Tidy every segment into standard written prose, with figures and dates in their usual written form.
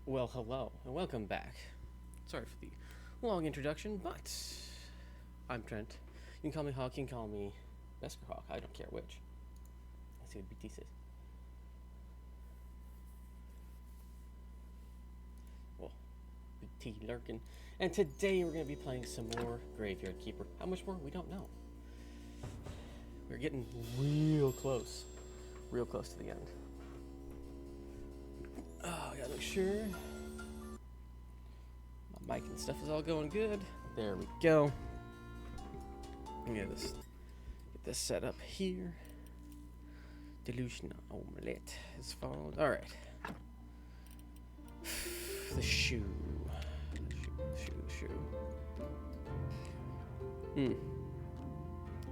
Well, hello, and welcome back. Sorry for the long introduction, but I'm Trent. You can call me Hawk, you can call me Besker Hawk, I don't care which. Let's see what BT says. Well, BT lurking. And today we're going to be playing some more Graveyard Keeper. How much more? We don't know. We're getting real close to the end. Oh, I gotta make sure my mic and stuff is all going good. There we go. Get this set up here. Delusion omelette is followed. All right. The shoe.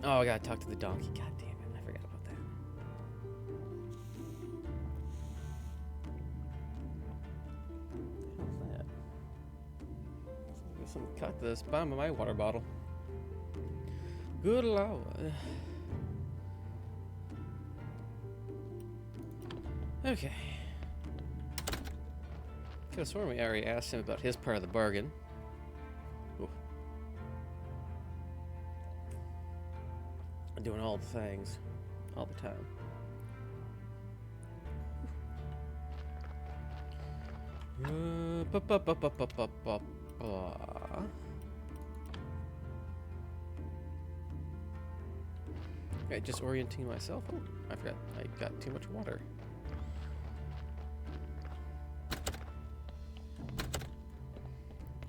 Oh, I gotta talk to the donkey. God damn it, I forgot about that. What the hell is that? There's some cut to the bottom of my water bottle. Good lord. Okay. Could have sworn we already asked him about his part of the bargain. Ooh. Doing all the things, all the time. Okay, just orienting myself. Oh, I forgot. I got too much water.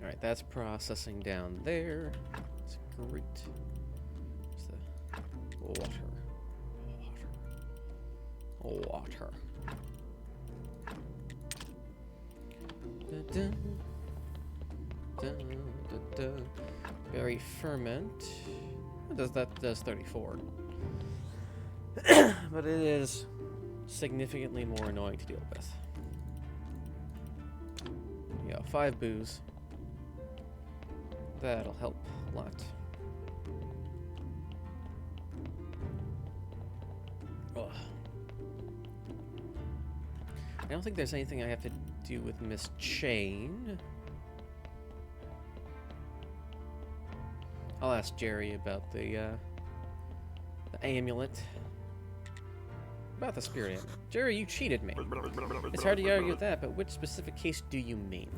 Alright, that's processing down there. That's great. What's the water? Dun, dun, dun, dun, dun. Berry ferment. That does 34. But it is significantly more annoying to deal with. Yeah, 5 booze. That'll help a lot. Ugh. I don't think there's anything I have to do with Miss Chain. I'll ask Jerry about the amulet. About the spirit amulet. Jerry, you cheated me. It's hard to argue with that, but which specific case do you mean?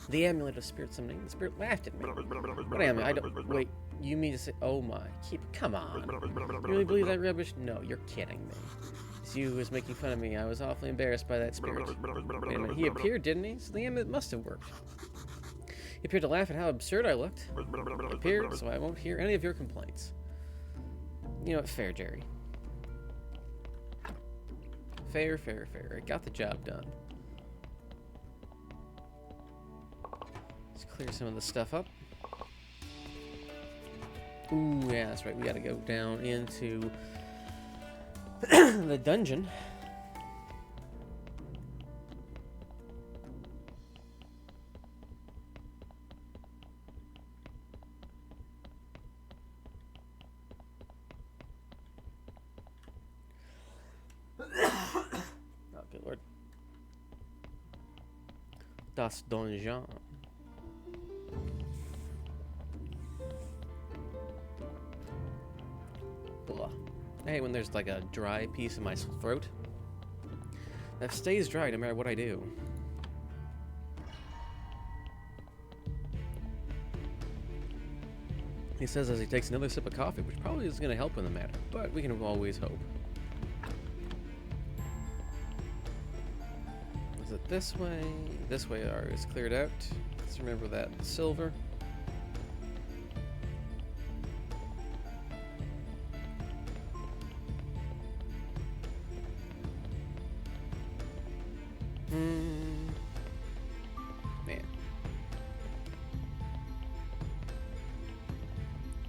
The amulet of spirit summoning. The spirit laughed at me. What amulet? I don't. Wait, you mean to say. Oh my. Come on. You really believe that rubbish? No, you're kidding me. It's you who was making fun of me. I was awfully embarrassed by that spirit. Wait a minute. He appeared, didn't he? So the amulet must have worked. He appeared to laugh at how absurd I looked. He appeared, so I won't hear any of your complaints. You know what? Fair, Jerry. Fair. I got the job done. Let's clear some of the stuff up. Ooh, yeah, that's right. We gotta go down into the dungeon. Oh, good lord. Das Donjon. I hate when there's like a dry piece in my throat. That stays dry no matter what I do. He says as he takes another sip of coffee, which probably is going to help in the matter, but we can always hope. Is it this way? This way is cleared out. Let's remember that silver. Man.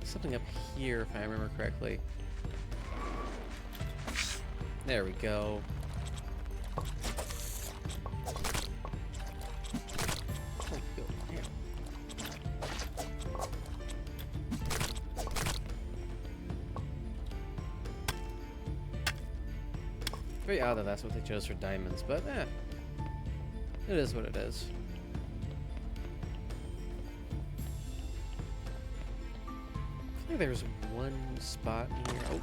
Something up here, if I remember correctly. There we go. Very odd that that's what they chose for diamonds, but eh. It is what it is. I think there's one spot here. Oh.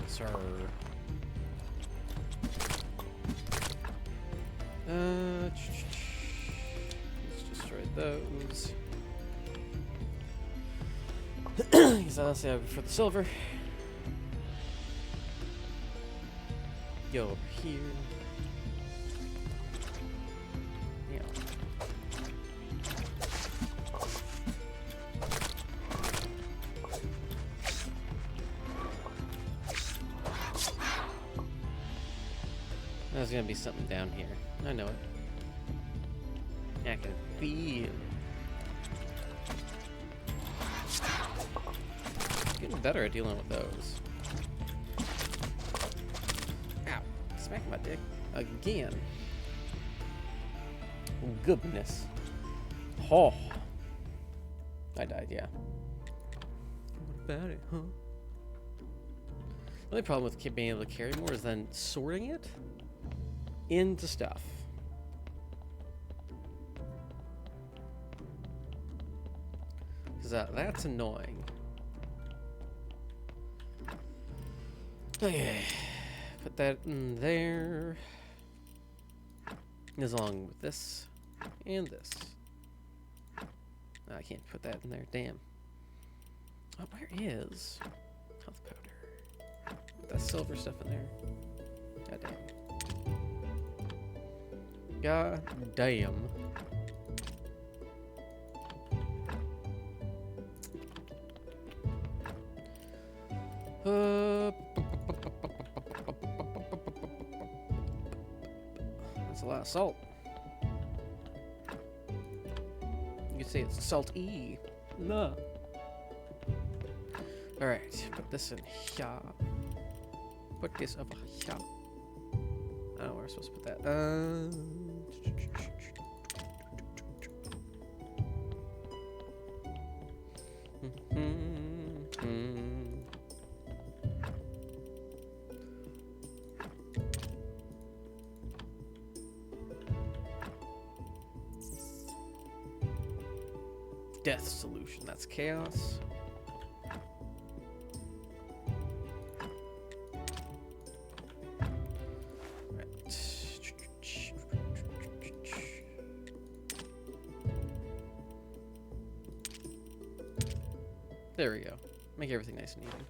Sir. Let's destroy those. Because honestly, I prefer the silver. Go over here. Yeah. There's gonna be something down here. I know it. I can feel it. Getting better at dealing with those. Ow. Smack my dick. Again. Oh, goodness. Oh. I died, yeah. What about it, huh? The only problem with being able to carry more is then sorting it into stuff. Because that's annoying. Okay. Put that in there. As along with this and this. I can't put that in there. Damn. Oh, where is health powder? Put that silver stuff in there. God damn. God damn. That's a lot of salt. You could say it's salty. No. Alright, put this in here. Put this over here. I don't know where I'm supposed to put that. Death solution, that's chaos. There we go. Make everything nice and even.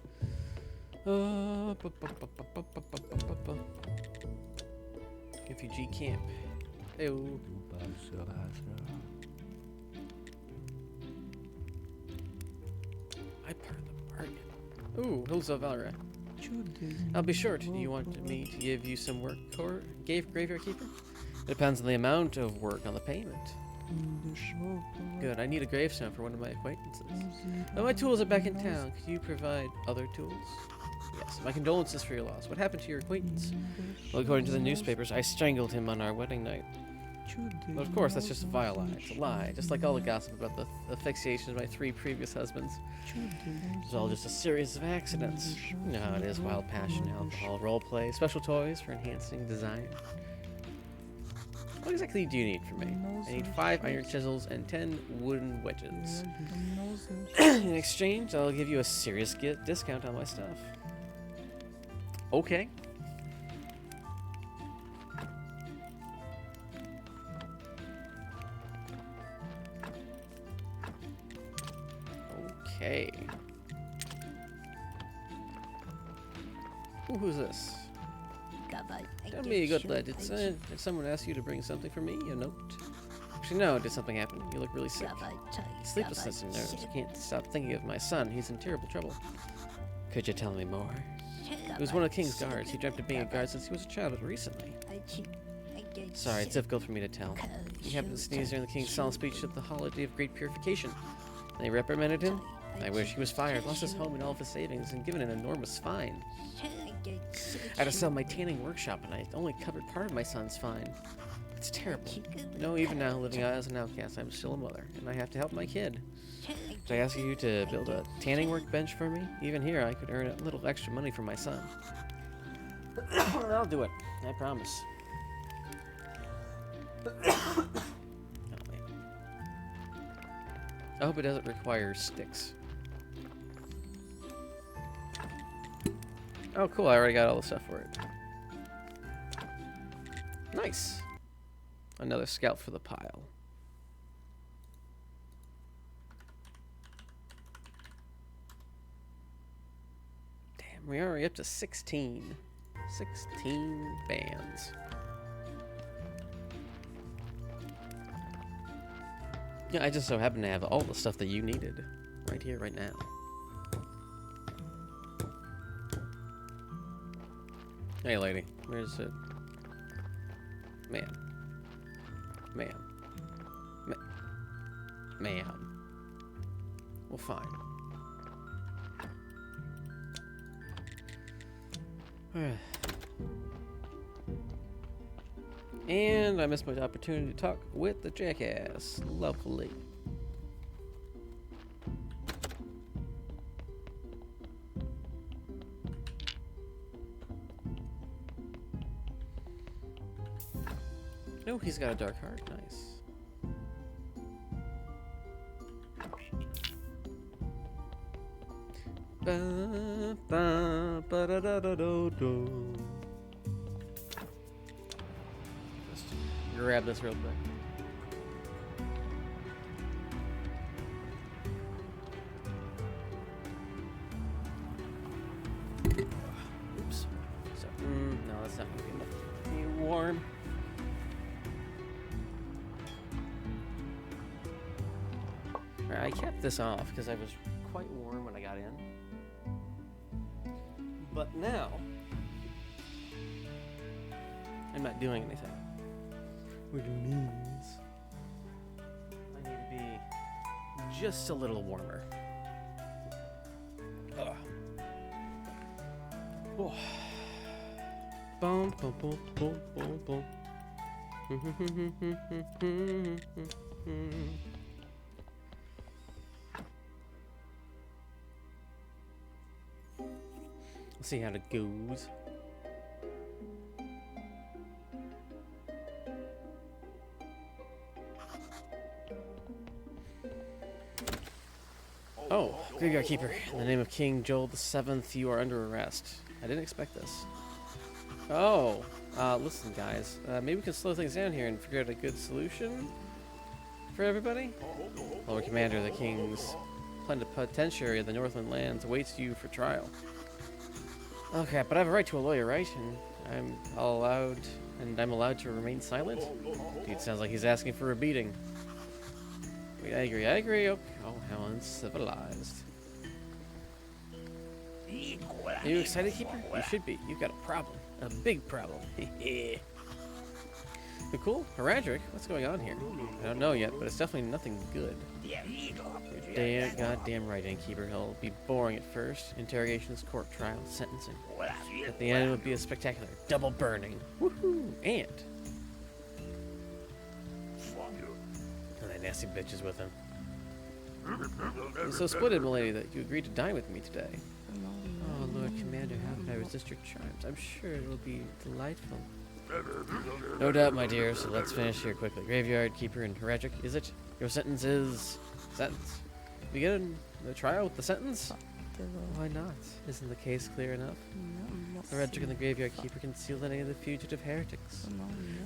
Refugee Camp. Ew. I part of the bargain. Ooh, Hills of Valra. I'll be short. Do you want me to give you some work, Graveyard Keeper? It depends on the amount of work on the payment. Good, I need a gravestone for one of my acquaintances. Oh, my tools are back in town. Could you provide other tools? Yes, my condolences for your loss. What happened to your acquaintance? Well, according to the newspapers, I strangled him on our wedding night. But of course, that's just a vile lie. It's a lie, just like all the gossip about the asphyxiation of my 3 previous husbands. It was all just a series of accidents. You know how it is, wild passion, alcohol, roleplay, special toys for enhancing design. What exactly do you need from me? I need 5 iron chisels and 10 wooden wedges. In exchange, I'll give you a serious discount on my stuff. Okay. Okay. Ooh, who's this? Tell me, good lad, did someone ask you to bring something for me? A note? Actually, no, did something happen? You look really sick. Sleeplessness and nerves. I can't stop thinking of my son. He's in terrible trouble. Could you tell me more? He was one of the king's guards. He dreamt of being a guard since he was a child, but recently. Sorry, it's difficult for me to tell. He happened to sneeze during the king's solemn speech at the holiday of great purification. They reprimanded him. I wish he was fired, lost his home and all of his savings, and given an enormous fine. I had to sell my tanning workshop, and I only covered part of my son's fine. It's terrible. No, even now, living as an outcast, I'm still a mother, and I have to help my kid. Did I ask you to build a tanning workbench for me? Even here, I could earn a little extra money for my son. I'll do it. I promise. Oh, man. I hope it doesn't require sticks. Oh, cool. I already got all the stuff for it. Nice. Another scout for the pile. Damn, we're already up to 16. 16 bands. Yeah, I just so happen to have all the stuff that you needed right here, right now. Hey, lady. Where's it? Ma'am. Ma'am. Well, fine. And I missed my opportunity to talk with the jackass. Lovely. Oh, he's got a dark heart. Nice. Ba, ba, ba, da, da, da, do, do. Just grab this real quick. Oops. So, no, that's not gonna be enough. Be warm. I kept this off because I was quite warm when I got in. But now, I'm not doing anything. Which means I need to be just a little warmer. Ugh. Oh. Boom, boom, boom, boom, boom, boom. Let's see how it goes. Oh, Graveyard Keeper. In the name of King Joel VII, you are under arrest. I didn't expect this. Oh, listen, guys. Maybe we can slow things down here and figure out a good solution for everybody. Lord Commander, the King's plenipotentiary of the Northland lands awaits you for trial. Okay, but I have a right to a lawyer, right? And I'm allowed to remain silent? Dude, sounds like he's asking for a beating. Wait, I agree. Oh, how uncivilized. Are you excited, Keeper? You should be. You've got a problem. A big problem. But cool. Heradric, what's going on here? I don't know yet, but it's definitely nothing good. You're goddamn right, Innkeeper. He'll be boring at first. Interrogations, court trial, sentencing. At the end, it would be a spectacular double burning. Woohoo! And that nasty bitch is with him. I'm so splendid, milady, that you agreed to dine with me today. Oh, Lord Commander, how can I resist your charms? I'm sure it will be delightful. No doubt, my dear, so let's finish here quickly. Graveyard Keeper and Heradric, is it? Your sentence is... Sentence? Begin the trial with the sentence? Why not? Isn't the case clear enough? Heradric and the Graveyard Keeper concealed any of the fugitive heretics.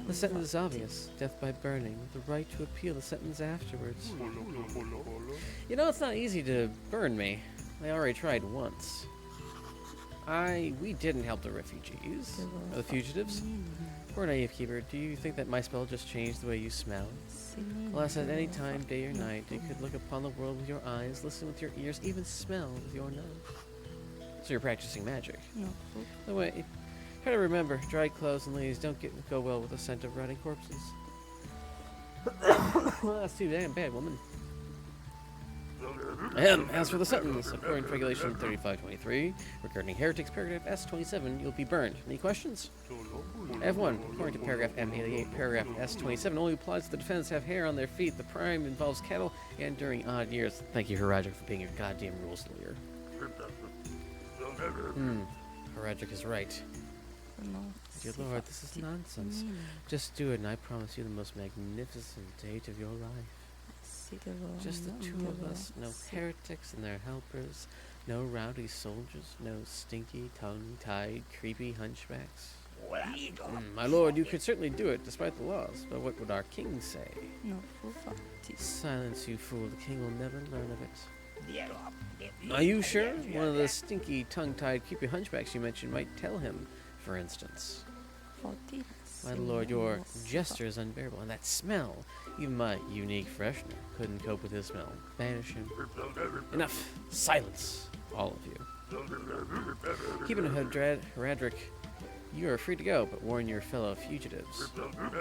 The sentence is obvious. Death by burning, with the right to appeal the sentence afterwards. You know, it's not easy to burn me. I already tried once. We didn't help the refugees, or the fugitives. Poor naive Keeper, do you think that my spell just changed the way you smell? Alas, at any time, day or night, you could look upon the world with your eyes, listen with your ears, even smell with your nose. So you're practicing magic. No. By the way, try to remember, dried clothes and ladies don't go well with the scent of rotting corpses. Well, that's too damn bad, woman. As for the sentence, according to Regulation 3523, regarding heretics, paragraph S27, you'll be burned. Any questions? I have one. According to paragraph M88, paragraph S27 only applies to the defendants have hair on their feet. The crime involves cattle and during odd years. Thank you, Herajik, for being a goddamn rules lawyer. Herajik is right. Dear Lord, this is nonsense. Just do it, and I promise you the most magnificent date of your life. Just the two of us, no heretics and their helpers, no rowdy soldiers, no stinky, tongue-tied, creepy hunchbacks. My lord, you could certainly do it, despite the laws, but what would our king say? Silence, you fool, the king will never learn of it. Are you sure? One of the stinky, tongue-tied, creepy hunchbacks you mentioned might tell him, for instance. My lord, your gesture is unbearable, and that smell, even my unique freshener, couldn't cope with his smell. Banish him. Enough! Silence! All of you. Keep in Heradric, you are free to go, but warn your fellow fugitives.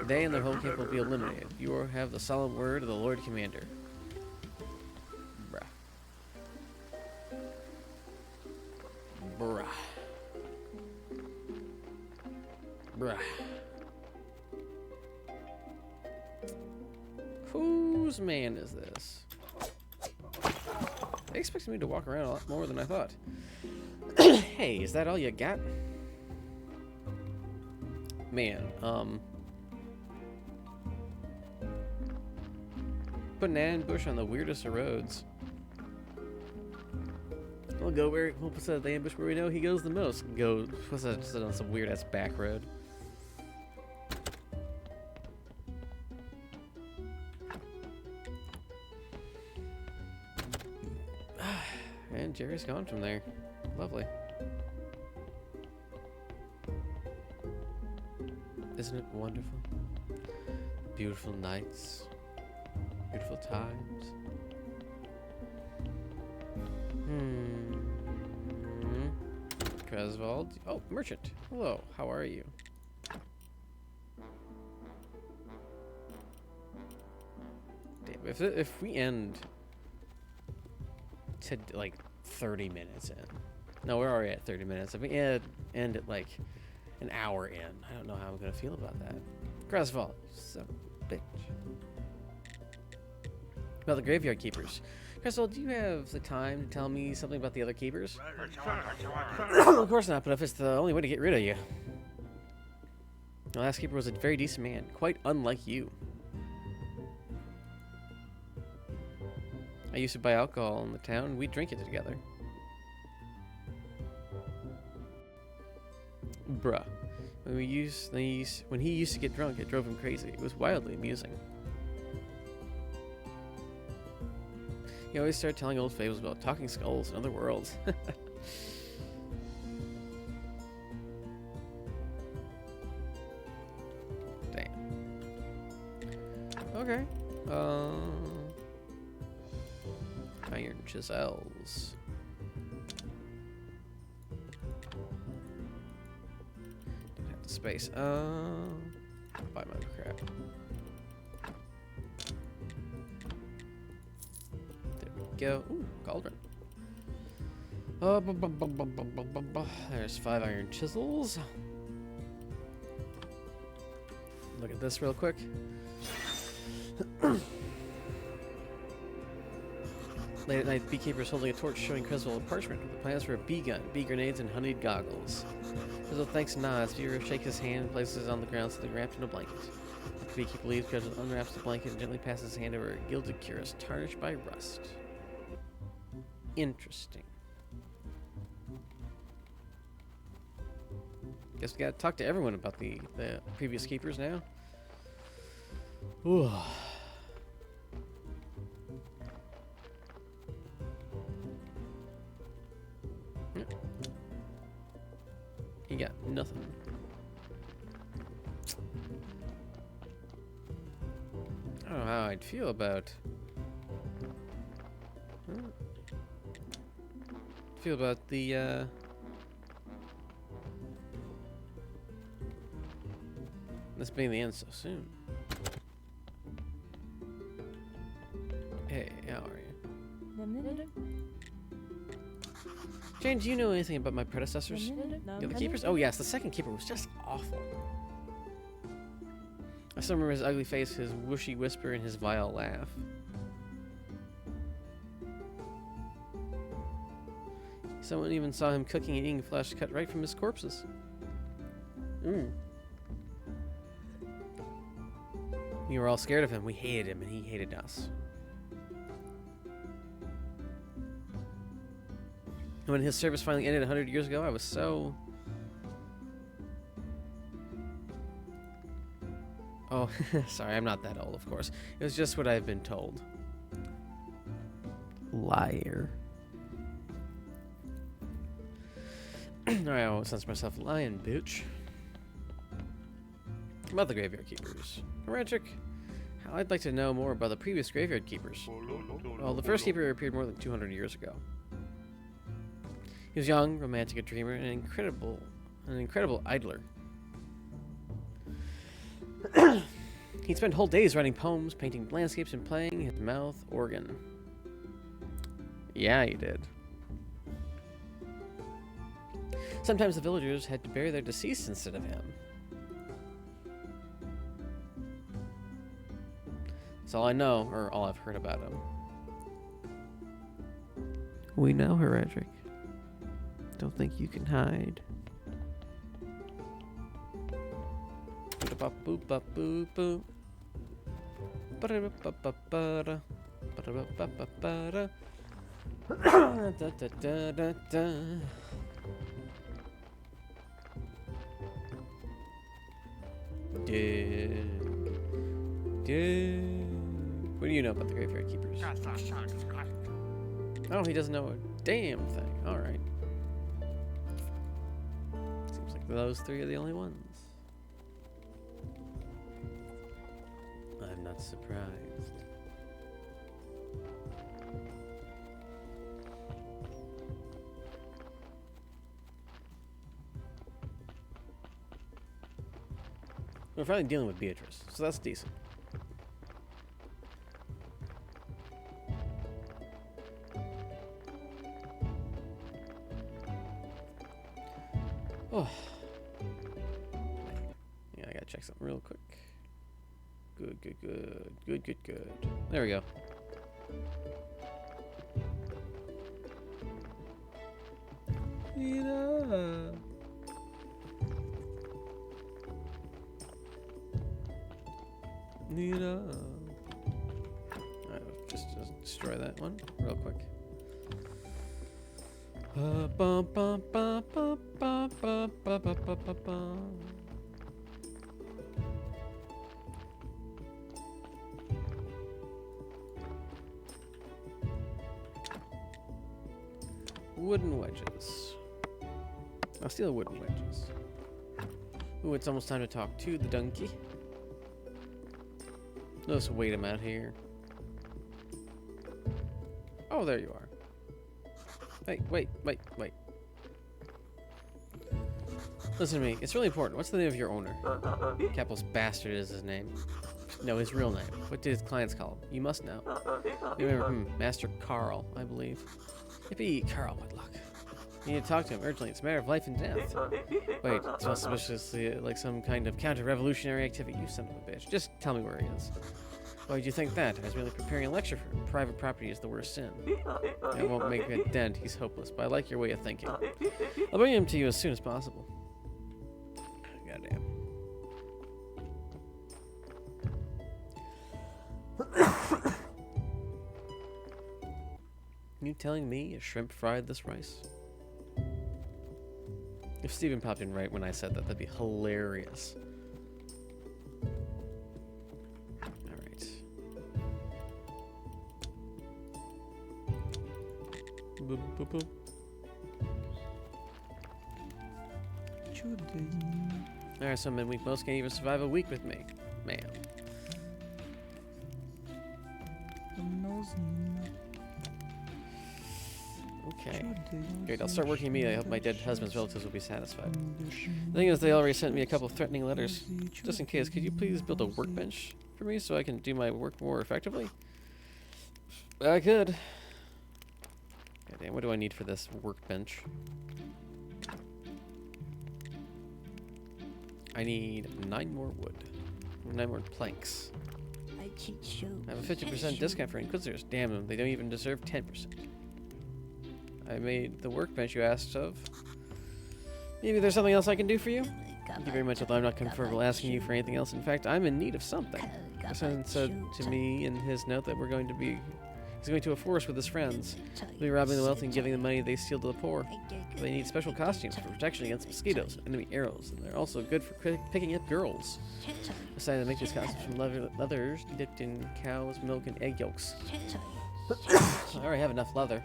They and their whole camp will be eliminated. You will have the solemn word of the Lord Commander. Bruh. Bruh. Whose man is this? They expected me to walk around a lot more than I thought. Hey, is that all you got? Man, put an ambush on the weirdest of roads. We'll go where we'll put the ambush where we know he goes the most. Go put it on some weird ass back road. And Jerry's gone from there. Lovely. Isn't it wonderful? Beautiful nights. Beautiful times. Creswald. Oh, merchant. Hello, how are you? Damn, if we end to like 30 minutes in. No, we're already at 30 minutes. If we end at like an hour in, I don't know how I'm gonna feel about that. Creswald, son of a bitch. About the graveyard keepers. Creswald, do you have the time to tell me something about the other keepers? Of course not, but if it's the only way to get rid of you. The last keeper was a very decent man, quite unlike you. I used to buy alcohol in the town, and we'd drink it together. Bruh. When he used to get drunk, it drove him crazy. It was wildly amusing. He always started telling old fables about talking skulls and other worlds. Damn. Okay. Iron chisels. Don't have the space. Buy my crap. Go. Ooh, cauldron. There's 5 iron chisels. Look at this real quick. Late at night, beekeepers holding a torch showing Creswell a parchment with the plans for a bee gun, bee grenades, and honeyed goggles. Creswell thanks and nods. Viewer shakes his hand and places it on the ground so they're wrapped in a blanket. After the beekeeper leaves, Creswell unwraps the blanket and gently passes his hand over a gilded cuirass tarnished by rust. Interesting. Guess we gotta talk to everyone about the previous keepers now. Ooh. He got nothing. I don't know how I'd feel about the this being the end so soon. Hey, how are you? Jane, do you know anything about my predecessors? The other keepers? Oh yes, the second keeper was just awful. I still remember his ugly face, his whooshy whisper, and his vile laugh. Someone even saw him cooking and eating flesh cut right from his corpses. We were all scared of him. We hated him, and he hated us. And when his service finally ended 100 years ago, I was so... Oh, sorry, I'm not that old, of course. It was just what I've been told. Liar. Alright, I won't censor myself. Lying, bitch. About the graveyard keepers. Heretic, I'd like to know more about the previous graveyard keepers. Well, the first keeper appeared more than 200 years ago. He was young, romantic, a dreamer, and an incredible idler. He'd spend whole days writing poems, painting landscapes, and playing his mouth organ. Yeah, he did. Sometimes the villagers had to bury their deceased instead of him. That's all I know, or all I've heard about him. We know, Heredric. Don't think you can hide. What do you know about the graveyard keepers? Oh, he doesn't know a damn thing. Alright. Seems like those three are the only ones. I'm not surprised. We're finally dealing with Beatrice, so that's decent. Oh. Yeah, I gotta check something real quick. Good. There we go. Nina. Alright, just destroy that one real quick. Wooden wedges. I'll steal wooden wedges. Ooh, it's almost time to talk to the donkey. Let's wait him out here. Oh, there you are. Hey, wait. Listen to me. It's really important. What's the name of your owner? Capel's Bastard is his name. No, his real name. What did his clients call him? You must know. You remember Master Carl, I believe. Yippee, Carl, what luck. You need to talk to him urgently. It's a matter of life and death. Wait, it smells suspiciously like some kind of counter-revolutionary activity. You son of a bitch. Just tell me where he is. Why did you think that? I was merely preparing a lecture for him. Private property is the worst sin. I won't make a dent. He's hopeless, but I like your way of thinking. I'll bring him to you as soon as possible. Goddamn. You telling me a shrimp fried this rice? If Steven popped in right when I said that, that'd be hilarious. Alright. Boop, boop, boop. Alright, so midweek most can't even survive a week with me. Man. Okay. Great, I'll start working immediately. I hope my dead husband's relatives will be satisfied. The thing is, they already sent me a couple of threatening letters. Just in case, could you please build a workbench for me so I can do my work more effectively? I could. God Damn, what do I need for this workbench? I need 9 more wood. 9 more planks. I have a 50% discount for Inquisitors. Damn them, they don't even deserve 10%. I made the workbench you asked of. Maybe there's something else I can do for you? Thank you very much, although I'm not comfortable asking you for anything else. In fact, I'm in need of something. My son said to me in his note that he's going to a forest with his friends. He'll be robbing the wealthy and giving the money they steal to the poor. They need special costumes for protection against mosquitoes, enemy arrows, and they're also good for picking up girls. I decided to make these costumes from leathers dipped in cow's milk and egg yolks. I already have enough leather.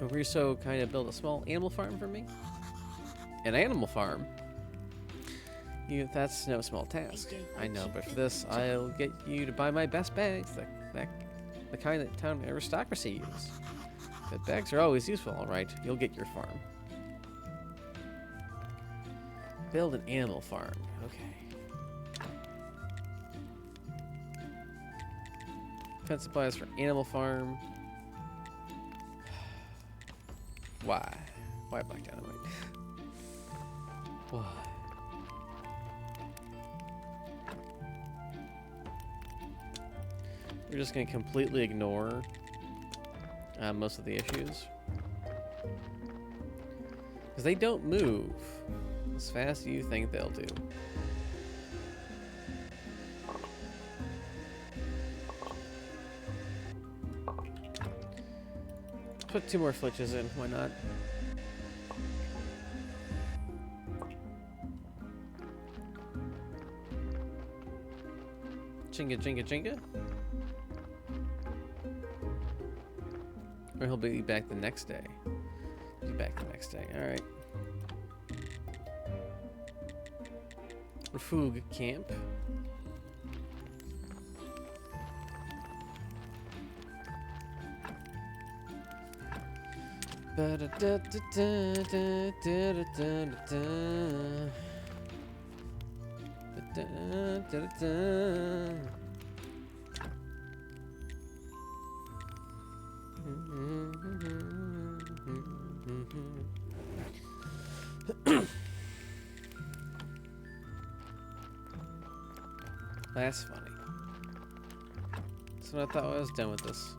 Will you so kind of build a small animal farm for me? An animal farm? That's no small task. I know, but for this, I'll get you to buy my best bags, the kind that town aristocracy use. But bags are always useful, alright. You'll get your farm. Build an animal farm. Okay. Defense supplies for animal farm. Why? Why black dynamite? Why? We're just going to completely ignore most of the issues. Because they don't move as fast as you think they'll do. Put 2 more flitches in, why not? Chinga, chinga, chinga. Or he'll be back the next day. Be back the next day. All right. Refugee Camp. That's funny. That's what I thought I was done with this.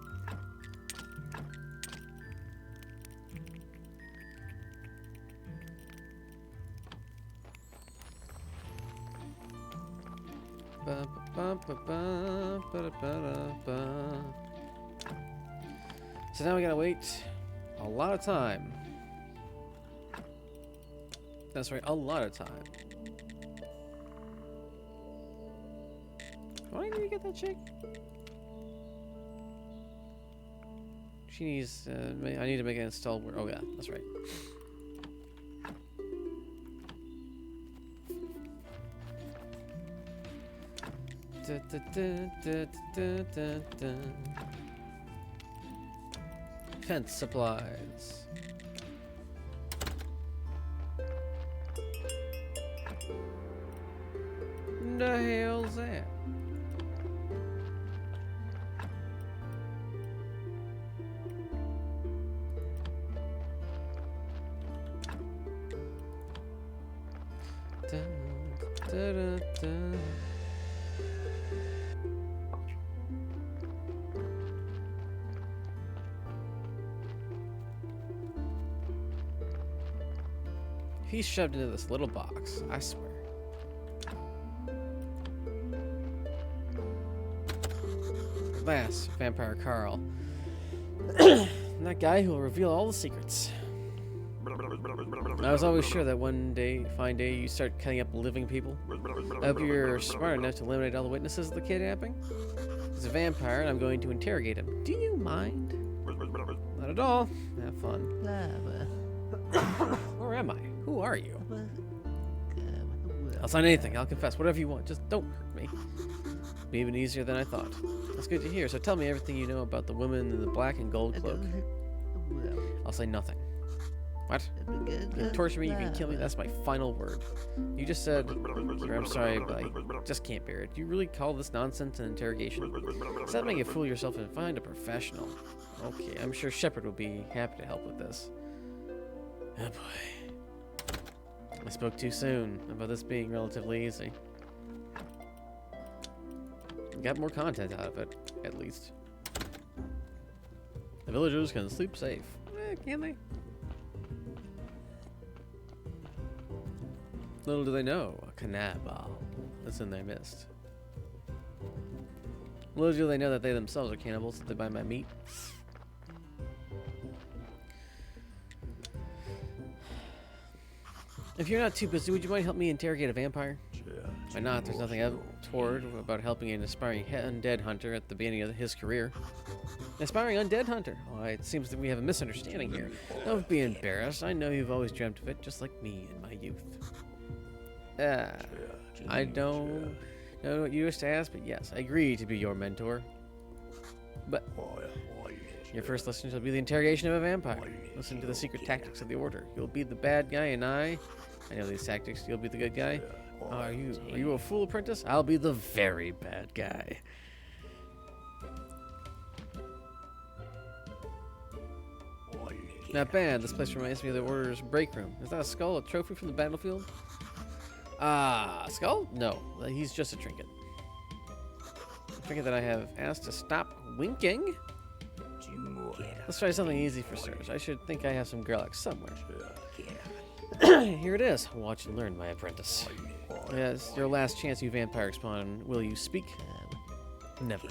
So now we gotta wait a lot of time. That's right, a lot of time. Do I need to get that chick? She needs, I need to make an install word. Oh yeah, that's right. Fence supplies. The hell's that? He's shoved into this little box, I swear. Last, Vampire Carl. That guy who will reveal all the secrets. I was always sure that fine day, you start cutting up living people. I hope you're smart enough to eliminate all the witnesses of the kidnapping. He's a vampire, and I'm going to interrogate him. Do you mind? Not at all. Have fun. Where am I? Who are you? I'll sign anything. I'll confess. Whatever you want. Just don't hurt me. It'll be even easier than I thought. That's good to hear. So tell me everything you know about the woman in the black and gold cloak. I'll say nothing. What? You can torture me, you can kill me, that's my final word. You just said, I'm sorry, but I just can't bear it. Do you really call this nonsense an interrogation? Stop making a fool of yourself and find a professional. Okay, I'm sure Shepard will be happy to help with this. Oh boy. I spoke too soon about this being relatively easy. Got more content out of it, at least. The villagers can sleep safe. Can they? Little do they know, a cannibal is in their midst. Little do they know that they themselves are cannibals if they buy my meat. If you're not too busy, would you mind help me interrogate a vampire? Why not? There's nothing untoward about helping an aspiring undead hunter at the beginning of his career. An aspiring undead hunter? Oh, it seems that we have a misunderstanding here. Don't be embarrassed. I know you've always dreamt of it, just like me in my youth. I don't know what you used to ask, but yes, I agree to be your mentor. But your first lesson shall be the interrogation of a vampire. Listen to the secret tactics of the Order. You'll be the bad guy, and I know these tactics. You'll be the good guy. Are you a fool, apprentice? I'll be the very bad guy. Not bad. This place reminds me of the Order's break room. Is that a skull, a trophy from the battlefield? Skull? No, he's just a trinket. A trinket that I have asked to stop winking. Let's try something easy for starters. I should think I have some garlic somewhere. Here it is. Watch and learn, my apprentice. Yes, your last chance, you vampire spawn. Will you speak? Never.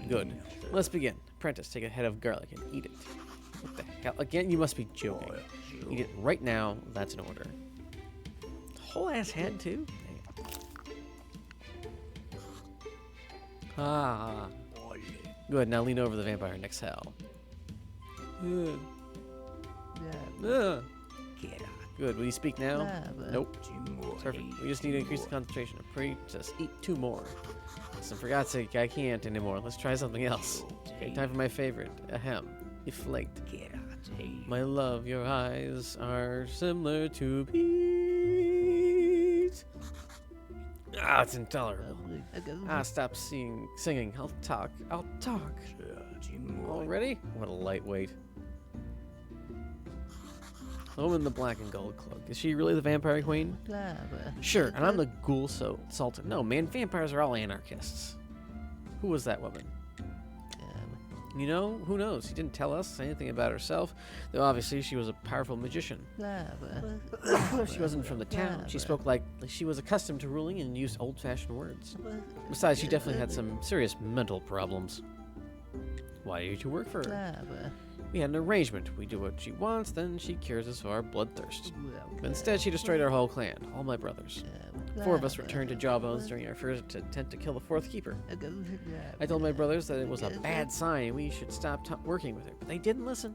Good. Let's begin. Apprentice, take a head of garlic and eat it. What the hell? Again, you must be joking. Eat it right now. That's an order. Whole ass head, too? Ah. Good, now lean over the vampire and exhale. Good, will you speak now? Nope. Perfect. We just need to increase the concentration. Pray, just eat 2 more. Listen, for God's sake, I can't anymore. Let's try something else. Okay, time for my favorite. Ahem. Deflate. My love, your eyes are similar to bees. Ah, it's intolerable. Stop singing. I'll talk. Already? What a lightweight. The woman in the black and gold cloak. Is she really the vampire queen? Sure, and I'm the ghoul sultan. No, man, vampires are all anarchists. Who was that woman? You know, who knows? She didn't tell us anything about herself, though obviously she was a powerful magician. She wasn't from the town. She spoke like she was accustomed to ruling and used old-fashioned words. Besides, she definitely had some serious mental problems. Why did you work for her? We had an arrangement. We do what she wants, then she cures us of our bloodthirst. But instead, she destroyed our whole clan, all my brothers. 4 of us returned to Jawbones during our first attempt to kill the 4th keeper. I told my brothers that it was a bad sign and we should stop working with her, but they didn't listen.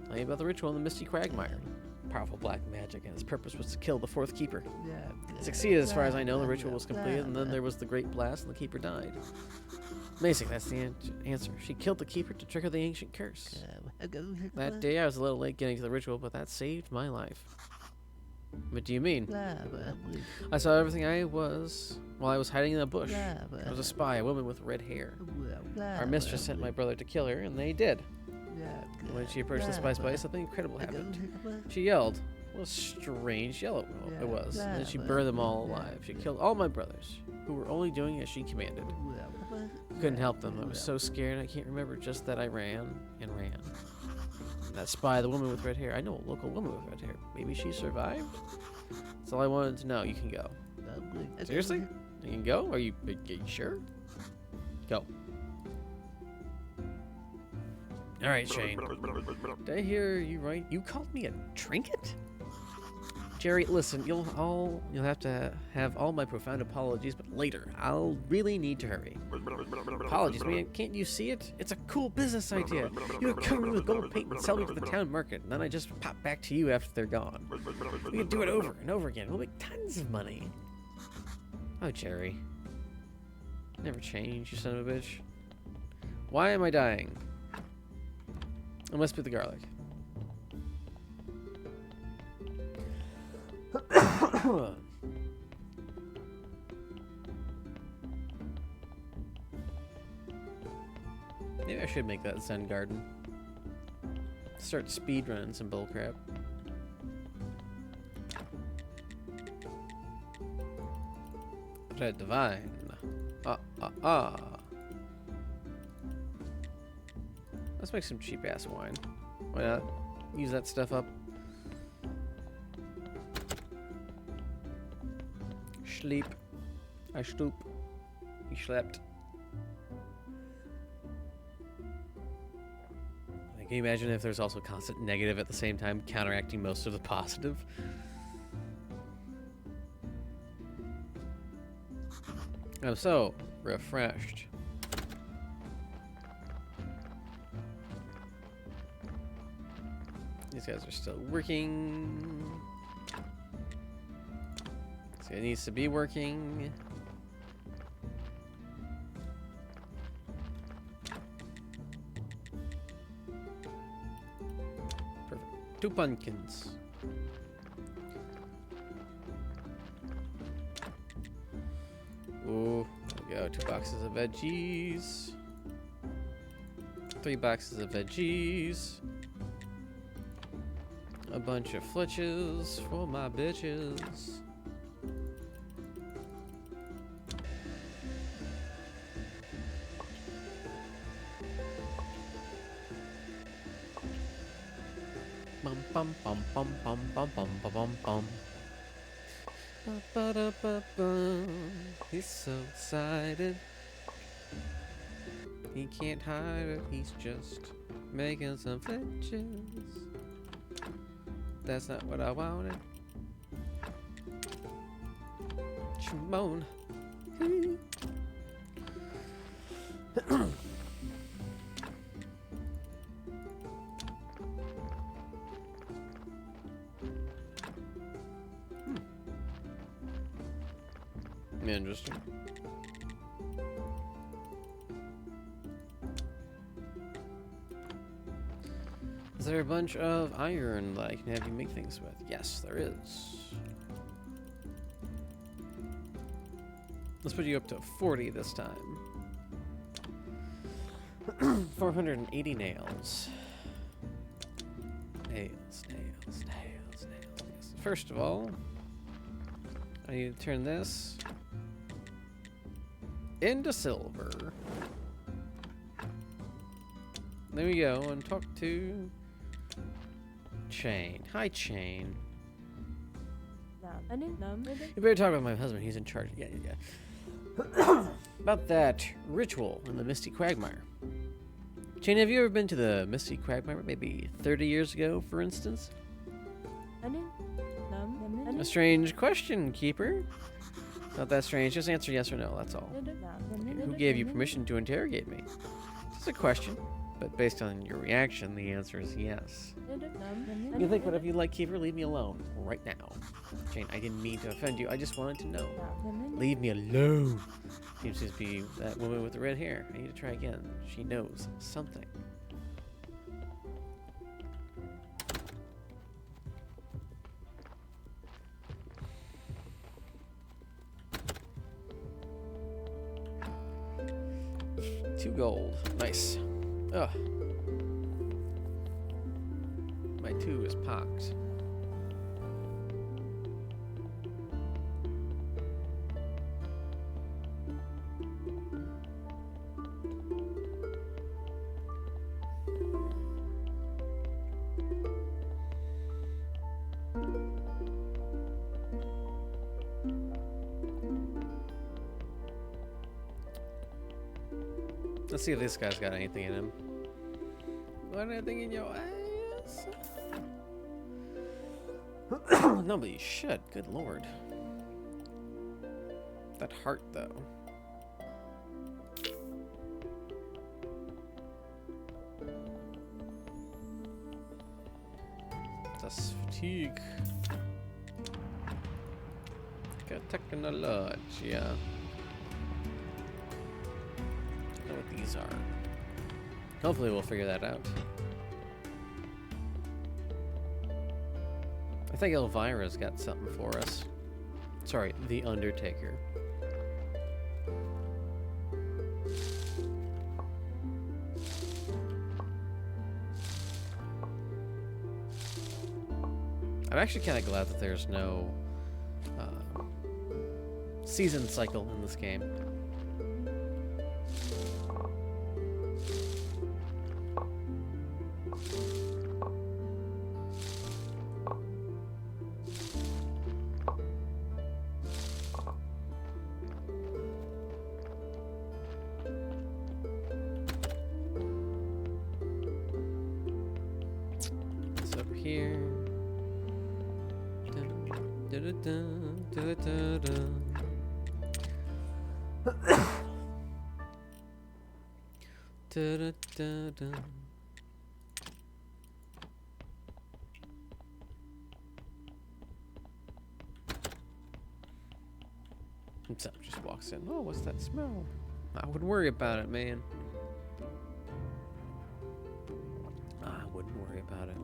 Tell me about the ritual in the Misty Quagmire. Powerful black magic, and its purpose was to kill the 4th keeper. It succeeded as far as I know. The ritual was completed, and then there was the Great Blast, and the keeper died. Amazing, that's the answer. She killed the keeper to trigger the ancient curse. That day I was a little late getting to the ritual, but that saved my life. What do you mean? I saw everything while I was hiding in a bush. I was a spy, a woman with red hair. Our mistress sent my brother to kill her, and they did. When she approached the spice place, something incredible happened. She yelled. What a strange yell it was. And then she burned them all alive. She killed all my brothers, who were only doing as she commanded. Couldn't help them. I was so scared I can't remember, just that I ran and ran. And that spy, the woman with red hair, I know a local woman with red hair. Maybe she survived? That's all I wanted to know. You can go. Seriously? You can go? Are you sure? Go. Alright, Shane. Did I hear you right? You called me a trinket? Jerry, listen, you'll have to have all my profound apologies, but later. I'll really need to hurry. Apologies, man. Can't you see it? It's a cool business idea. You could cover me with gold paint and sell me to the town market, and then I just pop back to you after they're gone. We can do it over and over again. We'll make tons of money. Oh, Jerry. Never change, you son of a bitch. Why am I dying? It must be the garlic. Maybe I should make that Zen garden. Start speedrunning some bullcrap. Red divine. Let's make some cheap ass wine. Why not? Use that stuff up. Sleep. I stoop. He slept. Can you imagine if there's also constant negative at the same time, counteracting most of the positive? I'm so refreshed. These guys are still working. This guy needs to be working. Perfect. 2 pumpkins. Ooh, there we go. 2 boxes of veggies. 3 boxes of veggies. A bunch of flitches for my bitches. Bum bum bum bum bum bum bum bum bum bum. Ba-ba-da-ba-bum. He's so excited. He can't hide it. He's just making some flitches. That's not what I wanted. Shimon. Interesting. Is there a bunch of iron that I can have you make things with? Yes, there is. Let's put you up to 40 this time. 480 nails. Nails. Yes. First of all, I need to turn this into silver. There we go, and talk to Chain. Hi, Chain. You better talk about my husband. He's in charge. Yeah. About that ritual in the Misty Quagmire. Chain, have you ever been to the Misty Quagmire? Maybe 30 years ago, for instance? A strange question, Keeper. Not that strange. Just answer yes or no, that's all. Okay, who gave you permission to interrogate me? It's a question, but based on your reaction, the answer is yes. You think whatever you like, Keeper, leave me alone. Right now. Jane, I didn't mean to offend you. I just wanted to know. Leave me alone. Seems to be that woman with the red hair. I need to try again. She knows something. $2 gold. Nice. Ugh. My 2 is pocked. Let's see if this guy's got anything in him. Got anything in your ass? No, but you should. Good lord. That heart, though. That's fatigue. Technology, yeah. What these are. Hopefully we'll figure that out. I think Elvira's got something for us. Sorry, the Undertaker. I'm actually kind of glad that there's no season cycle in this game. It's up here. Dun, dun, dun, dun. Da, da, da, da. And Sam just walks in. Oh, what's that smell? I wouldn't worry about it, man. I wouldn't worry about it.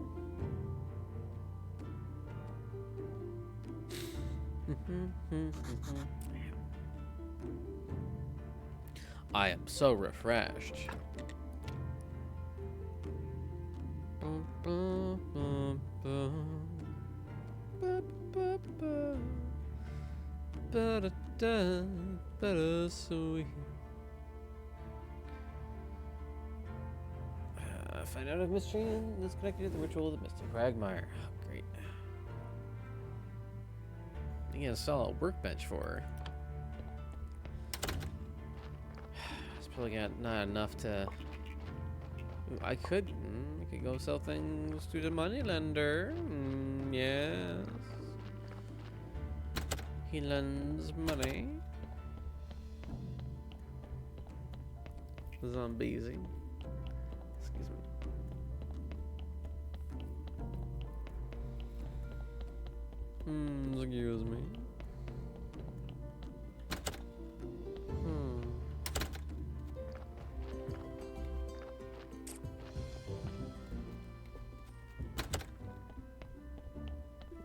I am so refreshed. Find out if Miss Jane is connected to the ritual of the Mystic Quagmire. Oh, great. You can install a workbench for her. It's probably not enough to. Ooh, I could go sell things to the moneylender. Yes. He lends money. Zombiesy. Excuse me. Excuse me.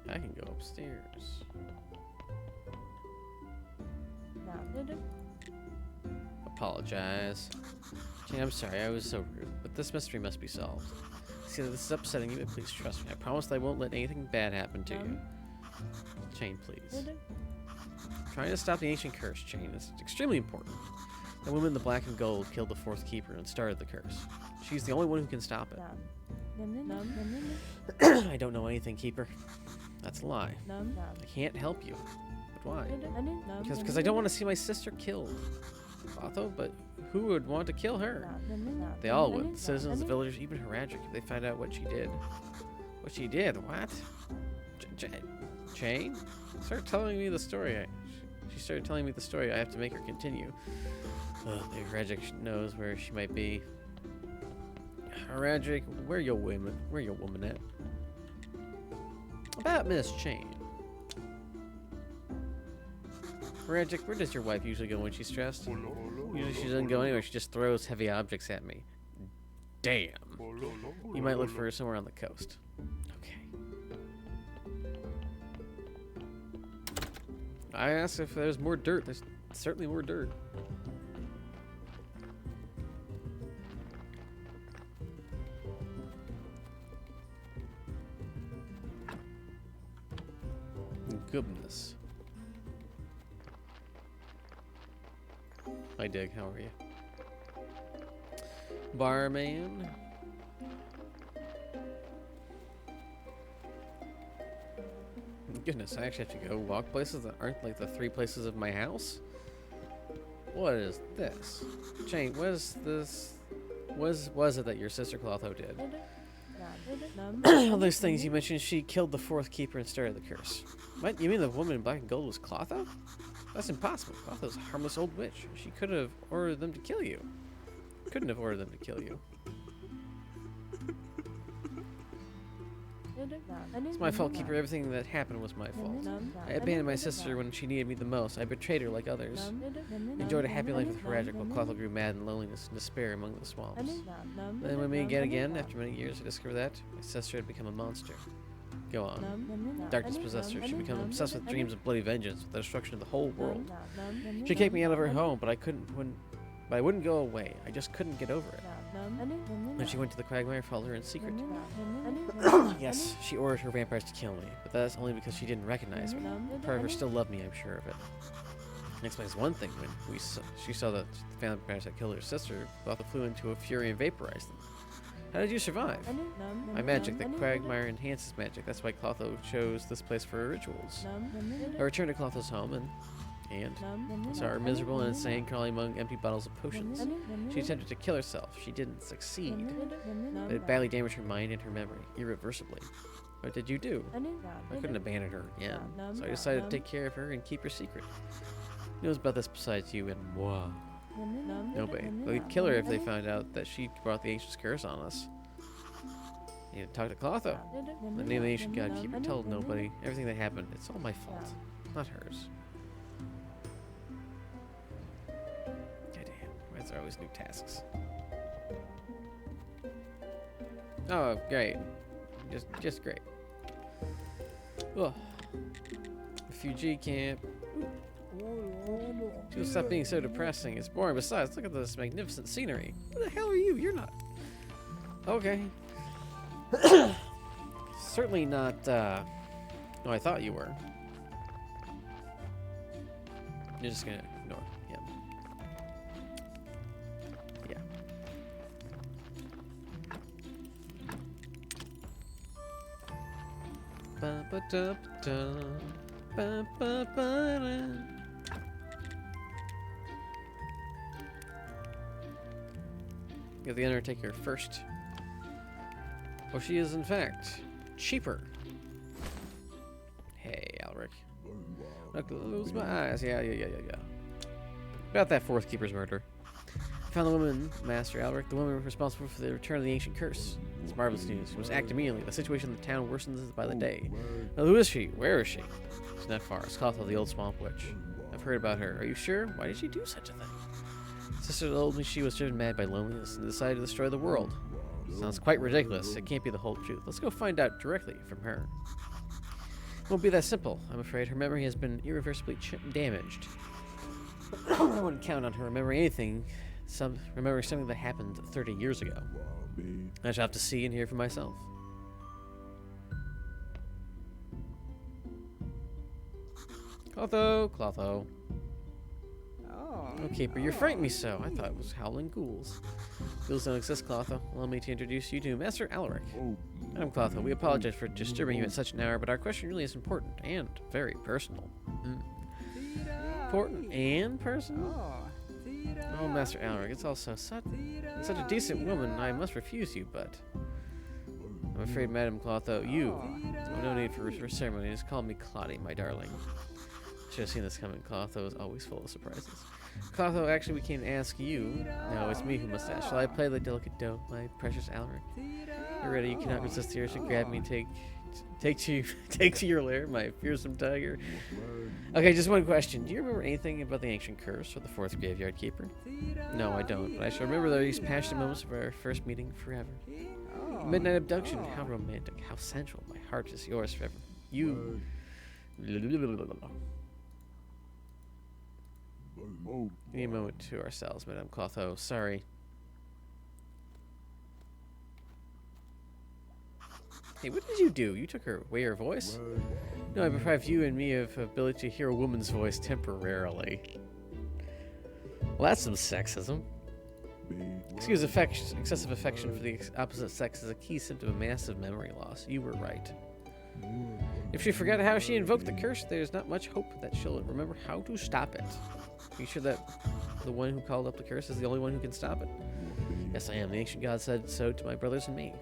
I can go upstairs. Apologize. Jane, I'm sorry, I was so rude, but this mystery must be solved. See, this is upsetting you, but please trust me. I promise I won't let anything bad happen to you. Jane, please. Trying to stop the ancient curse, Jane. It's extremely important. The woman in the black and gold killed the fourth keeper and started the curse. She's the only one who can stop it. I don't know anything, Keeper. That's a lie. I can't help you. But why? Because I don't want to see my sister killed. Clotho, but who would want to kill her? They all would. The citizens, the villagers, even Heradic, if they find out what she did. What she did? What? Jane? Start telling me the story. She started telling me the story. I have to make her continue. Maybe Heradic knows where she might be. Heradic, where your woman at? About Miss Jane. Heradic, where does your wife usually go when she's stressed? Usually she doesn't go anywhere, she just throws heavy objects at me. Damn. You might look for her somewhere on the coast. Okay. I asked if there's more dirt. There's certainly more dirt. Goodness. Hi, Dig. How are you? Barman. Goodness, I actually have to go walk places that aren't like the 3 places of my house? What is this? Jane, what is this? Was it that your sister Clotho did? All those things you mentioned, she killed the 4th keeper and started the curse. What? You mean the woman in black and gold was Clotho? That's impossible. Clotho's a harmless old witch. She could have ordered them to kill you. Couldn't have ordered them to kill you. It's my fault, Keeper. Everything that happened was my fault. I abandoned my sister when she needed me the most. I betrayed her like others. I enjoyed a happy life with Heradic while Clotho grew mad in loneliness and despair among the swamps. Then when we met again, after many years, I discovered that my sister had become a monster. Go on. Darkness possessed her. She became obsessed with dreams of bloody vengeance, with the destruction of the whole world. She kicked me out of her home, but I wouldn't go away. I just couldn't get over it. When she went to the Quagmire, followed her in secret. Yes, she ordered her vampires to kill me, but that's only because she didn't recognize me. Part of her still loved me, I'm sure of it. It explains one thing. When she saw that the vampires that killed her sister, Clotho flew into a fury and vaporized them. How did you survive? My magic. The Quagmire enhances magic. That's why Clotho chose this place for her rituals. I returned to Clotho's home and saw her miserable and insane, crawling among empty bottles of potions. She attempted to kill herself. She didn't succeed, but it badly damaged her mind and her memory, irreversibly. What did you do? I couldn't abandon her again, so I decided to take care of her and keep her secret. Who knows about this besides you and moi? Nobody. They'd kill her if they found out that she brought the ancient's curse on us. You need to talk to Clotho. The name of the ancient god keeper. Tell nobody. Everything that happened, it's all my fault, not hers. Why is there always new tasks? Oh, great. Just great. Ugh. Refugee camp. She'll stop being so depressing. It's boring. Besides, look at this magnificent scenery. Who the hell are you? You're not. Okay. Certainly not, no, I thought you were. You're just gonna ignore him. Yeah. Ba-ba-da-ba-da. Ba-ba-ba-da. Get the Undertaker first. Oh, she is in fact cheaper. Hey, Alric. I'll close my eyes. Yeah. About that fourth keeper's murder. I found the woman, Master Alric, the woman responsible for the return of the ancient curse. It's marvelous news. We must act immediately. The situation in the town worsens by the day. Now, who is she? Where is she? She's not far. It's Clotho, the old swamp witch. I've heard about her. Are you sure? Why did she do such a thing? Sister told me she was driven mad by loneliness and decided to destroy the world. Sounds quite ridiculous. It can't be the whole truth. Let's go find out directly from her. It won't be that simple, I'm afraid. Her memory has been irreversibly damaged. I wouldn't count on her remembering anything, remembering something that happened 30 years ago. I shall have to see and hear for myself. Clotho. Oh, Keeper, you frightened me so. I thought it was howling ghouls. Ghouls don't exist, Clotho. Allow me to introduce you to Master Alaric. Madam Clotho, we apologize for disturbing you at such an hour, but our question really is important and very personal. Important and personal? Oh, Master Alaric, it's also such a decent woman. I must refuse you, but I'm afraid, Madam Clotho, you. No need for ceremony. Just call me Claudia, my darling. Should have seen this coming. Clotho is always full of surprises. Clotho, actually, we came to ask you. No, it's me who must ask. Shall I play the delicate doe, my precious Alaric? You're ready. You cannot resist the urge to grab me, take to your lair, my fearsome tiger. Okay, just one question. Do you remember anything about the ancient curse or the fourth graveyard keeper? No, I don't. But I shall remember these passionate moments of our first meeting forever. Midnight abduction. How romantic. How sensual. My heart is yours forever. You. We need a moment to ourselves, Madame Clotho. Sorry. Hey, what did you do? You took away her voice? No, I deprived you and me of the ability to hear a woman's voice temporarily. Well, that's some sexism. Excessive affection for the opposite sex is a key symptom of massive memory loss. You were right. If she forgot how she invoked the curse, there's not much hope that she'll remember how to stop it. Are you sure that the one who called up the curse is the only one who can stop it? Yes, I am. The ancient god said so to my brothers and me.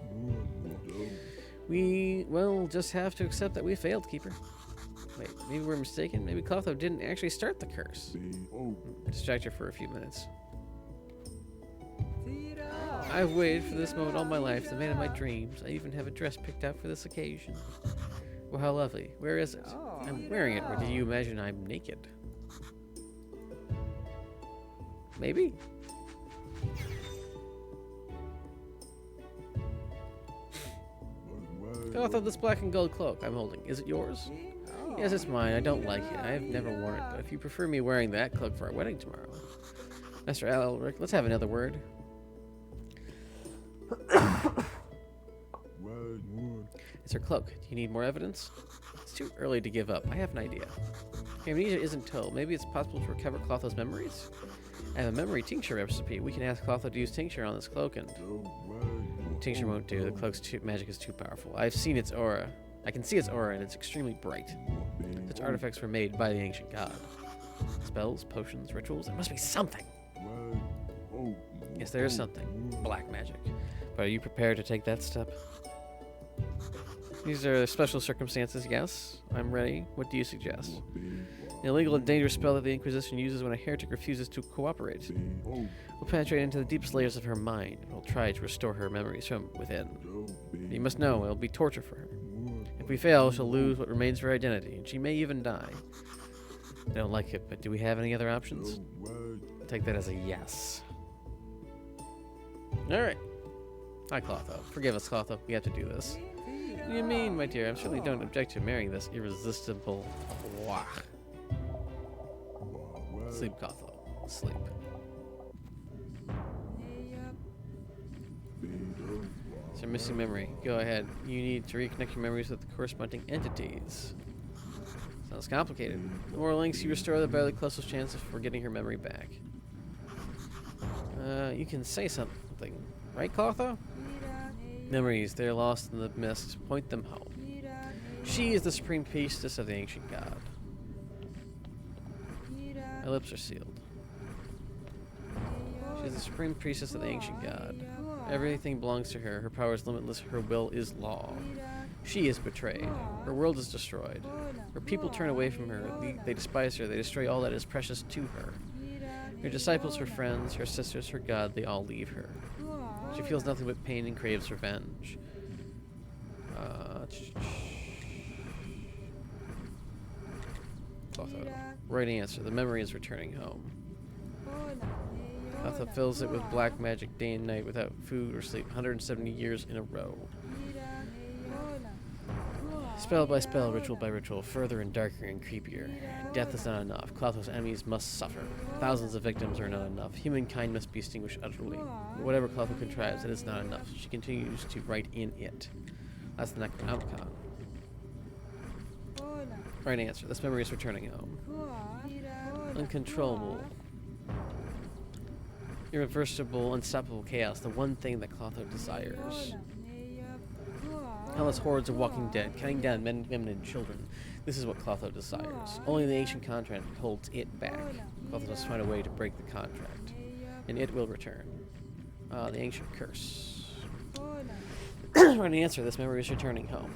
We, well, just have to accept that we failed, Keeper. Wait, maybe we're mistaken? Maybe Clotho didn't actually start the curse. Distract her for a few minutes. I've waited for this moment all my life, the man of my dreams. I even have a dress picked out for this occasion. Well, how lovely. Where is it? I'm wearing it, or do you imagine I'm naked? Maybe? Clotho, this black and gold cloak I'm holding, is it yours? Yes, it's mine. I don't like it. I've never worn it, but if you prefer me wearing that cloak for our wedding tomorrow. Master Alaric, let's have another word. It's her cloak. Do you need more evidence? It's too early to give up. I have an idea. Amnesia isn't told. Maybe it's possible to recover Clotho's memories? I have a memory tincture recipe. We can ask Clotho to use tincture on this cloak and... Tincture won't do. The cloak's magic is too powerful. I've seen its aura. I can see its aura and it's extremely bright. Such artifacts were made by the ancient god. Spells, potions, rituals. There must be something. Yes, there is something. Black magic. But are you prepared to take that step? These are special circumstances, yes. I'm ready. What do you suggest? An illegal and dangerous spell that the Inquisition uses when a heretic refuses to cooperate. We'll penetrate into the deepest layers of her mind. We'll try to restore her memories from within. You must know, it'll be torture for her. If we fail, she'll lose what remains of her identity, and she may even die. I don't like it, but do we have any other options? I'll take that as a yes. Alright. Hi, Clotho. Forgive us, Clotho. We have to do this. What do you mean, my dear? I certainly don't object to marrying this irresistible... Wah. Sleep, Clotho. Sleep. It's your missing memory. Go ahead. You need to reconnect your memories with the corresponding entities. Sounds complicated. The more links you restore, the better the closest chance of getting her memory back. You can say something. Right, Clotho? Memories, they're lost in the mist. Point them home. She is the supreme priestess of the ancient god. My lips are sealed. She is the supreme priestess of the ancient god. Everything belongs to her. Her power is limitless. Her will is law. She is betrayed. Her world is destroyed. Her people turn away from her. They despise her. They destroy all that is precious to her. Her disciples, her friends, her sisters, her god, they all leave her. She feels nothing but pain and craves revenge. Clotho. Right answer. The memory is returning home. Clotho fills it with black magic day and night without food or sleep, 170 years in a row. Spell by spell, ritual by ritual, further and darker and creepier. Death is not enough. Klotho's enemies must suffer. Thousands of victims are not enough. Humankind must be extinguished utterly. Whatever Clotho contrives, it is not enough. She continues to write in it. That's the Necronomicon. Right answer. This memory is returning home. Uncontrollable. Irreversible, unstoppable chaos. The one thing that Clotho desires. Countless hordes of walking dead, cutting down men, women, and children. This is what Clotho desires. Only the ancient contract holds it back. Clotho must find a way to break the contract, and it will return. The ancient curse. Right answer. This memory is returning home.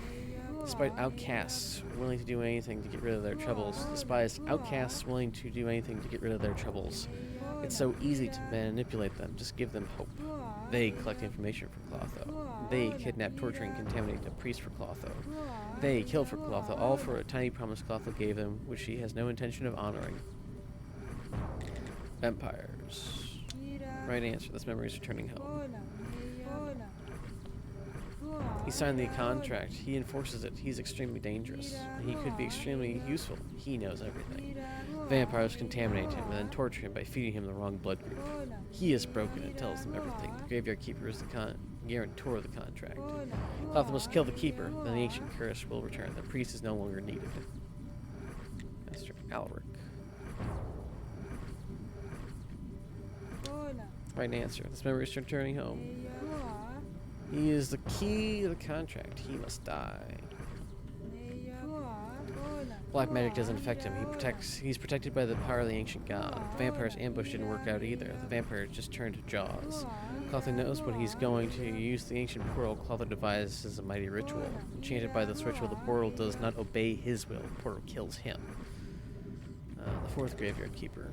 Despite outcasts willing to do anything to get rid of their troubles, despised outcasts willing to do anything to get rid of their troubles. It's so easy to manipulate them. Just give them hope. They collect information for Clotho. They kidnap, torture, and contaminate a priest for Clotho. They kill for Clotho, all for a tiny promise Clotho gave them, which she has no intention of honoring. Vampires. Right answer. This memory is returning home. He signed the contract. He enforces it. He's extremely dangerous. He could be extremely useful. He knows everything. Vampires contaminate him and then torture him by feeding him the wrong blood group. He is broken and tells them everything. The Graveyard Keeper is the guarantor of the contract. Clotho must kill the Keeper, then the ancient curse will return. The priest is no longer needed. Master Alaric. Right answer. This memory is returning home. He is the key to the contract. He must die. Black magic doesn't affect him. He's protected by the power of the ancient god. The vampire's ambush didn't work out either. The vampire just turned to Jaws. Clotho knows what he's going to use. The ancient portal Clotho devises a mighty ritual. Enchanted by this ritual, the portal does not obey his will. The portal kills him. The fourth Graveyard Keeper.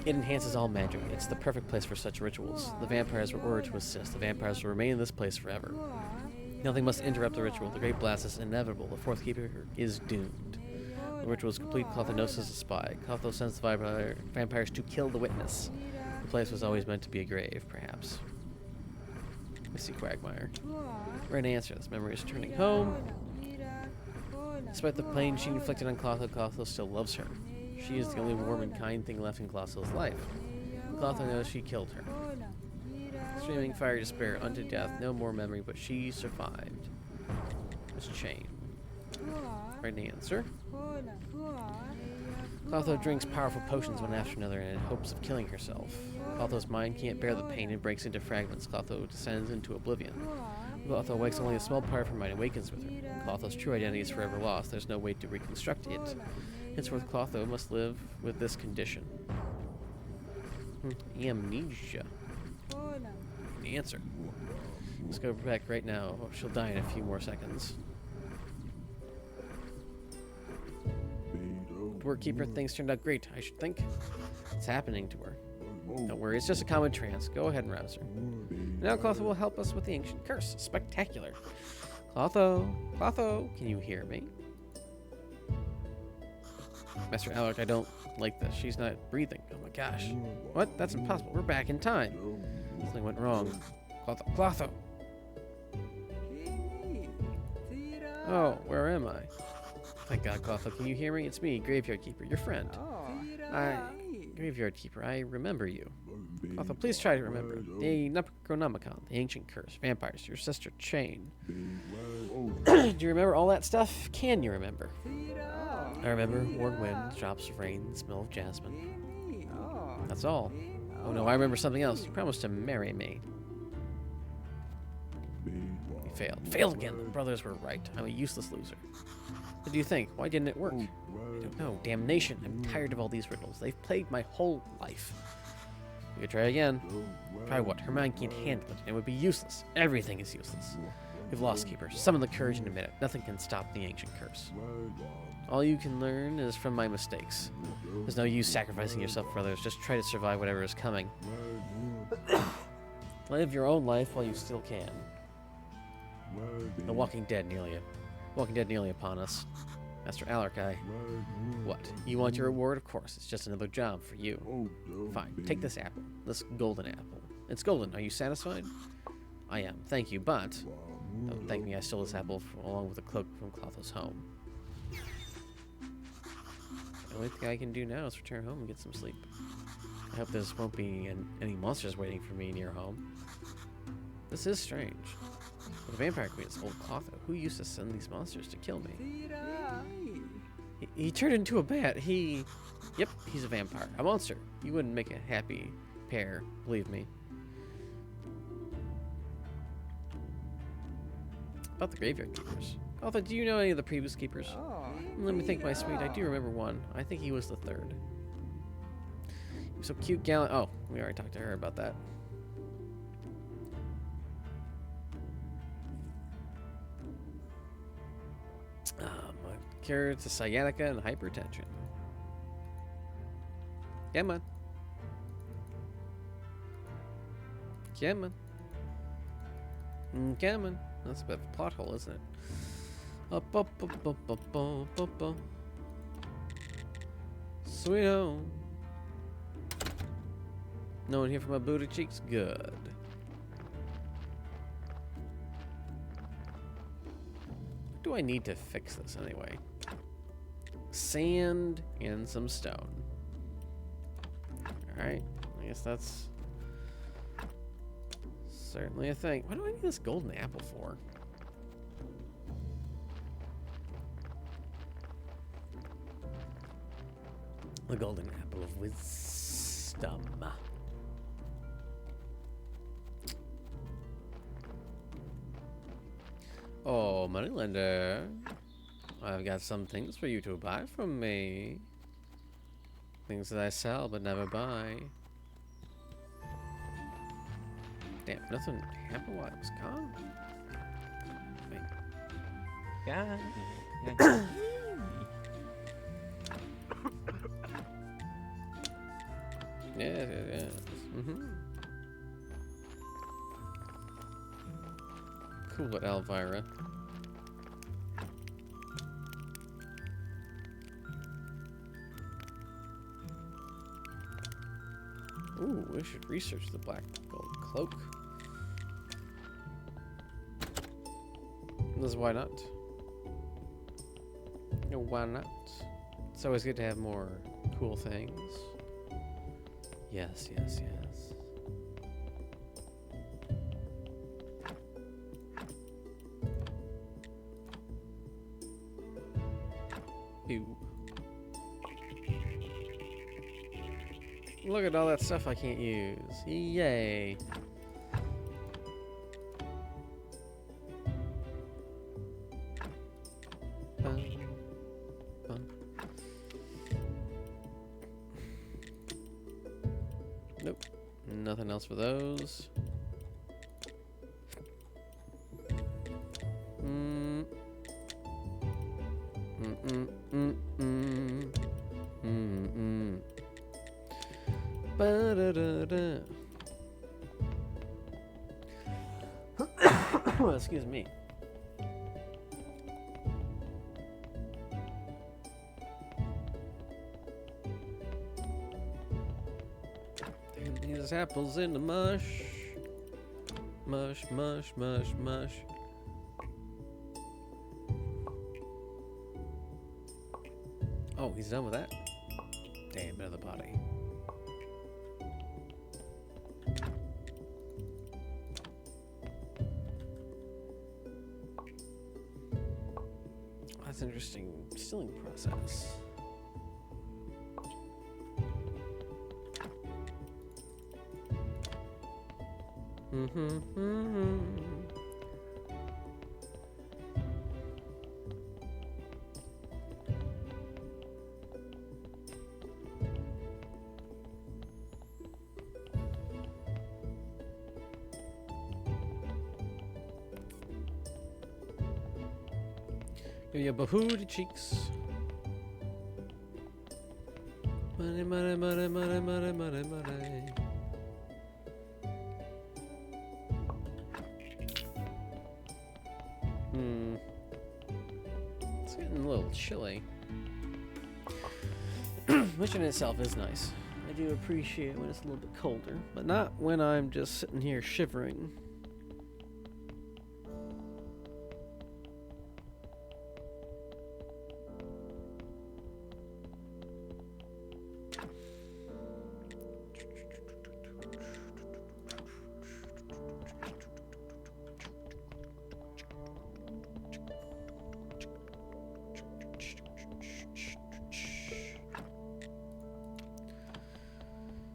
It enhances all magic. It's the perfect place for such rituals. The vampires were ordered to assist. The vampires will remain in this place forever. Nothing must interrupt the ritual. The Great Blast is inevitable. The fourth keeper is doomed. The ritual is complete. Clotho knows as a spy. Clotho sends the vampires to kill the witness. The place was always meant to be a grave, perhaps. Missy Quagmire. Right answer. This memory is turning home. Despite the pain she inflicted on Clotho, Clotho still loves her. She is the only warm and kind thing left in Clotho's life. Clotho knows she killed her. Screaming fiery despair, unto death, no more memory, but she survived. This chain. Right answer. Clotho drinks powerful potions one after another in hopes of killing herself. Clotho's mind can't bear the pain and breaks into fragments. Clotho descends into oblivion. Clotho awakes, only a small part of her mind awakens with her. Clotho's true identity is forever lost. There's no way to reconstruct it. Henceforth, Clotho must live with this condition. Amnesia. The answer. Let's go back right now. Oh, she'll die in a few more seconds. Doorkeeper, things turned out great, I should think. It's happening to her. Don't worry, it's just a common trance. Go ahead and rouse her. Now Clotho will help us with the ancient curse. Spectacular. Clotho, Clotho, can you hear me? Master Alec, I don't like this. She's not breathing. Oh my gosh. What? That's impossible. We're back in time. Something went wrong. Clotho, Clotho. Oh, where am I? Thank God, Clotho. Can you hear me? It's me, Graveyard Keeper, your friend. Graveyard Keeper, I remember you. Clotho, please try to remember. The Necronomicon, the ancient curse, vampires, your sister Chain. Do you remember all that stuff? Can you remember? I remember warm winds, drops of rain, the smell of jasmine. That's all. Oh no, I remember something else. You promised to marry me. You failed. Failed again. The brothers were right. I'm a useless loser. What do you think? Why didn't it work? I don't know. Damnation. I'm tired of all these riddles. They've plagued my whole life. You could try again. Try what? Her mind can't handle it. It would be useless. Everything is useless. We've lost, Keeper. Summon the courage and admit it. Nothing can stop the ancient curse. All you can learn is from my mistakes. There's no use sacrificing yourself for others. Just try to survive whatever is coming. Live your own life while you still can. The Walking Dead nearly upon us. Master Alarkai. What? You want your reward? Of course. It's just another job for you. Fine. Take this apple. This golden apple. It's golden. Are you satisfied? I am. Thank you, but... Don't thank me. I stole this apple along with a cloak from Clotho's home. The only thing I can do now is return home and get some sleep. I hope there won't be any monsters waiting for me near home. This is strange. The vampire queen is old Clotho. Who used to send these monsters to kill me? He turned into a bat. Yep, he's a vampire. A monster. You wouldn't make a happy pair, believe me. About the graveyard keepers. Clotho, do you know any of the previous keepers? Let me think, my sweet. I do remember one. I think he was the third. He was so cute, gallant. Oh, we already talked to her about that. Cure to sciatica and hypertension. Come on. Come on. Come on. That's a bit of a plot hole, isn't it? Up, up, up, up, up, up, up, up. Sweet home. No one here for my booty cheeks? Good. What do I need to fix this anyway? Sand and some stone. Alright, I guess that's certainly a thing. What do I need this golden apple for? The golden apple of wisdom. Oh, moneylender. I've got some things for you to buy from me. Things that I sell but never buy. Damn, nothing happened while I was gone. Wait. Yeah. Yeah. Cool it, Elvira. Ooh, we should research the black gold cloak. Because why not? No, why not? It's always good to have more cool things. Yes, yes, yes. Ew. Look at all that stuff I can't use. Yay. Bum, bum. Nope. Nothing else for those. Ba-da-da-da. Excuse me. Turn these apples into mush. Mush, mush, mush, mush. Oh, he's done with that? Damn, another body. That's an interesting distilling process. Give you a bahooty cheeks. Money, money, money, money, money, money, money. It's getting a little chilly. Which in itself is nice. I do appreciate when it's a little bit colder, but not when I'm just sitting here shivering.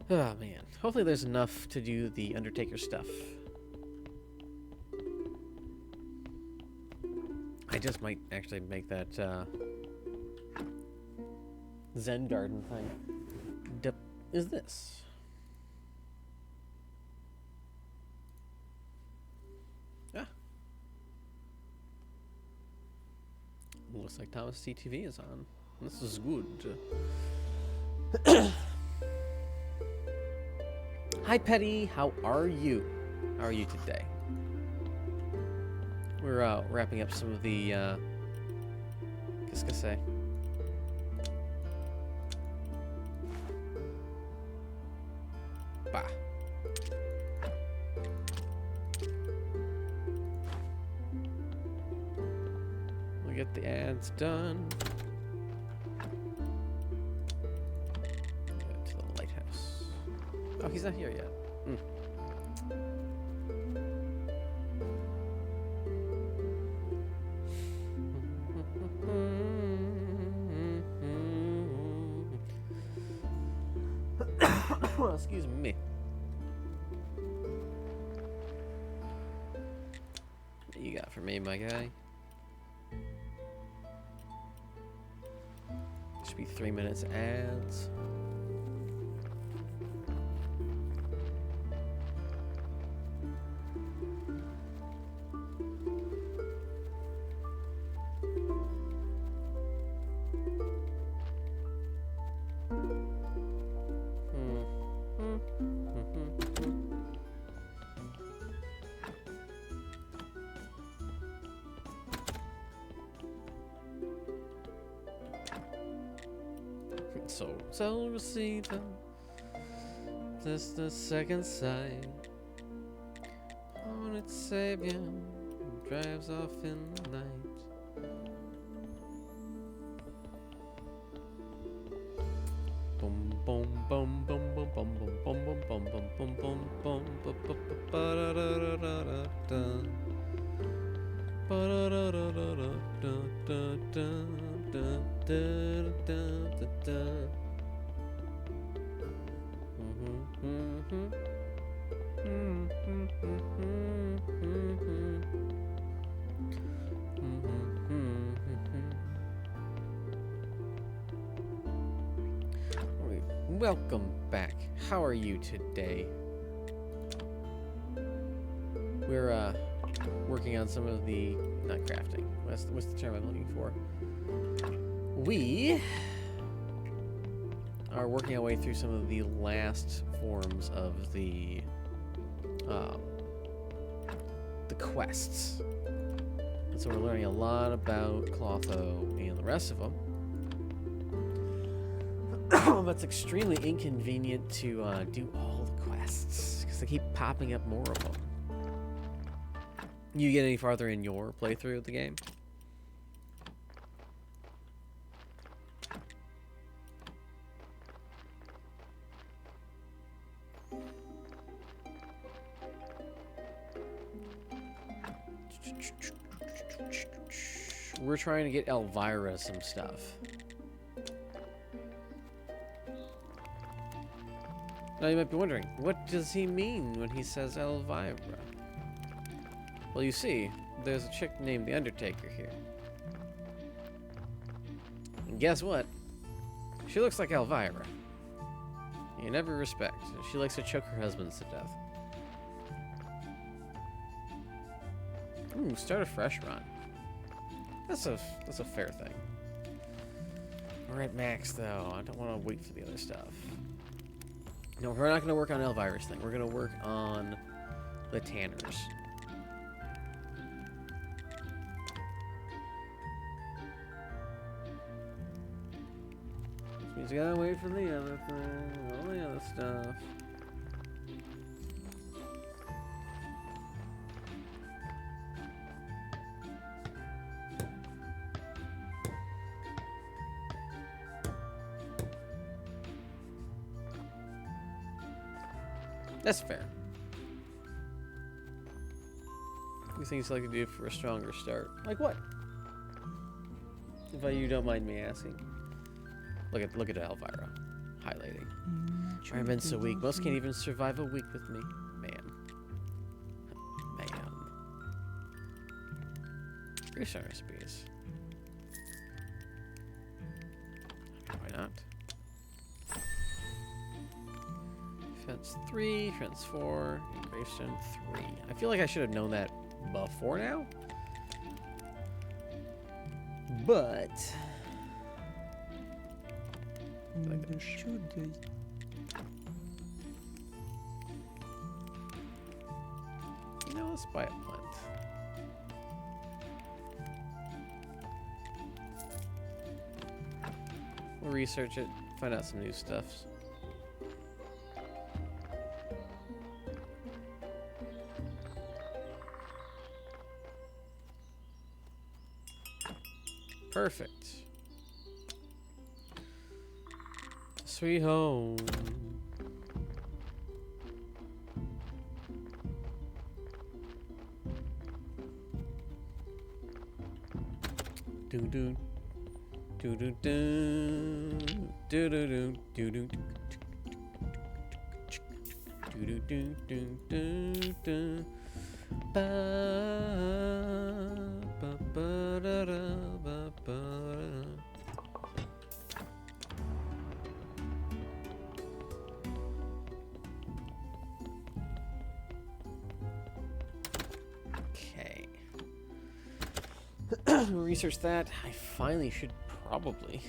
Oh man, hopefully there's enough to do the Undertaker stuff. I just might actually make that Zen garden thing. Is this? Ah. Looks like Thomas CTV is on. This is good. Hi, Petty. How are you? How are you today? We're wrapping up some of the qu'est-ce que c'est? Bah. We'll get the ads done. Oh, he's not here yet. Well, excuse me. What you got for me, my guy? Should be 3 minutes ads. So receive them. Just the second sight on its savior drives off in the night. Boom boom boom boom boom boom boom boom boom boom boom boom boom ba da da da da da ba da da da da da da da. Welcome back. How are you today? We're working on some of the not crafting. What's the term I'm looking for? We are working our way through some of the last forms of the quests. And so we're learning a lot about Clotho and the rest of them. But it's extremely inconvenient to do all the quests because they keep popping up more of them. You get any farther in your playthrough of the game? We're trying to get Elvira some stuff. Now you might be wondering, what does he mean when he says Elvira? Well, you see, there's a chick named the Undertaker here. And guess what? She looks like Elvira. In every respect. She likes to choke her husbands to death. Ooh, start a fresh run. That's a fair thing. We're at max though. I don't want to wait for the other stuff. No, we're not going to work on Elvira's thing. We're going to work on the Tanners. Which means we gotta wait for the other thing, all the other stuff. That's fair. These things I like to do for a stronger start. Like what? If you don't mind me asking. Look at Elvira. Highlighting. I've been so weak. Most can't even survive a week with me. Ma'am. Ma'am. Research recipes. Why not? Fence 3, fence 4, engravestone 3. I feel like I should have known that before now. But should you know, let's buy a plant. We'll research it, find out some new stuff. Perfect. Sweet home. Do do do do do do do do do do do do do do do. Ba ba ba da da ba ba. Okay. Research that. I finally should probably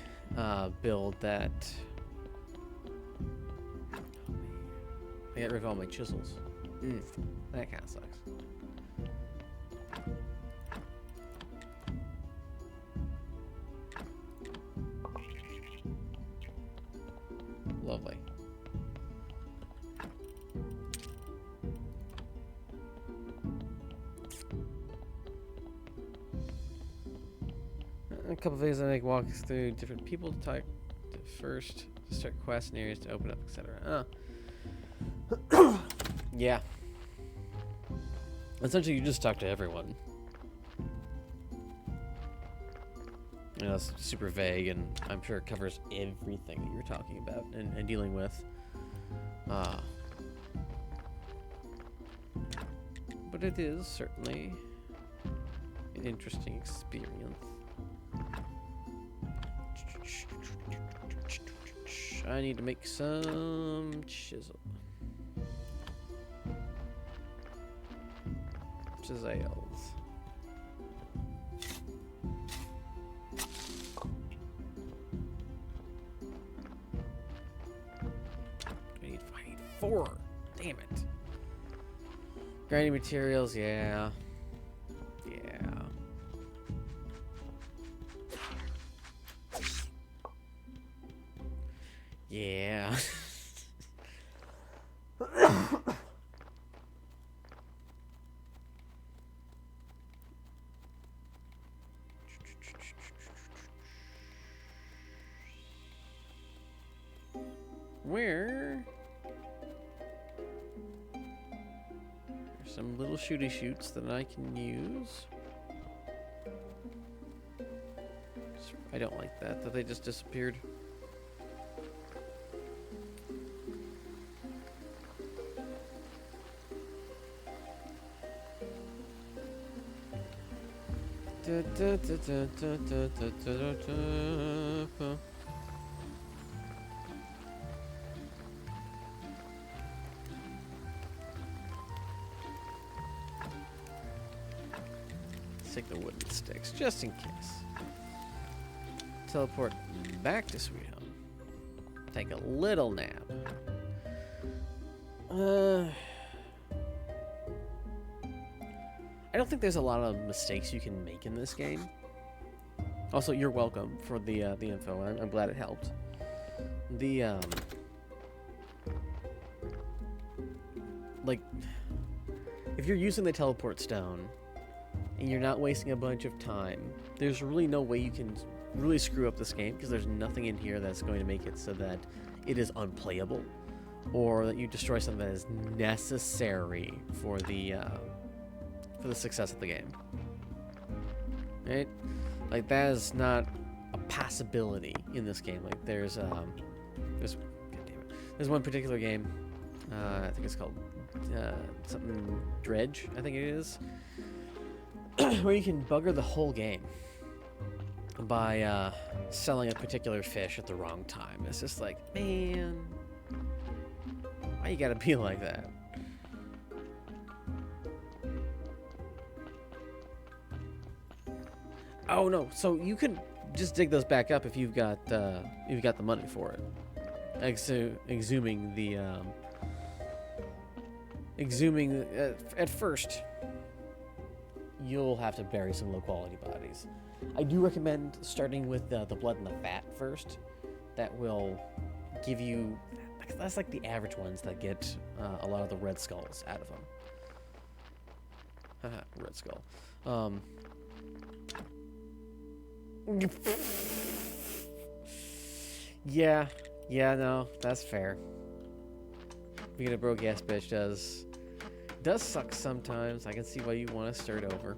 build that. I got rid of all my chisels. That kind of sucks. Lovely. A couple things I make walks through different people to talk to first, to start quests and areas to open up, etc. Yeah. Essentially, you just talk to everyone. You know, it's super vague, and I'm sure it covers everything that you're talking about and dealing with. But it is certainly an interesting experience. I need to make some chisel. Chisels. I need 4. Damn it. Grinding materials, yeah. Yeah. Where? There's some little shooty shoots that I can use. I don't like that they just disappeared. Let's take the wooden sticks, just in case. Teleport back to Sweet Home. Take a little nap. I don't think there's a lot of mistakes you can make in this game. Also, you're welcome for the info. I'm glad it helped. Like, if you're using the teleport stone and you're not wasting a bunch of time, there's really no way you can really screw up this game, because there's nothing in here that's going to make it so that it is unplayable or that you destroy something that is necessary for the success of the game. Right? Like, that is not a possibility in this game. Like, there's God damn it. There's one particular game, I think it's called something Dredge, I think it is, where you can bugger the whole game by selling a particular fish at the wrong time. It's just like, man, why you gotta be like that? Oh no! So you could just dig those back up if you've got the money for it. Exhuming at first, you'll have to bury some low quality bodies. I do recommend starting with the blood and the fat first. That will give you, that's like the average ones that get a lot of the red skulls out of them. Red skull. Yeah, no, that's fair. Being a broke ass bitch does suck sometimes. I can see why you want to start over.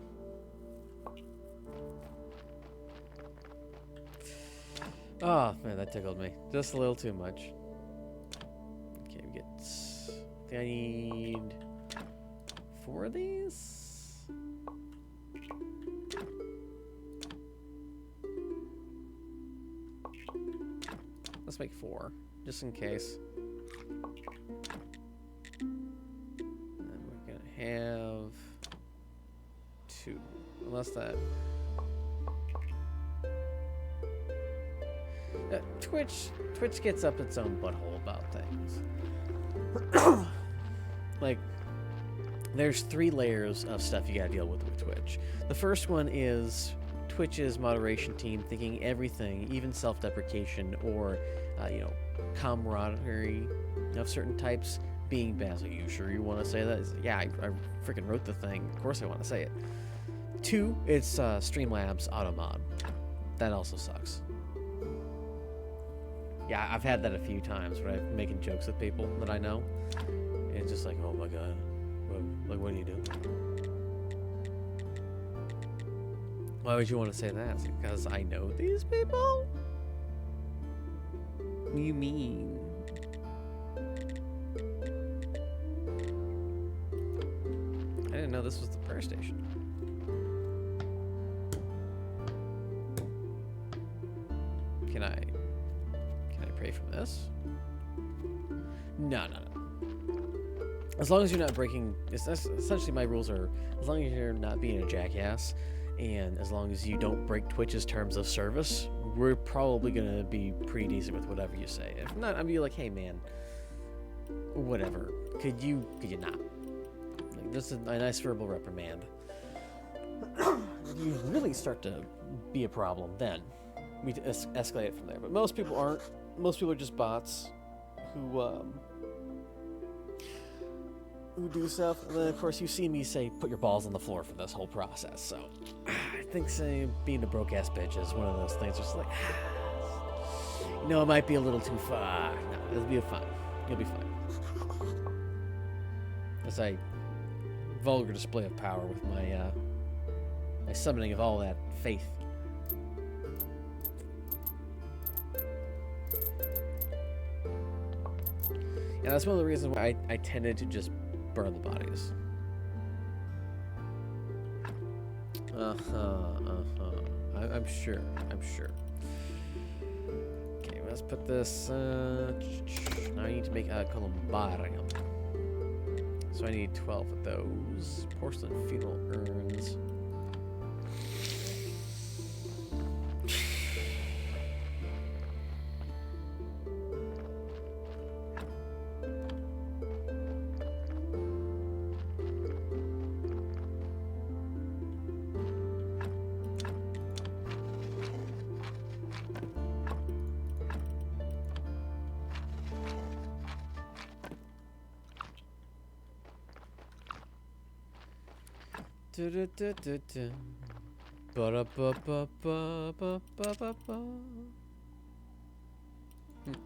Oh man, that tickled me just a little too much. Okay, we get. I think I need 4 of these. Let's make 4, just in case. And we're gonna have 2, unless that. Twitch gets up its own butthole about things. Like, there's 3 layers of stuff you gotta deal with Twitch. The first one is Twitch's moderation team thinking everything, even self-deprecation or camaraderie of certain types, being bad. Are you sure you want to say that? Yeah, I freaking wrote the thing. Of course I want to say it. 2, it's Streamlabs automod. That also sucks. Yeah, I've had that a few times where I'm making jokes with people that I know. And it's just like, oh my god, what do you do? Why would you want to say that? Because I know these people? What do you mean? I didn't know this was the prayer station. Can I pray from this? No. As long as you're not breaking, essentially my rules are, as long as you're not being a jackass, and as long as you don't break Twitch's terms of service, we're probably gonna be pretty decent with whatever you say. If not, I'd be like, hey man, whatever. Could you not? Like, this is a nice verbal reprimand. If you really start to be a problem, then we escalate it from there. But most people aren't. Most people are just bots who do stuff. And then, of course, you see me say, put your balls on the floor for this whole process. So, I think saying being a broke-ass bitch is one of those things. Just like, it might be a little too far. No, it'll be fine. You'll be fine. As I vulgar display of power with my my summoning of all that faith. And that's one of the reasons why I tended to just burn the bodies. I'm sure. Okay, let's put this. Now I need to make a columbarium. So I need 12 of those. Porcelain funeral urns.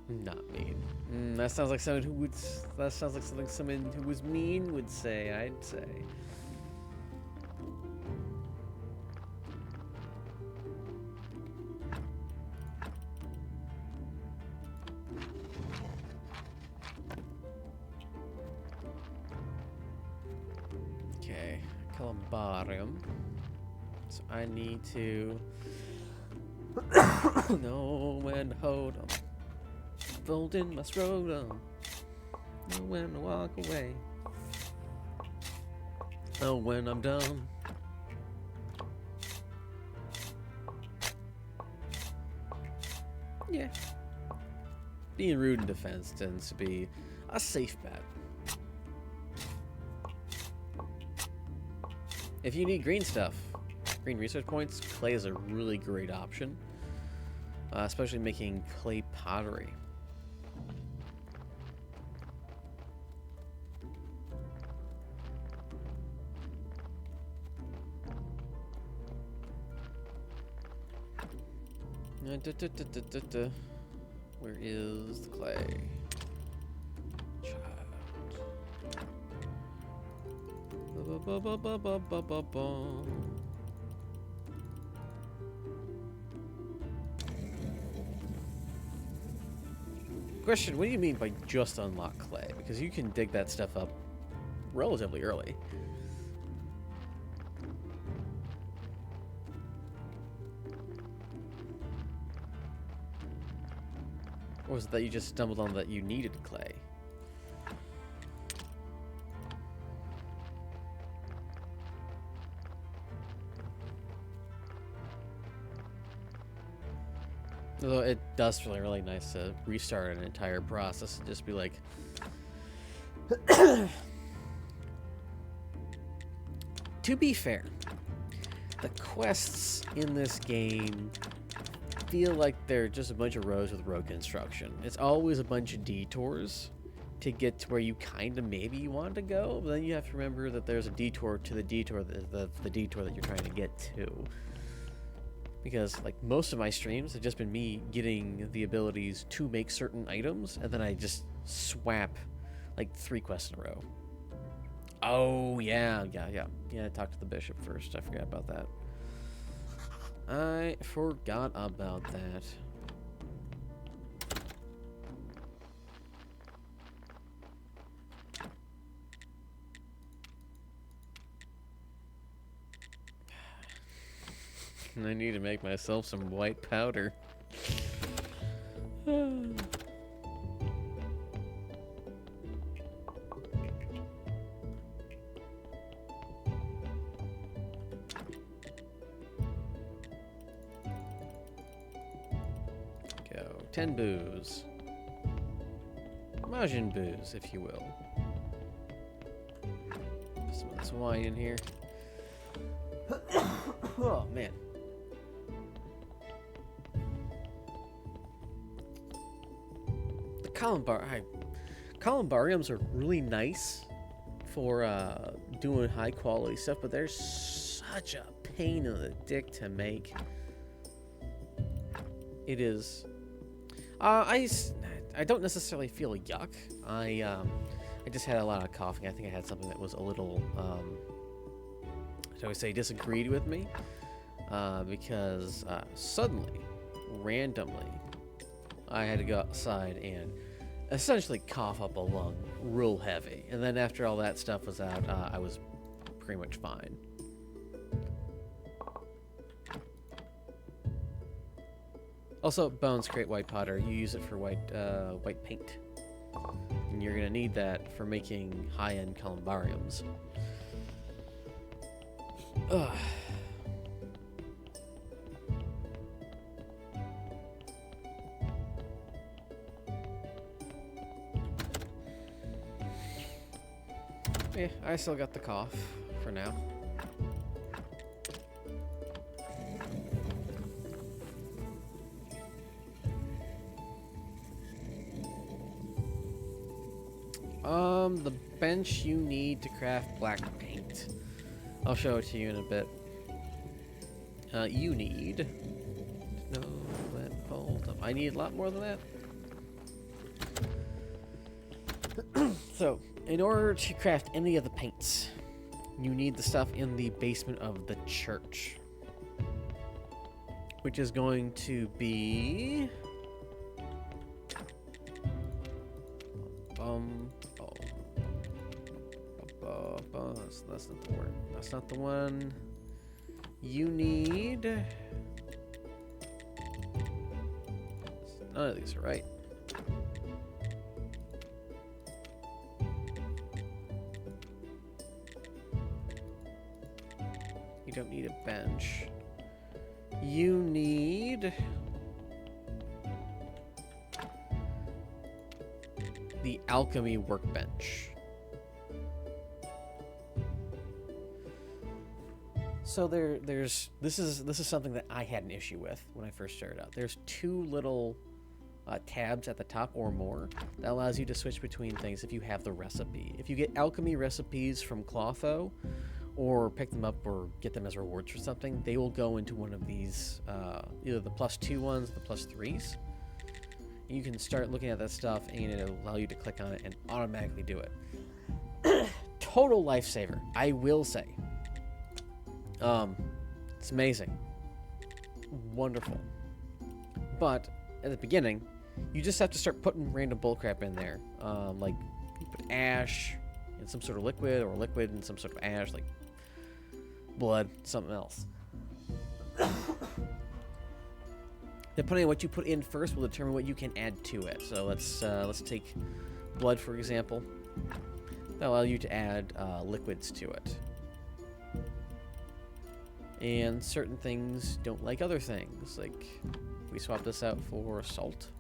Not mean. That sounds like someone who would. That sounds like something someone who was mean would say. I'd say. Okay, columbarium. So I need to know when to hold 'em. Folding my scrotum. Know when to walk away. Know when I'm done. Yeah. Being rude in defense tends to be a safe bet. If you need green stuff, green research points, clay is a really great option. Especially making clay pottery. Where is the clay? Question, what do you mean by just unlock clay? Because you can dig that stuff up relatively early. Or was it that you just stumbled on that you needed clay? Although it does feel really nice to restart an entire process and just be like... To be fair, the quests in this game feel like they're just a bunch of roads with road construction. It's always a bunch of detours to get to where you kind of maybe want to go, but then you have to remember that there's a detour to the detour, the detour that you're trying to get to. Because, like, most of my streams have just been me getting the abilities to make certain items, and then I just swap, like, 3 quests in a row. Oh, yeah, talk to the bishop first. I forgot about that. I forgot about that. I need to make myself some white powder. Go. 10 booze. Majin booze, if you will. Put some of this wine in here. Oh, man. Columbariums are really nice for doing high quality stuff, but they're such a pain in the dick to make. It is. I don't necessarily feel yuck. I just had a lot of coughing. I think I had something that was a little shall we say disagreed with me, because suddenly, randomly, I had to go outside and essentially cough up a lung real heavy. And then after all that stuff was out, I was pretty much fine. Also, bones create white powder. You use it for white paint. And you're going to need that for making high-end columbariums. Ugh. Yeah, I still got the cough for now. The bench you need to craft black paint. I'll show it to you in a bit. You need... No, hold up. I need a lot more than that. So, in order to craft any of the paints, you need the stuff in the basement of the church. Which is going to be... That's not the word. That's not the one. You need... None of these are right. You don't need a bench. You need... the alchemy workbench. So this is something that I had an issue with when I first started out. There's two little tabs at the top or more that allows you to switch between things if you have the recipe. If you get alchemy recipes from Clotho, or pick them up or get them as rewards for something, they will go into one of these, either the +2 ones, the +3s. And you can start looking at that stuff, and it'll allow you to click on it and automatically do it. Total lifesaver, I will say. It's amazing. Wonderful. But at the beginning, you just have to start putting random bullcrap in there. Like, you put ash in some sort of liquid, or liquid in some sort of ash, like blood, something else. Depending on what you put in first will determine what you can add to it. So let's take blood, for example. That'll allow you to add liquids to it. And certain things don't like other things. Like, we swap this out for salt.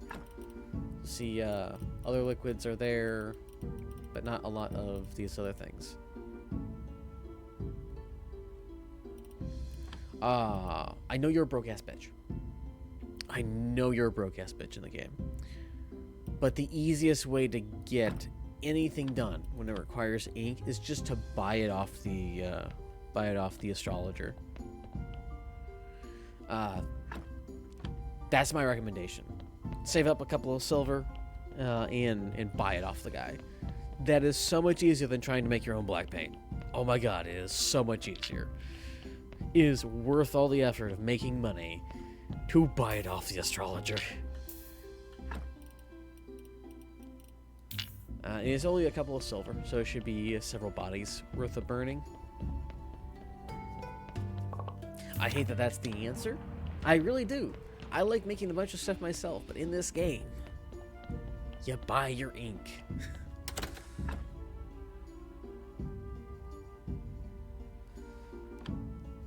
See, other liquids are there, but not a lot of these other things. I know you're a broke-ass bitch. I know you're a broke-ass bitch in the game. But the easiest way to get anything done when it requires ink is just to buy it off the astrologer. That's my recommendation. Save up a couple of silver and buy it off the guy. That is so much easier than trying to make your own black paint. Oh my god, it is so much easier. is worth all the effort of making money to buy it off the astrologer. It is only a couple of silver, so it should be several bodies worth of burning. I hate that that's the answer. I really do. I like making a bunch of stuff myself, but in this game, you buy your ink.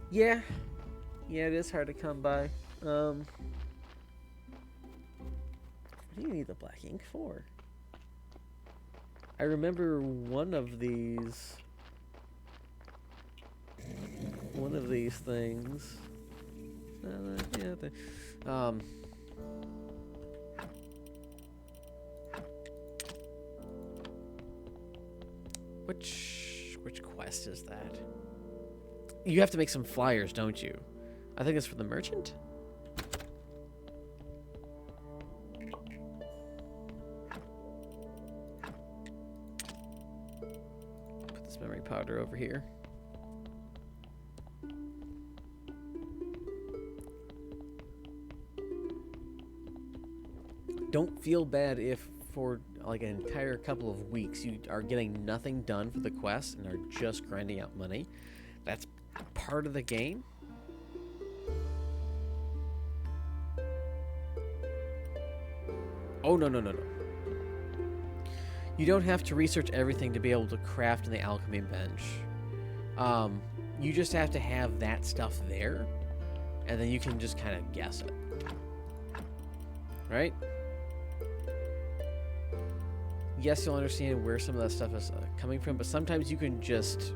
Yeah, it is hard to come by. What do you need the black ink for? I remember one of these things. Which quest is that? You have to make some flyers, don't you? I think it's for the merchant. Put this memory powder over here. Don't feel bad if for like an entire couple of weeks you are getting nothing done for the quest and are just grinding out money. That's part of the game. Oh, no. You don't have to research everything to be able to craft in the alchemy bench. You just have to have that stuff there, and then you can just kind of guess it. Right? Yes, you'll understand where some of that stuff is coming from, but sometimes you can just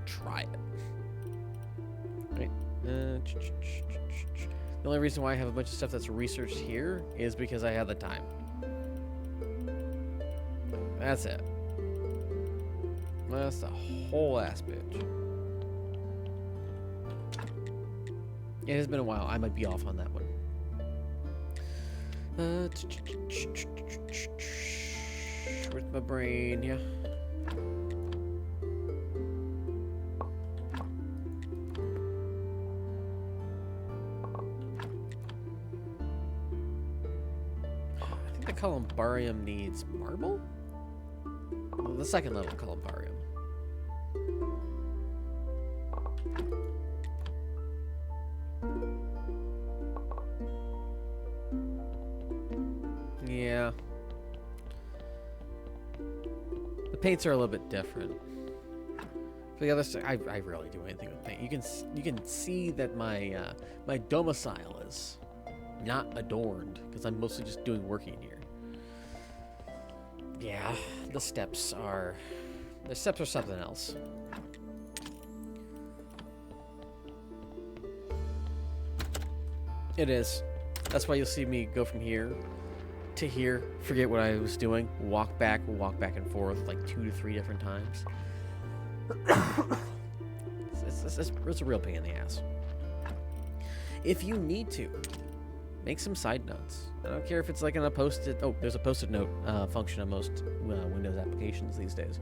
try it. Right? The only reason why I have a bunch of stuff that's researched here is because I have the time. That's it. That's the whole ass bitch. It has been a while. I might be off on that one. Where's my brain? Yeah. I think the columbarium needs marble? Well, the second level columbarium. Yeah. The paints are a little bit different. For the other side, I rarely do anything with paint. You can see that my my domicile is not adorned because I'm mostly just doing working here. Yeah, the steps are something else. It is. That's why you'll see me go from here to here, forget what I was doing, walk back and forth like 2 to 3 different times. It's a real pain in the ass. If you need to, make some side notes. I don't care if it's like in a post-it. Oh, there's a post-it note function on most Windows applications these days.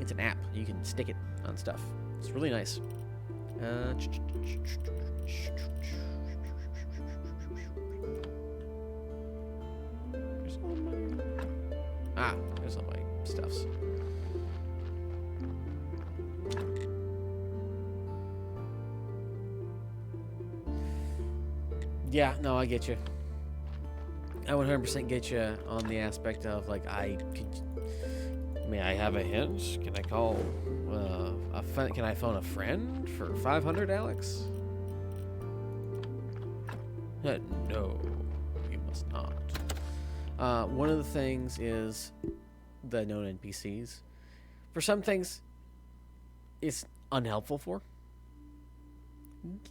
It's an app. You can stick it on stuff. It's really nice. There's all my stuffs. Yeah, no, I get you. I 100% get you on the aspect of like, may I have a hint? Can I call can I phone a friend for 500, Alex? No, you must not. One of the things is the known NPCs. For some things, it's unhelpful for.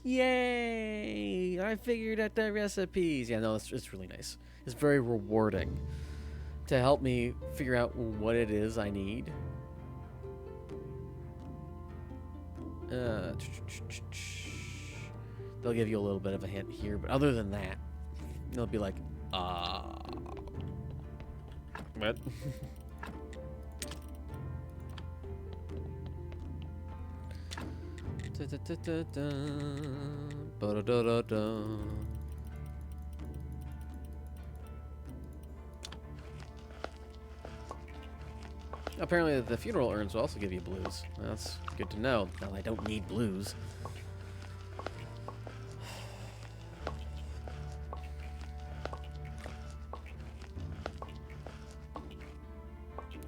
Yay! I figured out the recipes. Yeah, no, it's really nice. It's very rewarding to help me figure out what it is I need. They'll give you a little bit of a hint here, but other than that, they'll be like, what? Apparently, the funeral urns will also give you blues. That's good to know. Now I don't need blues.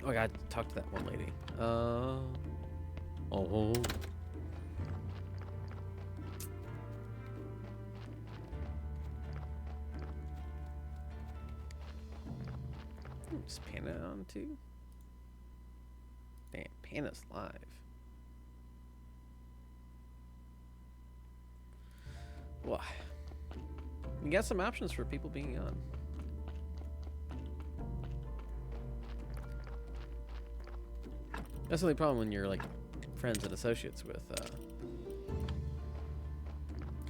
Oh, I gotta talk to that one lady. Oh. Is Panda on too? Damn, Panda's live. Well, we got some options for people being on. That's the only problem when you're like friends and associates with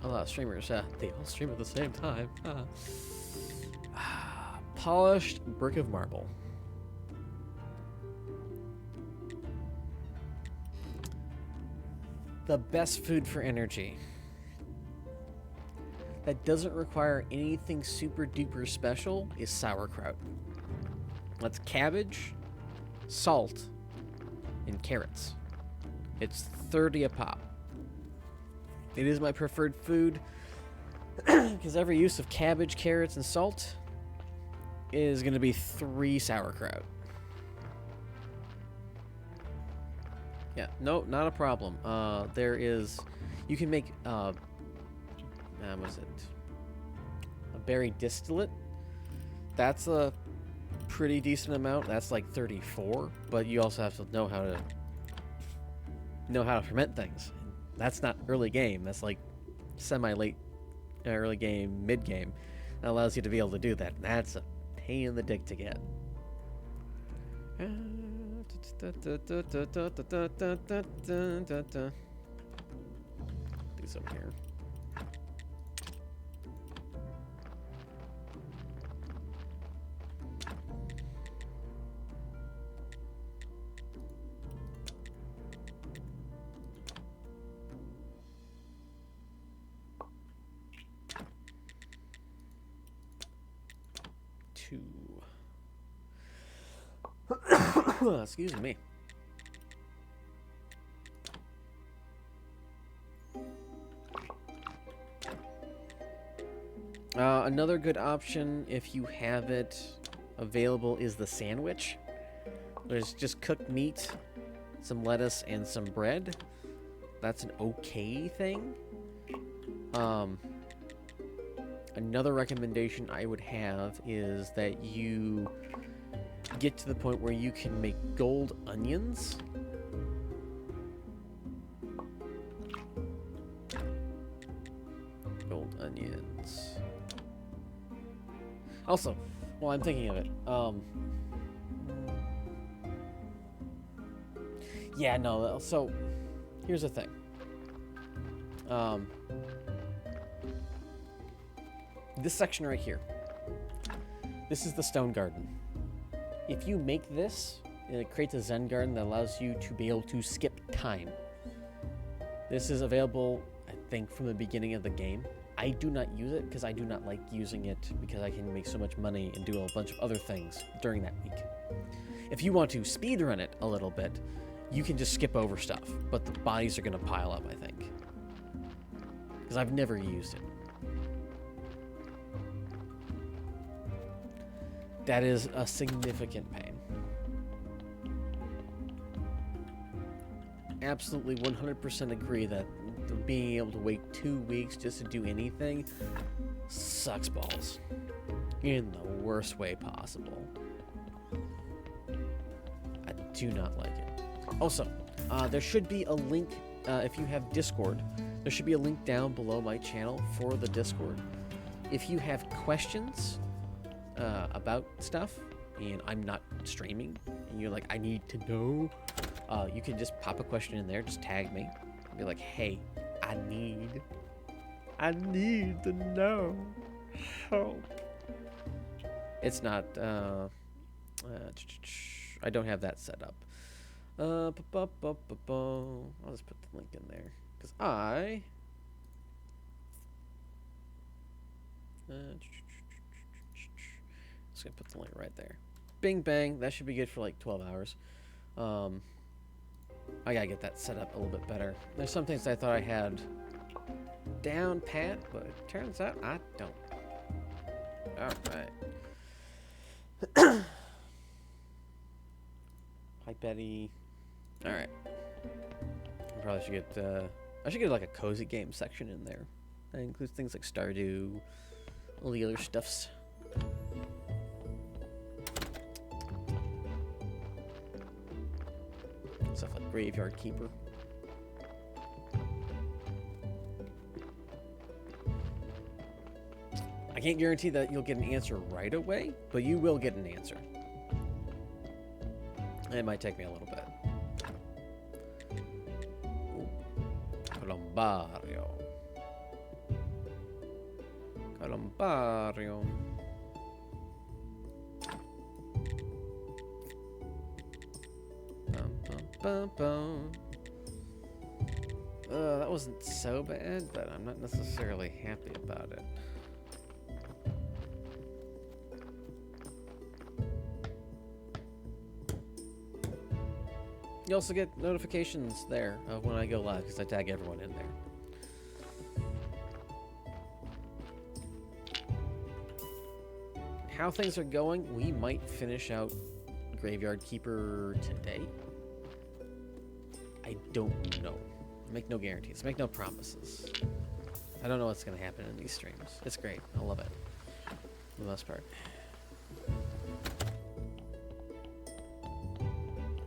a lot of streamers. They all stream at the same time. Polished brick of marble. The best food for energy. That doesn't require anything super duper special is sauerkraut. That's cabbage, salt, and carrots. It's 30 a pop. It is my preferred food because every use of cabbage, carrots, and salt is going to be 3 sauerkraut. Yeah, no, not a problem. There is, you can make, what is it? A berry distillate. That's a pretty decent amount. That's like 34, but you also have to know how to ferment things. That's not early game. That's like semi-late, early game, mid game. That allows you to be able to do that. That's a pain in the dick to get. Do some here. Excuse me. Another good option, if you have it available, is the sandwich. There's just cooked meat, some lettuce, and some bread. That's an okay thing. Another recommendation I would have is that you get to the point where you can make gold onions. Gold onions. Also, while I'm thinking of it, yeah, no, so here's the thing. This section right here, this is the stone garden. If you make this, it creates a Zen garden that allows you to be able to skip time. This is available, I think, from the beginning of the game. I do not use it because I do not like using it because I can make so much money and do a bunch of other things during that week. If you want to speedrun it a little bit, you can just skip over stuff, but the bodies are going to pile up, I think. Because I've never used it. That is a significant pain. Absolutely 100% agree that being able to wait 2 weeks just to do anything sucks balls. In the worst way possible. I do not like it. Also, there should be a link, if you have Discord, there should be a link down below my channel for the Discord. If you have questions about stuff and I'm not streaming and you're like, I need to know, you can just pop a question in there, just tag me and be like, hey, I need to know, help. It's not I don't have that set up. I'll just put the link in there Because I... just gonna put the link right there. Bing bang. That should be good for like 12 hours. I gotta get that set up a little bit better. There's some things I thought I had down pat, but it turns out I don't. Alright. Hi, Betty. Alright. I probably should get, I should get like a cozy game section in there. That includes things like Stardew, all the other stuffs. Stuff like Graveyard Keeper. I can't guarantee that you'll get an answer right away, but you will get an answer. It might take me a little bit. Ooh. Colombario. Colombario. Bum, bum, bum, bum. That wasn't so bad, but I'm not necessarily happy about it. You also get notifications there of when I go live, because I tag everyone in there. How things are going, we might finish out Graveyard Keeper today. I don't know. Make no guarantees. Make no promises. I don't know what's going to happen in these streams. It's great. I love it. For the most part.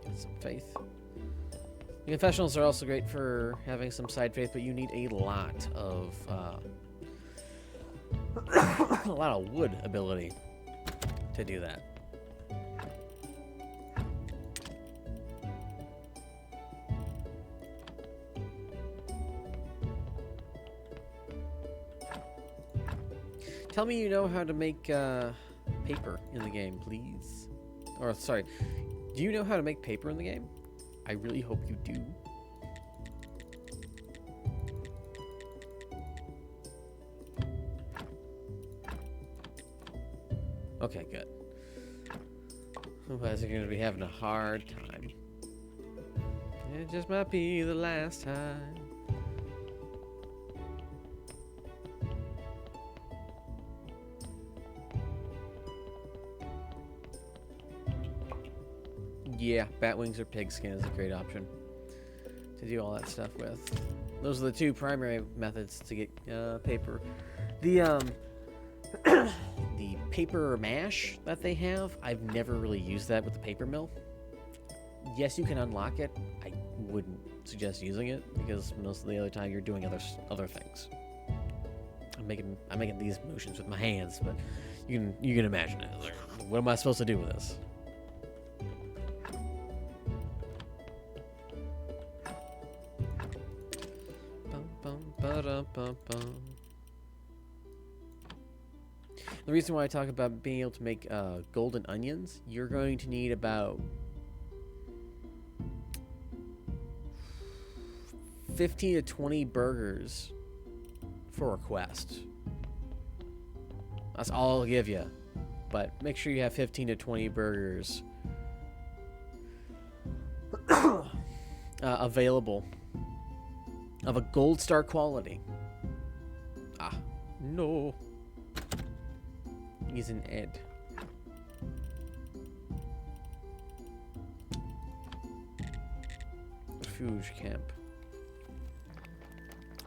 Get some faith. The confessionals are also great for having some side faith, but you need a lot of a lot of wood ability to do that. Tell me you know how to make paper in the game, please. Or, sorry, do you know how to make paper in the game? I really hope you do. Okay, good. Otherwise, you're going to be having a hard time. It just might be the last time. Yeah, bat wings or pigskin is a great option to do all that stuff with. Those are the two primary methods to get paper. The the paper mash that they have, I've never really used that with the paper mill. Yes, you can unlock it. I wouldn't suggest using it because most of the other time you're doing other things. I'm making these motions with my hands, but you can imagine it. Like, what am I supposed to do with this? The reason why I talk about being able to make golden onions, you're going to need about 15 to 20 burgers for a quest. That's all I'll give you. But make sure you have 15 to 20 burgers available of a gold star quality. Ah, no. He's an Ed. Refugee Camp.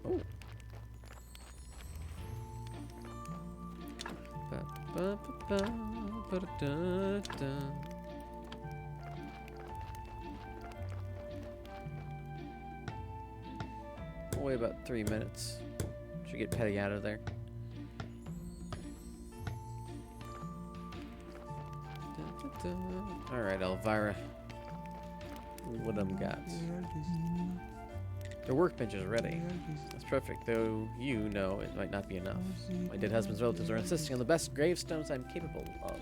Oh. We'll wait about 3 minutes. Should get Petty out of there. Alright, Elvira. What them got? The workbench is ready. That's perfect, though you know it might not be enough. My dead husband's relatives are insisting on the best gravestones I'm capable of.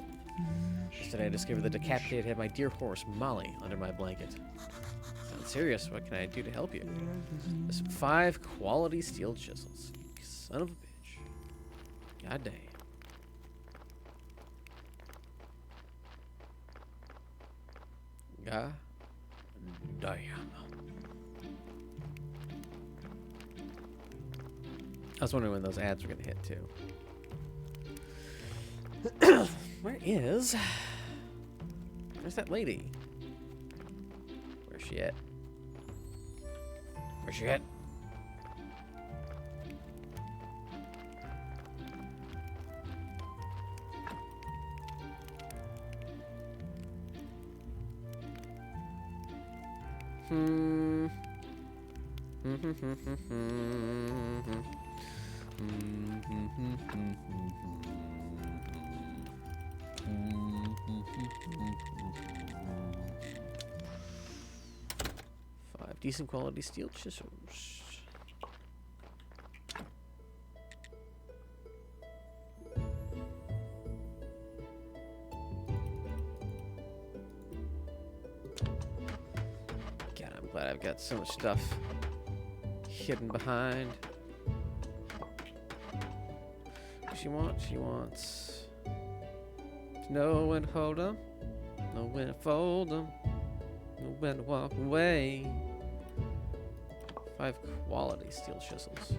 Yesterday I discovered the decapitated had my dear horse, Molly, under my blanket. Sounds serious. What can I do to help you? There's 5 quality steel chisels. You son of a bitch. God damn. God damn. I was wondering when those ads were gonna hit too. Where's that lady? Where's she at? Where's she at? Five decent quality steel chisels. God, I'm glad I've got so much stuff hidden behind. What she wants? She wants to know when to hold 'em, know when to fold 'em, know when to walk away. 5 quality steel chisels.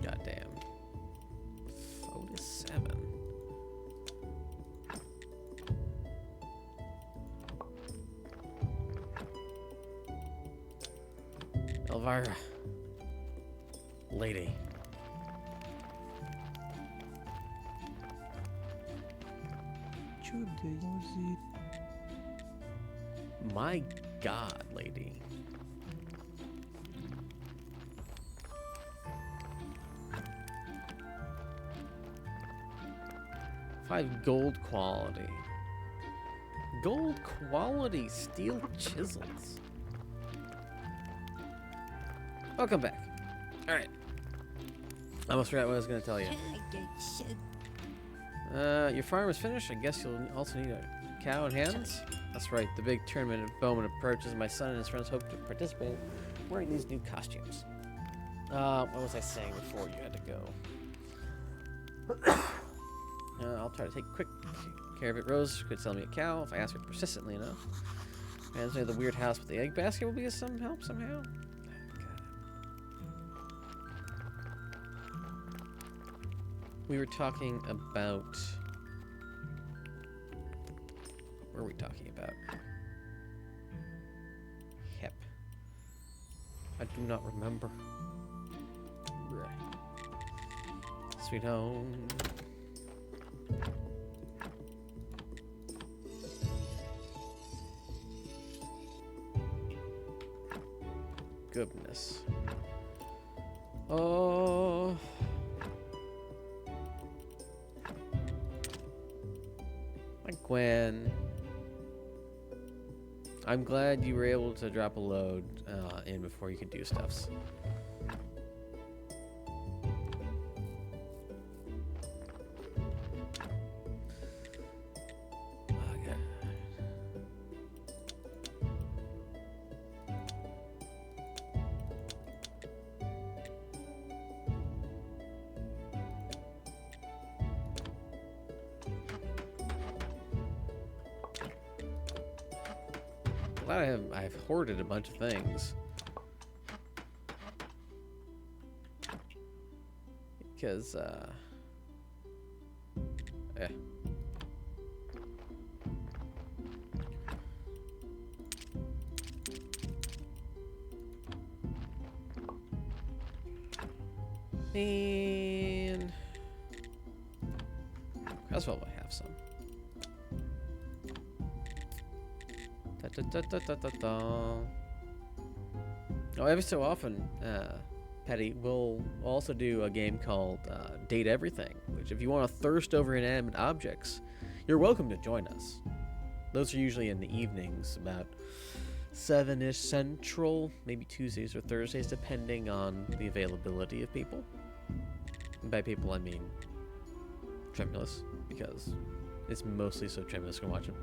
Goddamn. 47. Elvira. Lady. My God, lady. Five gold quality. Gold quality steel chisels. Welcome back. Alright. I almost forgot what I was going to tell you. Your farm is finished. I guess you'll also need a cow and hens. That's right. The big tournament of Bowman approaches. My son and his friends hope to participate wearing these new costumes. What was I saying before you had to go? I'll try to take quick care of it. Rose could sell me a cow if I ask her persistently enough. And the weird house with the egg basket will be of some help somehow. We were talking about... What were we talking about? Yep. I do not remember. Sweet home. Goodness. Oh... Gwen, I'm glad you were able to drop a load in before you could do stuffs. Okay. I've hoarded a bunch of things because and as well I have some. Oh, every so often, Petty, we'll also do a game called Date Everything, which if you want to thirst over inanimate objects, you're welcome to join us. Those are usually in the evenings, about 7-ish Central, maybe Tuesdays or Thursdays, depending on the availability of people. And by people, I mean Tremulous, because it's mostly so Tremulous can watch it.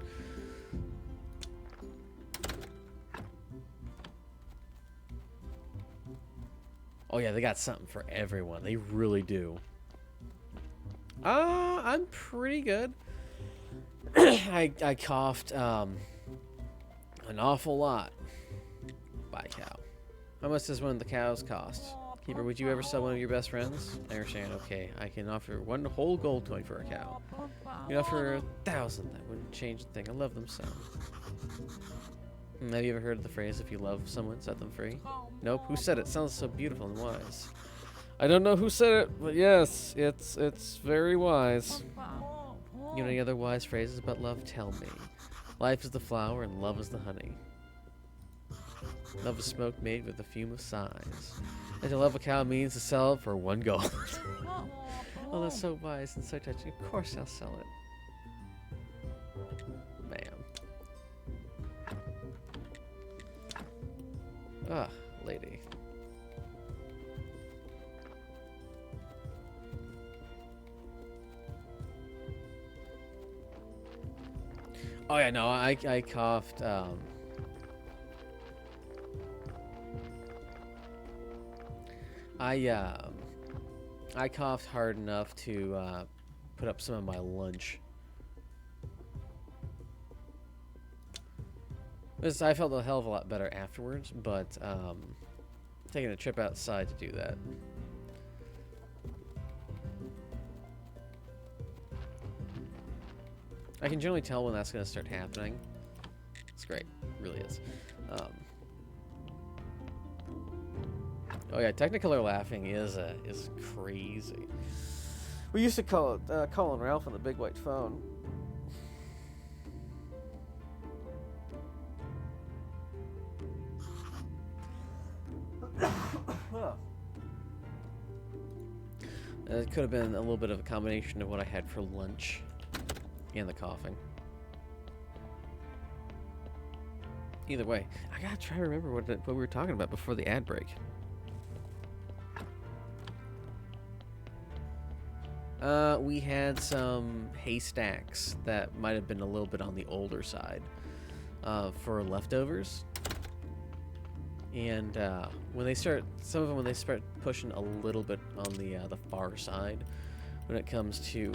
Oh yeah, they got something for everyone. They really do. I'm pretty good. I coughed an awful lot. Buy a cow. How much does one of the cows cost? Keeper, would you ever sell one of your best friends? I understand. Okay, I can offer 1 whole gold coin for a cow. You can offer 1,000. That wouldn't change a thing. I love them so. Have you ever heard the phrase, if you love someone, set them free? Nope. Who said it? Sounds so beautiful and wise. I don't know who said it, but yes, it's very wise. You know any other wise phrases about love? Tell me. Life is the flower and love is the honey. Love is smoke made with the fume of sighs. And to love a cow means to sell it for 1 gold. Oh, that's so wise and so touching. Of course I'll sell it. Bam. Ah, lady. Oh yeah, no, I coughed, I coughed hard enough to put up some of my lunch. I felt a hell of a lot better afterwards, but taking a trip outside to do that. I can generally tell when that's going to start happening. It's great, it really is. Oh yeah, Technicolor laughing is crazy. We used to call it calling Ralph on the big white phone. It could have been a little bit of a combination of what I had for lunch and the coughing. Either way, I gotta try to remember what we were talking about before the ad break. We had some haystacks that might have been a little bit on the older side for leftovers. And when they start pushing a little bit on the far side, when it comes to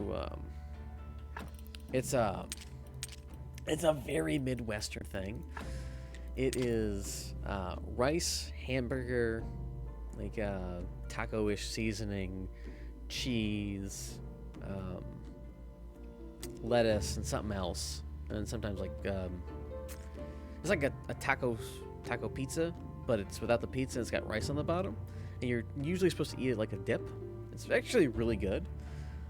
it's a very Midwestern thing. It is rice, hamburger, like taco-ish seasoning, cheese, lettuce, and something else, and sometimes like it's like a taco pizza, but it's without the pizza. It's got rice on the bottom, and you're usually supposed to eat it like a dip. It's actually really good,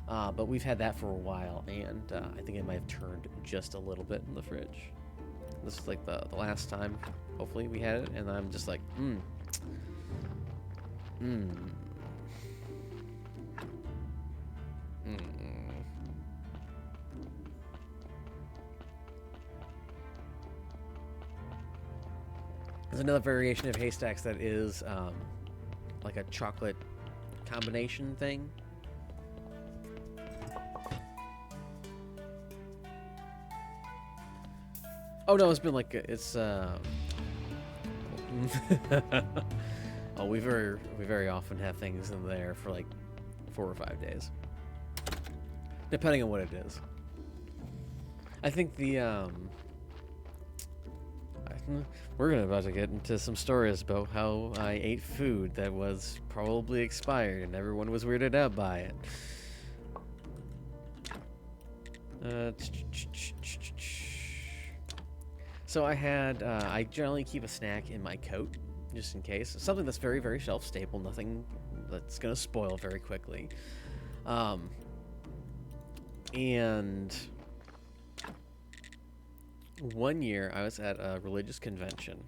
but we've had that for a while, and I think it might have turned just a little bit in the fridge. This is like the last time, hopefully, we had it, and I'm just like, There's another variation of haystacks that is like a chocolate combination thing. Oh no, it's been like it's oh, we very often have things in there for like 4 or 5 days, depending on what it is. I think the we're about to get into some stories about how I ate food that was probably expired and everyone was weirded out by it. So I had, I generally keep a snack in my coat, just in case. Something that's very, very shelf-stable, nothing that's going to spoil very quickly. And one year I was at a religious convention,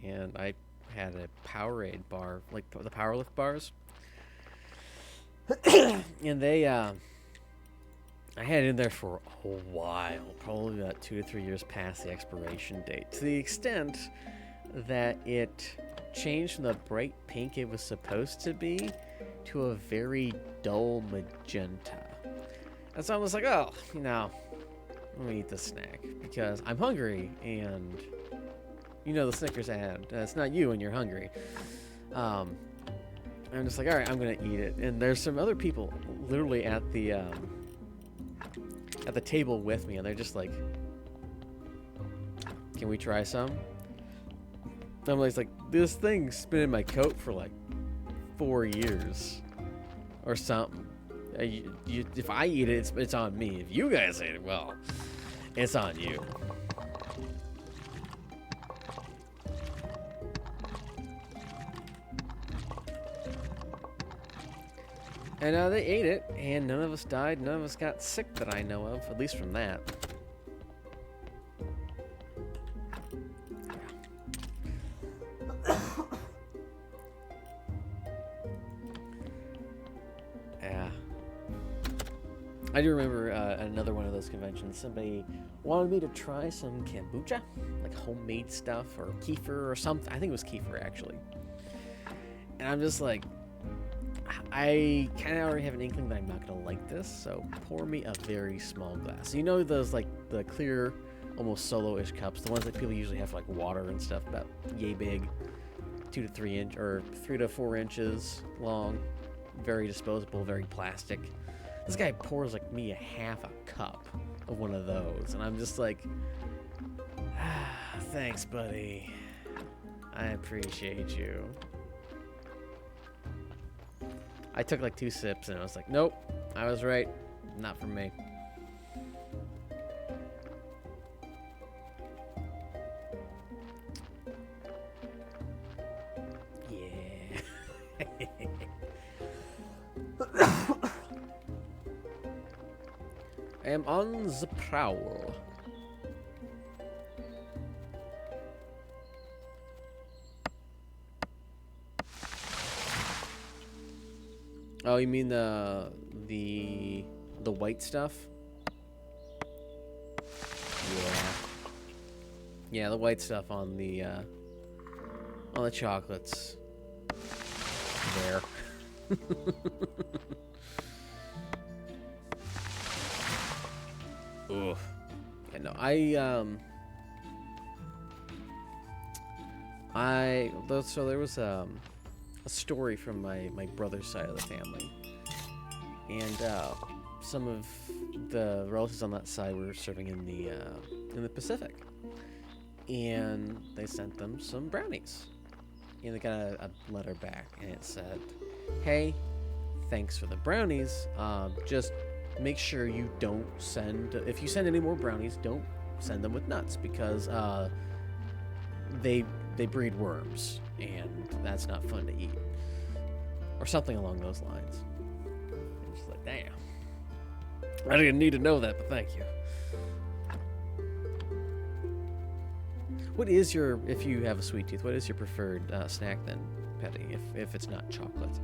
and I had a Powerade bar, like the Powerlift bars. And they, I had it in there for a while, probably about 2 to 3 years past the expiration date, to the extent that it changed from the bright pink it was supposed to be to a very dull magenta. And so I was like, oh, let me eat this snack, because I'm hungry, and you know the Snickers ad, it's not you when you're hungry. I'm just like, all right, I'm gonna eat it. And there's some other people literally at the table with me, and they're just like, can we try some? I'm like, this thing's been in my coat for like 4 years or something. If I eat it, it's on me. If you guys eat it, well, it's on you. And they ate it, and none of us died. None of us got sick that I know of, at least from that. Yeah. I do remember another one of those conventions. Somebody wanted me to try some kombucha, like homemade stuff, or kefir or something. I think it was kefir, actually. And I'm just like, I kind of already have an inkling that I'm not going to like this, so pour me a very small glass. You know those, like, the clear, almost solo-ish cups, the ones that people usually have for, like, water and stuff, about yay big, 2 to 3 inch, or 3 to 4 inches long, very disposable, very plastic. This guy pours, like, me a half a cup of one of those, and I'm just like, thanks, buddy. I appreciate you. I took like 2 sips and I was like, nope, I was right. Not for me. Yeah. I am on the prowl. Oh, you mean the white stuff? Yeah. Yeah, the white stuff on the chocolates. There. Oof. Yeah, no, so there was a story from my brother's side of the family, and some of the relatives on that side were serving in the Pacific, and they sent them some brownies, and they got a letter back, and it said, "Hey, thanks for the brownies. Just make sure you don't send. If you send any more brownies, don't send them with nuts because they breed worms, and that's not fun to eat," or something along those lines. I'm just like, damn. I didn't need to know that, but thank you. What is your, if you have a sweet tooth, what is your preferred snack then, Petty, if it's not chocolate?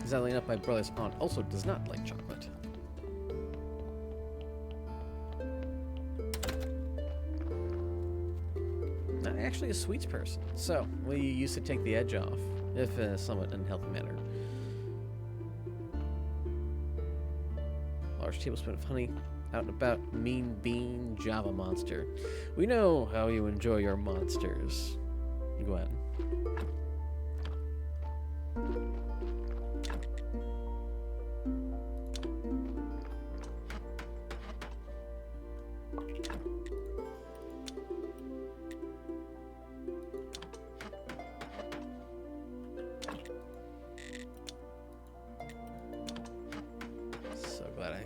Sadly enough, my brother's aunt also does not like chocolate. Not actually a sweets person, so we used to take the edge off, if in a somewhat unhealthy manner. Large tablespoon of honey, out and about, mean bean, Java monster. We know how you enjoy your monsters. Go ahead.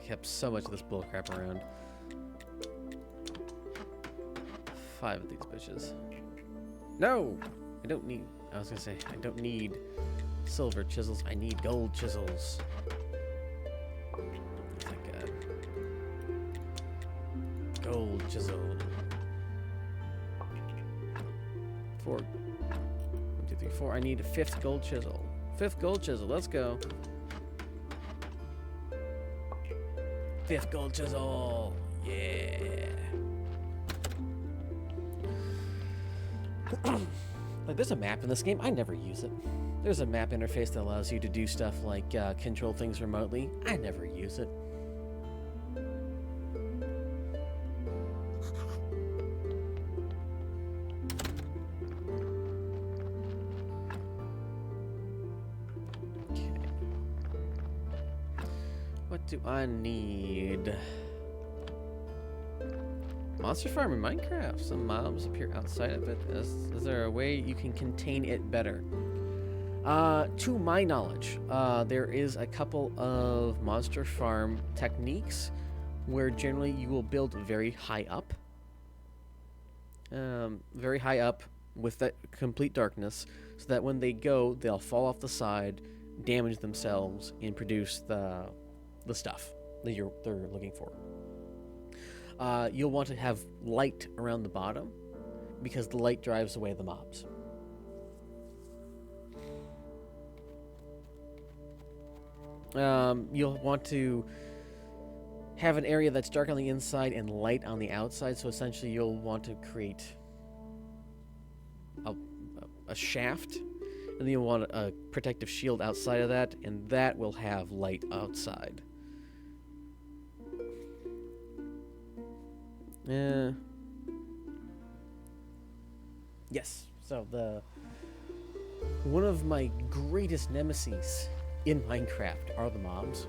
Kept so much of this bullcrap around. 5 of these bitches. No! I don't need... I was gonna say, I don't need silver chisels. I need gold chisels. Thank God. Gold chisel. 4. 1, 2, 3, 4. I need a 5th gold chisel. 5th gold chisel. Let's go. 5th gold chisel, yeah. Like, there's a map in this game. I never use it. There's a map interface that allows you to do stuff like control things remotely. I never use it. Okay. What do I need? Monster Farm in Minecraft. Some mobs appear outside of it. Is there a way you can contain it better? To my knowledge, there is a couple of Monster Farm techniques where generally you will build very high up. Very high up with that complete darkness, so that when they go, they'll fall off the side, damage themselves, and produce the stuff that they're looking for. You'll want to have light around the bottom because the light drives away the mobs. You'll want to have an area that's dark on the inside and light on the outside, so essentially you'll want to create a shaft, and then you'll want a protective shield outside of that, and that will have light outside. Yes. So one of my greatest nemesis in Minecraft are the mobs.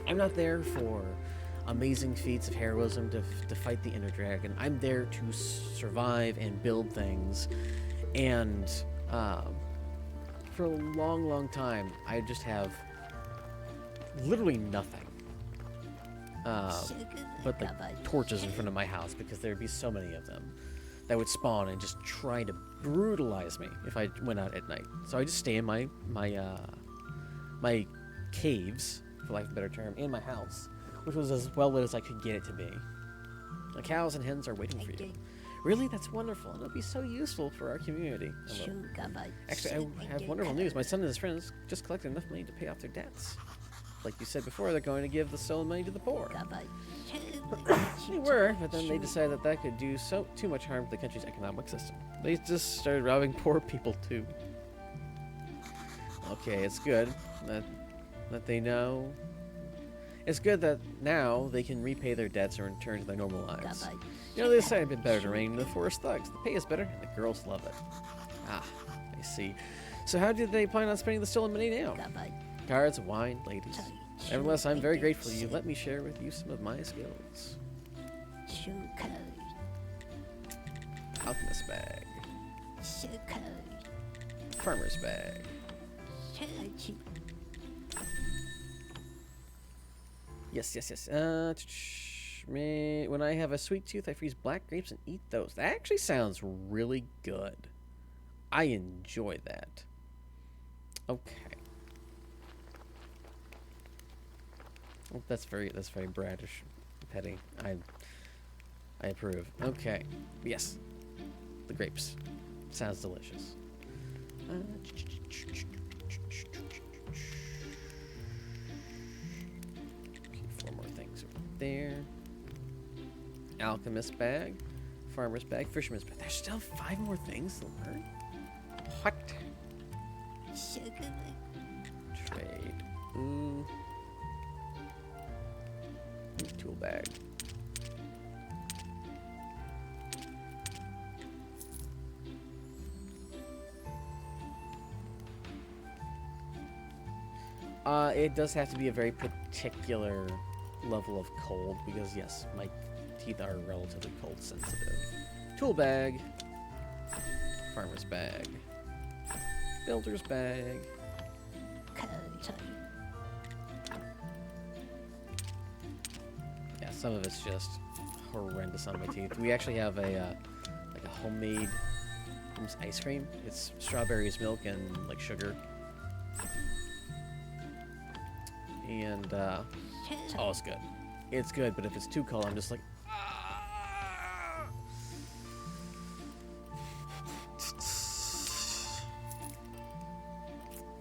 I'm not there for amazing feats of heroism to fight the Ender Dragon. I'm there to survive and build things. And for a long, long time, I just have literally nothing. But the torches in front of my house, because there'd be so many of them that would spawn and just try to brutalize me if I went out at night. So I just stay in my caves, for lack of a better term, in my house, which was as well lit as I could get it to be. The cows and hens are waiting for you. Really? That's wonderful, and it'll be so useful for our community. Actually, I have wonderful news. My son and his friends just collected enough money to pay off their debts. Like you said before, they're going to give the stolen money to the poor. They were, but then they decided that could do too much harm to the country's economic system. They just started robbing poor people too. Okay, it's good that they know. It's good that now they can repay their debts and return to their normal lives. You know, they decided it'd been better to reign in the forest thugs. The pay is better, and the girls love it. Ah, I see. So how did they plan on spending the stolen money now? Cards, wine, ladies. Nevertheless, I'm very grateful to you. Let me share with you some of my skills. Alchemist bag. Farmer's bag. Yes. When I have a sweet tooth, I freeze black grapes and eat those. That actually sounds really good. I enjoy that. Okay. Oh, that's very bratish, petty. I approve. Okay. Yes. The grapes. Sounds delicious. Okay, 4 more things over there. Alchemist bag, farmer's bag, fisherman's bag. There's still 5 more things to learn? What? Trade. Ooh. Tool bag. It does have to be a very particular level of cold, because yes, my teeth are relatively cold sensitive. Tool bag. Farmer's bag. Builder's bag. Yeah, some of it's just horrendous on my teeth. We actually have a like a homemade ice cream. It's strawberries, milk, and like sugar. And oh, it's good. It's good, but if it's too cold, I'm just like,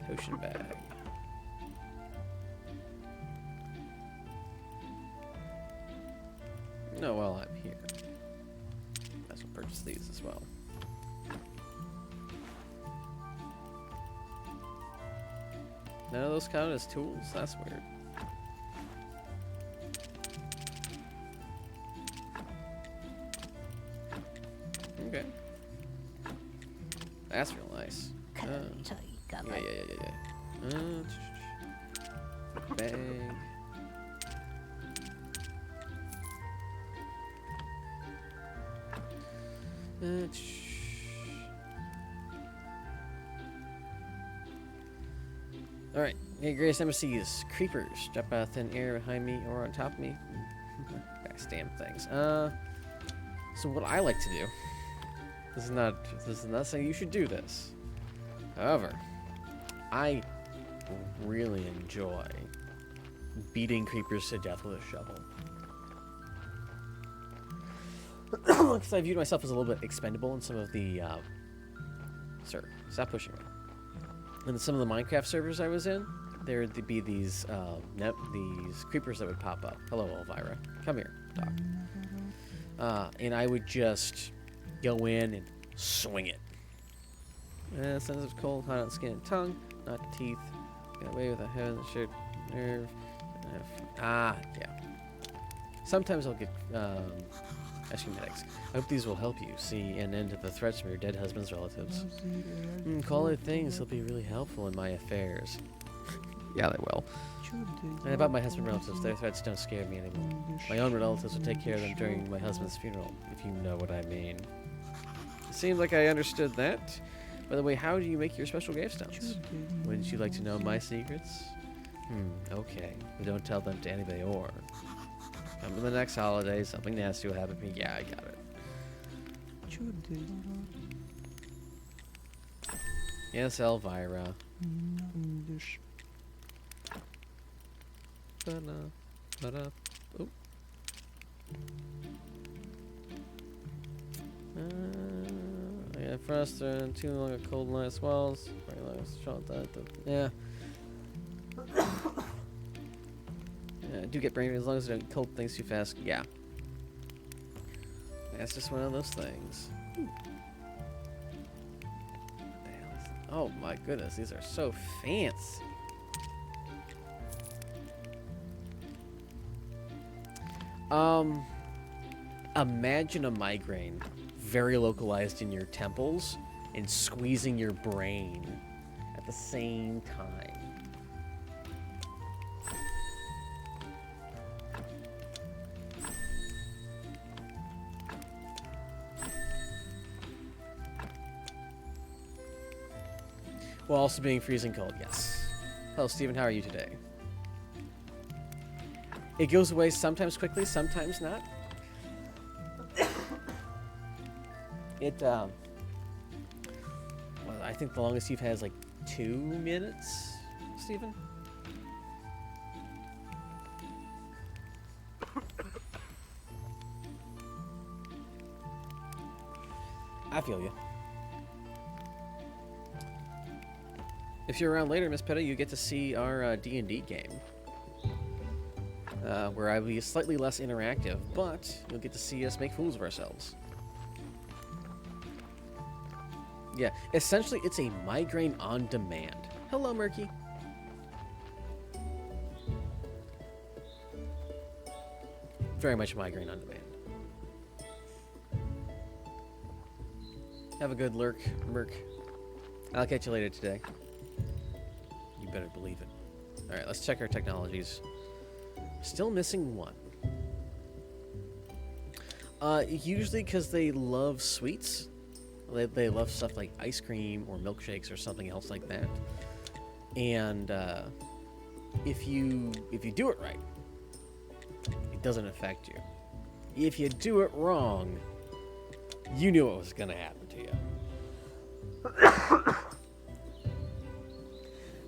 potion bag. No, while I'm here, I will purchase these as well. None of those count as tools? That's weird. Okay. That's real nice. Yeah. Bag. Alright. Hey, Grace MSCs. Creepers. Drop out of thin air behind me or on top of me. Gosh, damn things. So what I like to do. This is not saying you should do this. However, I really enjoy beating creepers to death with a shovel. Because I viewed myself as a little bit expendable in some of the, sir, stop pushing me. In some of the Minecraft servers I was in, there would be these, these creepers that would pop up. Hello, Elvira. Come here, talk. And I would just go in and swing it. Sensitive, cold, hot on skin and tongue, not teeth. Get away with a head and shirt, nerve. Yeah. Sometimes I'll get, medics. I hope these will help you see an end to the threats from your dead husband's relatives. Call it things, they'll be really helpful in my affairs. Yeah, they will. And about my husband's relatives, their threats don't scare me anymore. My own relatives will take care of them during my husband's funeral, if you know what I mean. It seems like I understood that. By the way, how do you make your special gravestones? Wouldn't you like to know my secrets? Okay. But don't tell them to anybody or... Come to the next holiday, something nasty will happen to me. Yeah, I got it. Yes, Elvira. Oh. I got frustrated and too long of cold night swells. Yeah. I do get brain as long as I don't cold things too fast. Yeah. That's just one of those things. Oh my goodness, these are so fancy. Imagine a migraine very localized in your temples and squeezing your brain at the same time. While also being freezing cold, yes. Hello, Steven, how are you today? It goes away sometimes quickly, sometimes not. Well, I think the longest you've had is like 2 minutes, Steven? I feel you. If you're around later, Miss Petta, you get to see our D&D game. Where I will be slightly less interactive, but you'll get to see us make fools of ourselves. Yeah, essentially it's a migraine on demand. Hello, Murky. Very much migraine on demand. Have a good lurk, Merc. I'll catch you later today. You better believe it. Alright, let's check our technologies. Still missing one. Usually because they love sweets. They love stuff like ice cream or milkshakes or something else like that. And if you do it right, it doesn't affect you. If you do it wrong, you knew what was going to happen to you.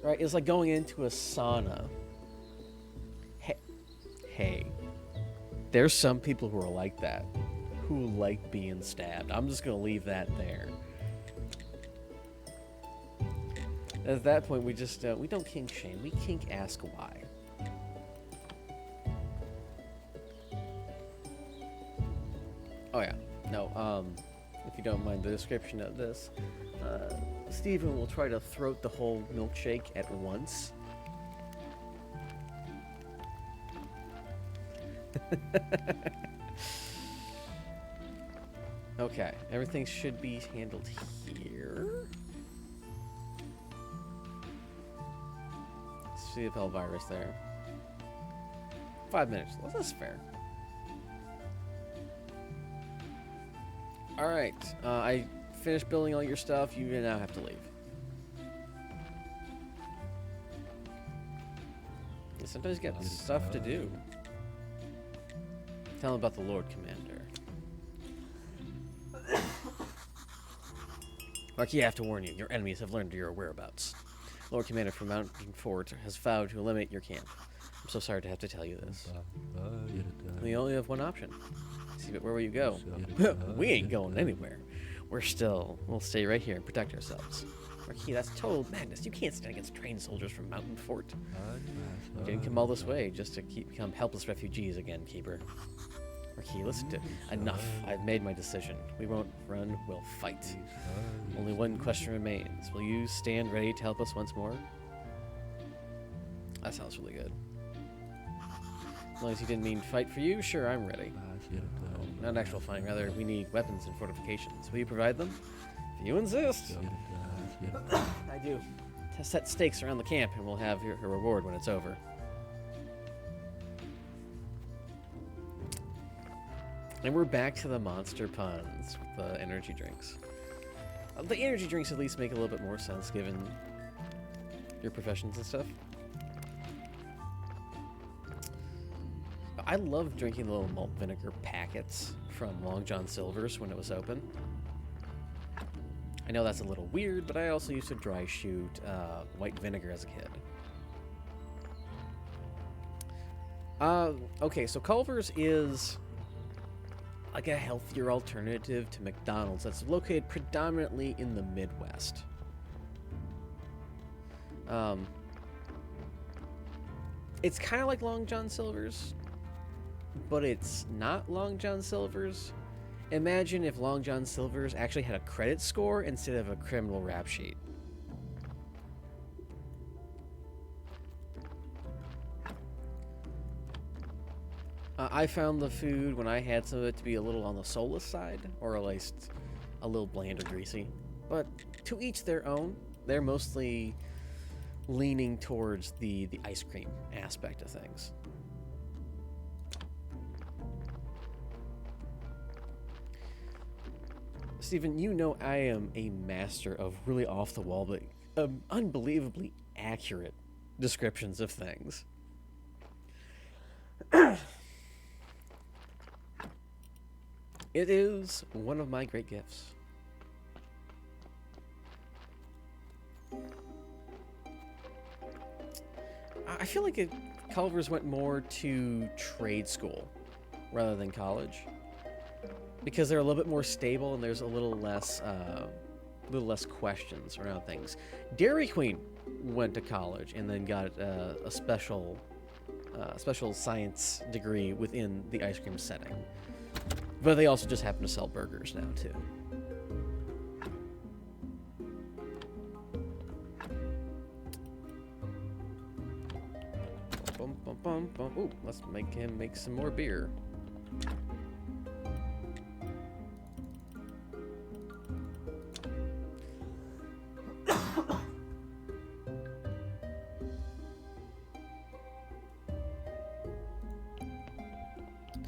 Right? It's like going into a sauna. Hey, there's some people who are like that, who like being stabbed. I'm just gonna leave that there. At that point, we just we don't kink shame. We kink ask why. Oh yeah, no. If you don't mind the description of this, Steven will try to throat the whole milkshake at once Okay, everything should be handled here. See the Pell virus there. 5 minutes. Well, that's fair. Alright, I finished building all your stuff. You now have to leave. You sometimes get stuff to do. Tell him about the Lord Commander. Marquis, I have to warn you, your enemies have learned your whereabouts. Lord Commander from Mountain Fort has vowed to eliminate your camp. I'm so sorry to have to tell you this. We only have one option. See, but where will you go? We ain't going anywhere. We'll stay right here and protect ourselves. Marquis, that's total madness. You can't stand against trained soldiers from Mountain Fort. You didn't come all this way just to become helpless refugees again, Keeper. Marquis, listen to enough. I've made my decision. We won't run, we'll fight. Only one question remains. Will you stand ready to help us once more? That sounds really good. As long as you didn't mean fight for you, sure, I'm ready. Oh, not actual fighting, rather, we need weapons and fortifications. Will you provide them? If you insist. I do. Set stakes around the camp, and we'll have your reward when it's over. And we're back to the monster puns with the energy drinks. The energy drinks at least make a little bit more sense given your professions and stuff. I loved drinking the little malt vinegar packets from Long John Silver's when it was open. I know that's a little weird, but I also used to dry shoot white vinegar as a kid. Okay, so Culver's is like a healthier alternative to McDonald's that's located predominantly in the Midwest. It's kind of like Long John Silver's, but it's not Long John Silver's. Imagine if Long John Silver's actually had a credit score instead of a criminal rap sheet. I found the food, when I had some of it, to be a little on the soulless side, or at least a little bland or greasy. But to each their own. They're mostly leaning towards the ice cream aspect of things. Steven, you know I am a master of really off-the-wall, but unbelievably accurate descriptions of things. It is one of my great gifts. I feel like Culver's went more to trade school rather than college, because they're a little bit more stable and there's a little less questions around things. Dairy Queen went to college and then got a special science degree within the ice cream setting. But they also just happen to sell burgers now, too. Bum, bum, bum, bum. Ooh, let's make him make some more beer.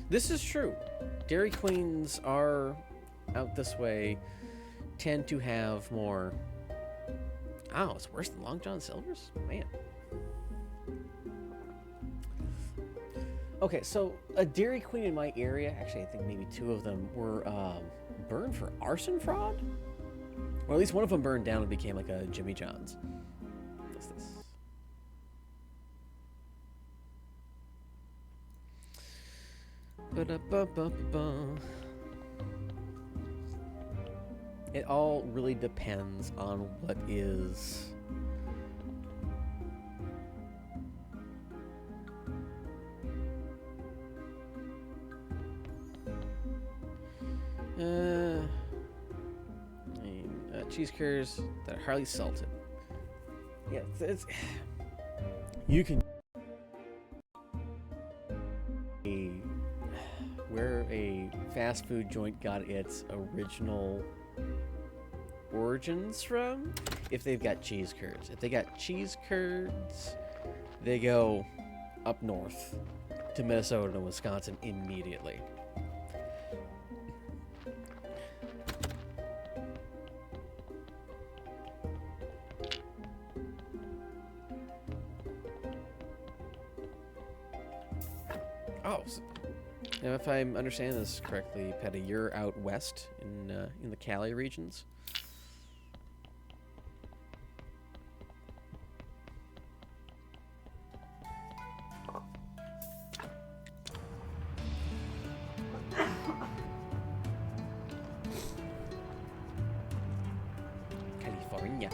This is true. Dairy Queens are out this way, tend to have more. Oh, it's worse than Long John Silver's? Man. Okay, so a Dairy Queen in my area, actually I think maybe two of them, were burned for arson fraud? Or at least one of them burned down and became like a Jimmy John's. What's this? It all really depends on what is cheese curds that are highly salted. Yeah, you can a where a fast food joint got its original origins from, if they've got cheese curds. If they got cheese curds, they go up north to Minnesota and Wisconsin immediately. Oh, so, now if I'm understanding this correctly, Petty, you're out west in the Cali regions. California.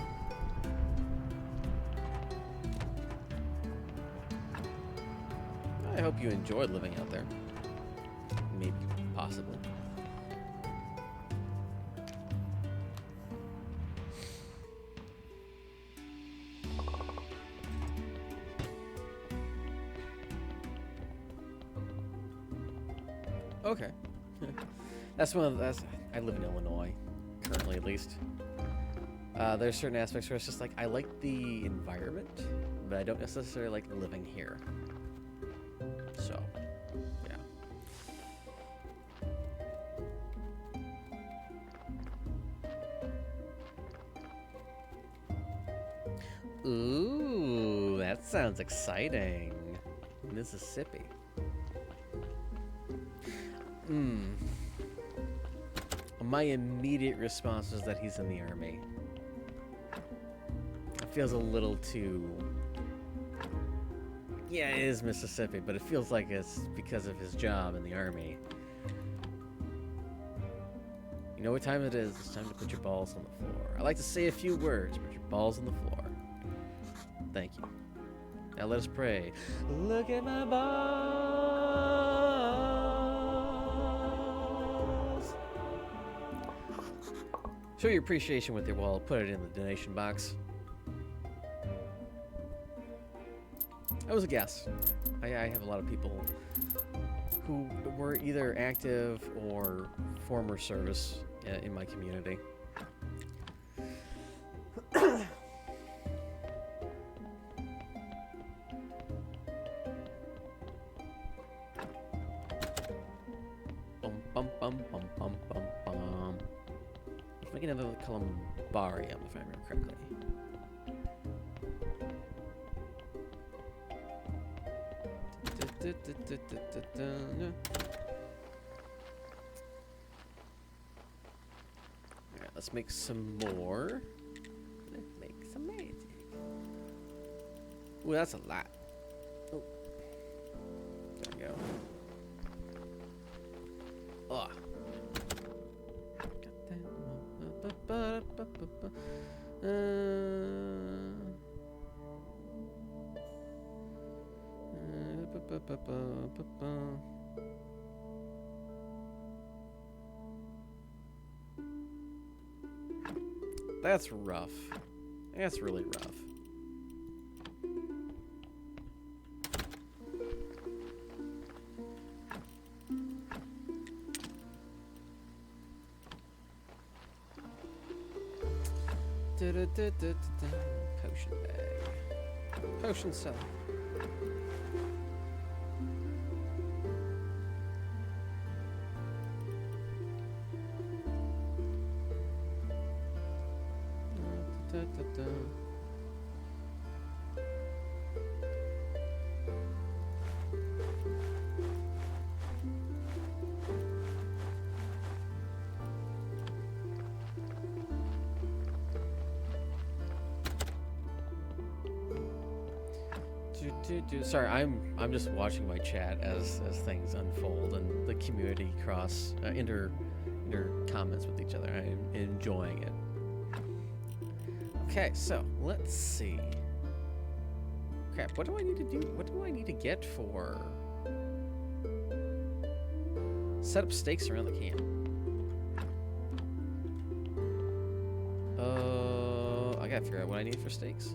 I hope you enjoyed living out there. Maybe, possibly. Okay. That's I live in Illinois, currently at least. There's certain aspects where it's just like, I like the environment, but I don't necessarily like living here. So, yeah. Ooh, that sounds exciting. Mississippi. My immediate response was that he's in the Army. It feels a little too... Yeah, it is Mississippi, but it feels like it's because of his job in the Army. You know what time it is? It's time to put your balls on the floor. I like to say a few words. Put your balls on the floor. Thank you. Now let us pray. Look at my balls. Show your appreciation with your wallet. Put it in the donation box. That was a guess. I have a lot of people who were either active or former service in my community. Bum bum bum bum bum bum bum. Let's make another columbarium, if I remember correctly. Alright, let's make some more. Let's make some magic. Ooh, that's a lot. Oh. There we go. Ugh. That's rough. That's really rough. Potion bag. Potion cellar. Sorry, I'm just watching my chat as things unfold and the community inter comments with each other. I'm enjoying it. Okay, so let's see. Crap, what do I need to do? What do I need to get for set up stakes around the camp? I gotta figure out what I need for stakes.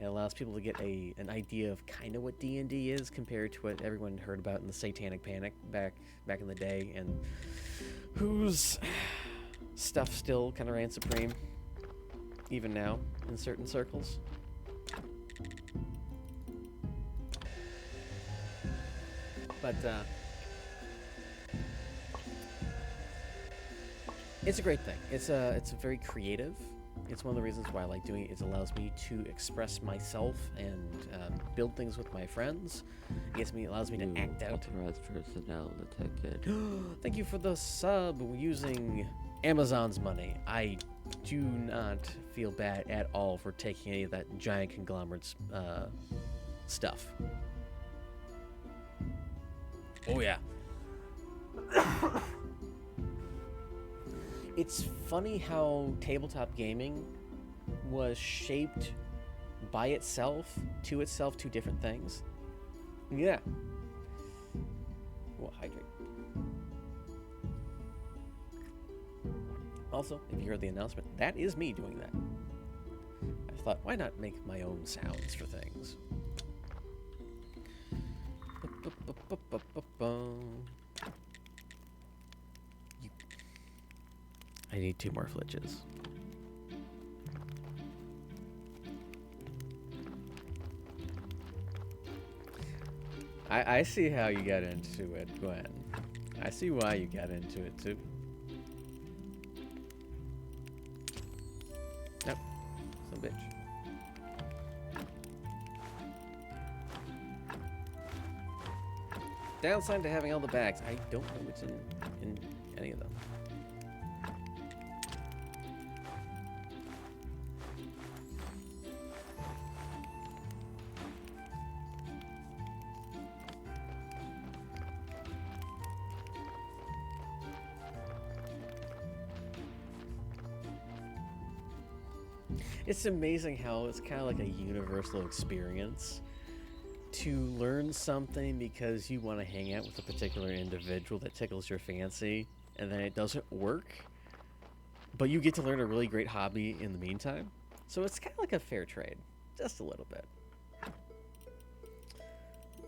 It allows people to get an idea of kind of what D&D is compared to what everyone heard about in the Satanic Panic back in the day, and whose stuff still kind of ran supreme, even now, in certain circles. But, it's a great thing. It's very creative. It's one of the reasons why I like doing it. It allows me to express myself and build things with my friends. It allows me to act out. Personnel detected. Thank you for the sub using Amazon's money. I do not feel bad at all for taking any of that giant conglomerate's stuff. Oh yeah. It's funny how tabletop gaming was shaped by itself, two different things. Yeah. Well, hydrate. Also, if you heard the announcement, that is me doing that. I thought, why not make my own sounds for things? I need 2 more flitches. I see how you got into it, Gwen. I see why you got into it, too. Nope. Some bitch. Downside to having all the bags. I don't know what's in any of them. It's amazing how it's kind of like a universal experience to learn something because you want to hang out with a particular individual that tickles your fancy, and then it doesn't work, but you get to learn a really great hobby in the meantime. So it's kind of like a fair trade, just a little bit.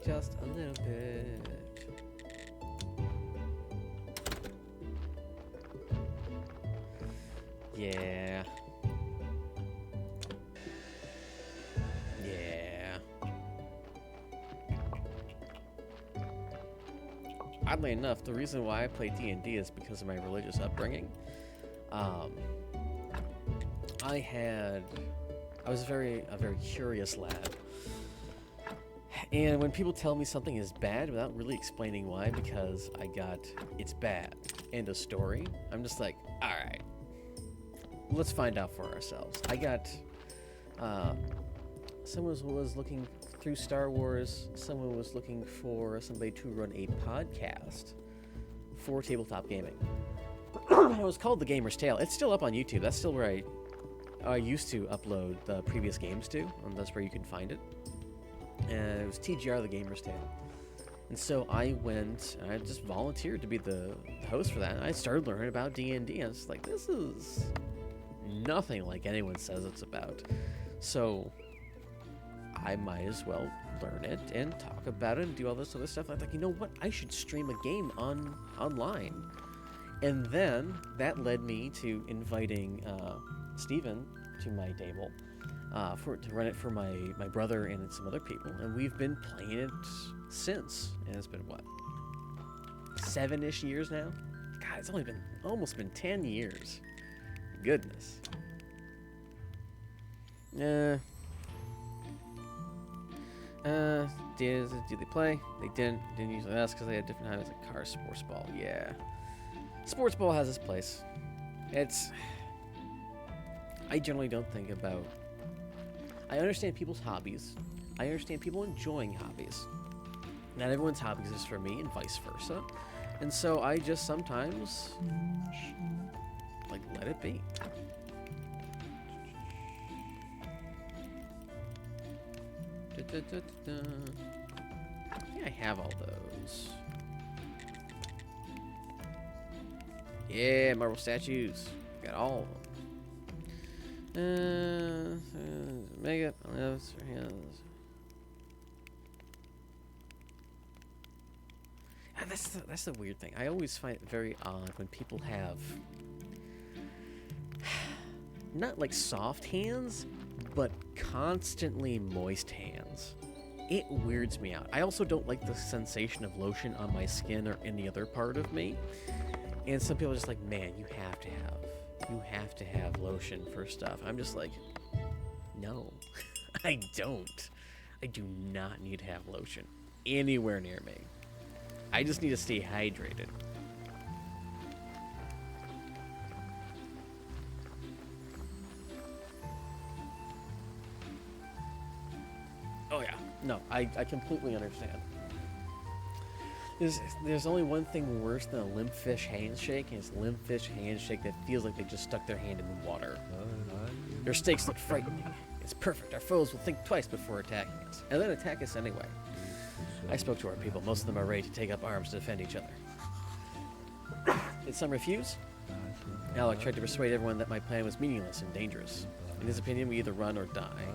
Just a little bit. Yeah. Oddly enough, the reason why I play D&D is because of my religious upbringing. I was a very curious lad. And when people tell me something is bad without really explaining why, because I got, it's bad, end of story, I'm just like, alright, let's find out for ourselves. I got, someone was looking through Star Wars, someone was looking for somebody to run a podcast for tabletop gaming. It was called The Gamer's Tale. It's still up on YouTube. That's still where I used to upload the previous games to, and that's where you can find it. And it was TGR, The Gamer's Tale. And so I went, and I just volunteered to be the host for that, and I started learning about D&D. I was like, this is nothing like anyone says it's about. So I might as well learn it and talk about it and do all this other stuff. I thought, you know what? I should stream a game online. And then that led me to inviting Steven to my table to run it for my brother and some other people. And we've been playing it since. And it's been, what, 7-ish years now? God, it's only been almost been 10 years. Goodness. Did they play? They didn't usually ask because they had different times. Like car, sports ball, yeah. Sports ball has its place. I generally don't think about. I understand people's hobbies. I understand people enjoying hobbies. Not everyone's hobbies is for me, and vice versa. And so I just sometimes like let it be. Yeah, I have all those. Yeah, marble statues. Got all of them. make it. Lips or hands. And that's the weird thing. I always find it very odd when people have not like soft hands, but constantly moist hands. It weirds me out. I also don't like the sensation of lotion on my skin or any other part of me. And some people are just like, man, you have to have lotion for stuff. I'm just like, no, I don't. I do not need to have lotion anywhere near me. I just need to stay hydrated. Oh yeah, no, I completely understand. There's only one thing worse than a limp fish handshake, and it's a limp fish handshake that feels like they just stuck their hand in the water. Their stakes look frightening. It's perfect. Our foes will think twice before attacking us, and then attack us anyway. I spoke to our people. Most of them are ready to take up arms to defend each other. Did some refuse? Alec tried to persuade everyone that my plan was meaningless and dangerous. In his opinion, we either run or die.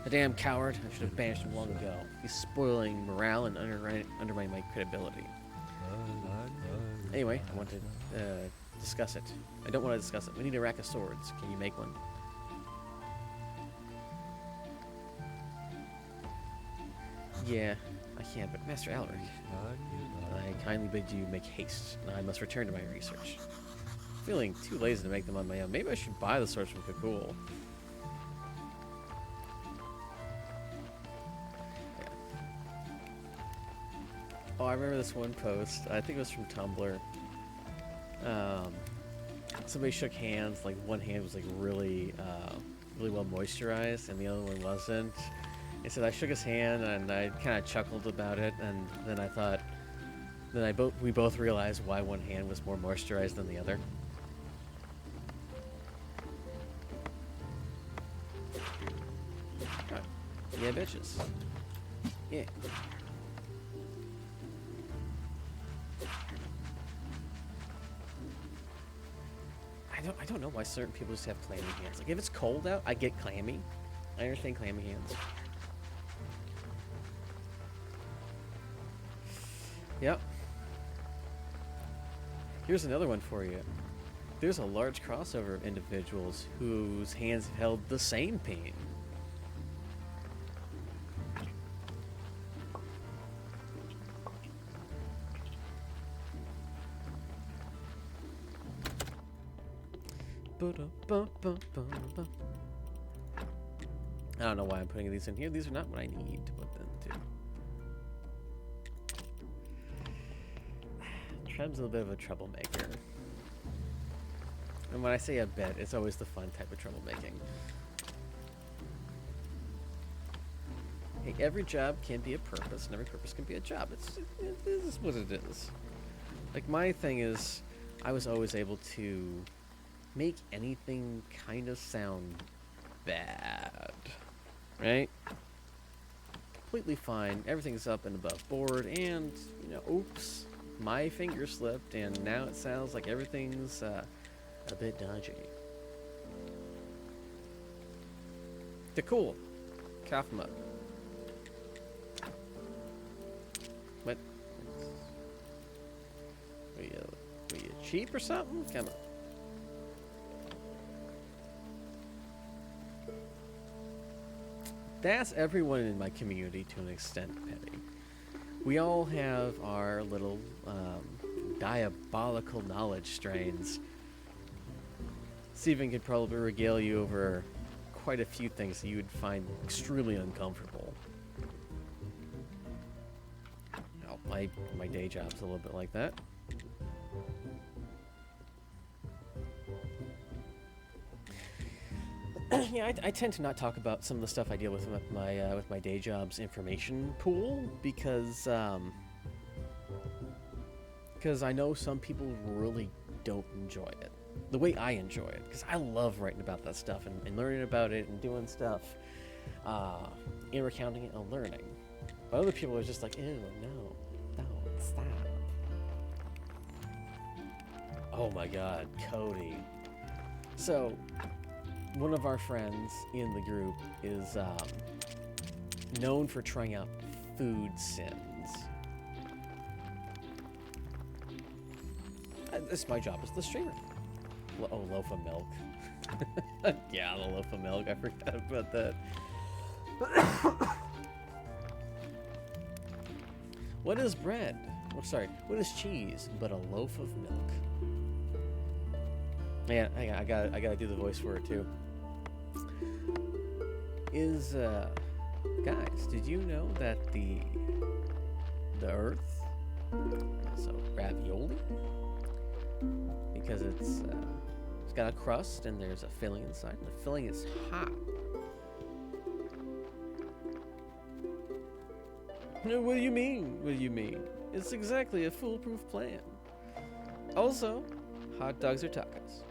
The damn coward. I should have banished him long ago. He's spoiling morale and undermining my credibility. Anyway, I want to discuss it. I don't want to discuss it. We need a rack of swords. Can you make one? Yeah, I can, but Master Alaric, I kindly bid you make haste. I must return to my research. Feeling too lazy to make them on my own. Maybe I should buy the swords from Kakul. Oh, I remember this one post. I think it was from Tumblr. Somebody shook hands. Like one hand was like really well moisturized, and the other one wasn't. He said I shook his hand, and I kind of chuckled about it, and then I thought, we both realized why one hand was more moisturized than the other. Right. Yeah, bitches. Yeah. I don't know why certain people just have clammy hands. Like if it's cold out, I get clammy. I understand clammy hands. Yep. Here's another one for you. There's a large crossover of individuals whose hands have held the same pain. I don't know why I'm putting these in here. These are not what I need to put them to. Treb's a little bit of a troublemaker. And when I say a bit, it's always the fun type of troublemaking. Hey, every job can be a purpose, and every purpose can be a job. This is what it is. Like, my thing is, I was always able to make anything kind of sound bad, right? Completely fine. Everything's up and above board, and, you know, oops, my finger slipped, and now it sounds like everything's a bit dodgy. They're cool. Cough them up. What? Were you cheap or something? Come on. That's everyone in my community to an extent, Petty. We all have our little diabolical knowledge strains. Steven could probably regale you over quite a few things that you would find extremely uncomfortable. Well, my day job's a little bit like that. Yeah, I tend to not talk about some of the stuff I deal with my day job's information pool because I know some people really don't enjoy it the way I enjoy it, because I love writing about that stuff and learning about it and doing stuff, and recounting it and learning. But other people are just like, ew, no, stop. Oh my God, Cody. So, one of our friends in the group is known for trying out food sims. This is my job as the streamer. Oh, loaf of milk. Yeah, the loaf of milk. I forgot about that. What is bread? Oh, sorry. What is cheese but a loaf of milk? Yeah, hang on, I gotta do the voice for it too. Guys, did you know that the Earth is a ravioli? Because it's got a crust and there's a filling inside. The filling is hot. No, what do you mean? What do you mean? It's exactly a foolproof plan. Also, hot dogs or tacos.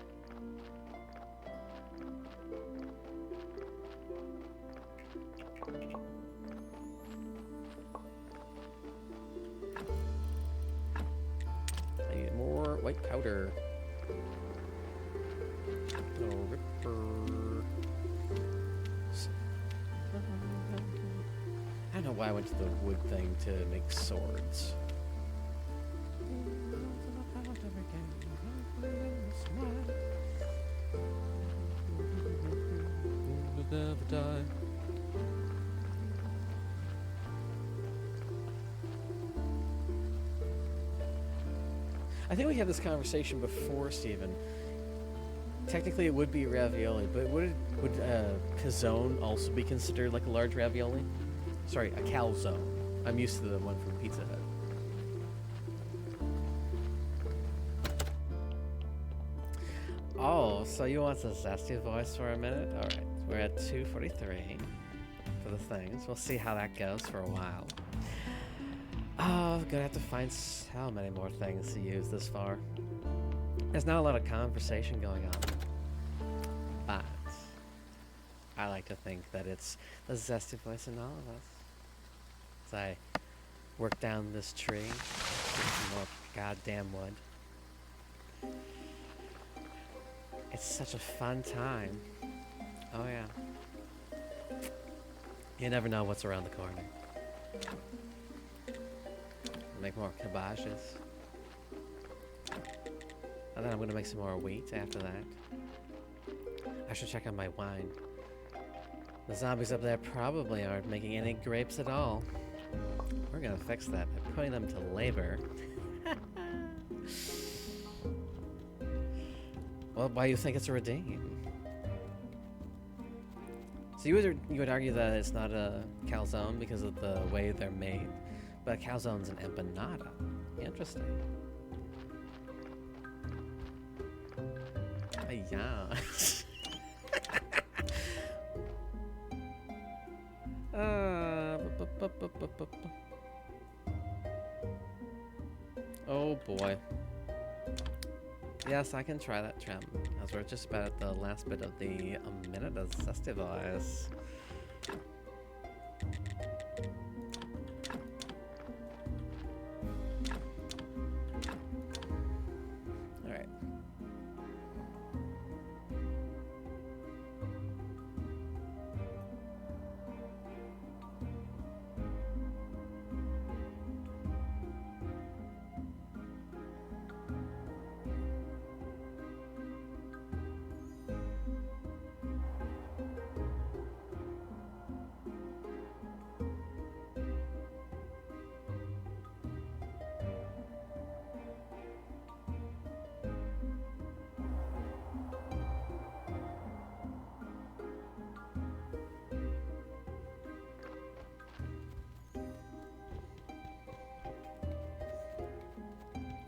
I need more white powder. Oh, ripper. I don't know why I went to the wood thing to make swords. Never die. I think we had this conversation before, Steven. Technically, it would be ravioli, but would calzone also be considered like a large ravioli? Sorry, a calzone. I'm used to the one from Pizza Hut. Oh, so you want the zesty voice for a minute? Alright, we're at 2:43 for the things. We'll see how that goes for a while. Oh, I'm gonna have to find so many more things to use this far. There's not a lot of conversation going on. But I like to think that it's the zesty voice in all of us. As I work down this tree, get some more goddamn wood. It's such a fun time. Oh yeah. You never know what's around the corner. Make more kibosh. And then I'm gonna make some more wheat after that. I should check on my wine. The zombies up there probably aren't making any grapes at all. We're gonna fix that by putting them to labor. Well, why do you think it's a redeem? So you would argue that it's not a calzone because of the way they're made, but a calzone's an empanada. Interesting. Yeah. Oh boy. Yes, I can try that trim, as we're just about at the last bit of the minute of Zestivice. Alright.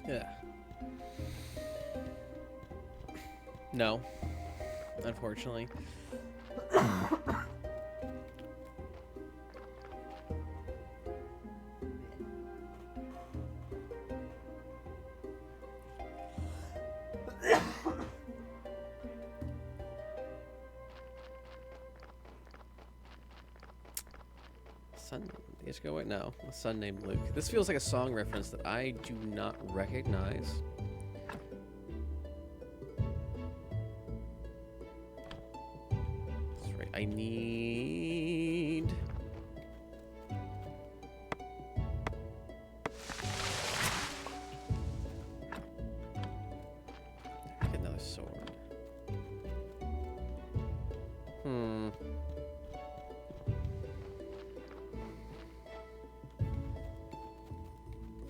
Yeah. No. Unfortunately. Son, let's go wait now. A son named Luke. This feels like a song reference that I do not recognize. I need... Get another sword.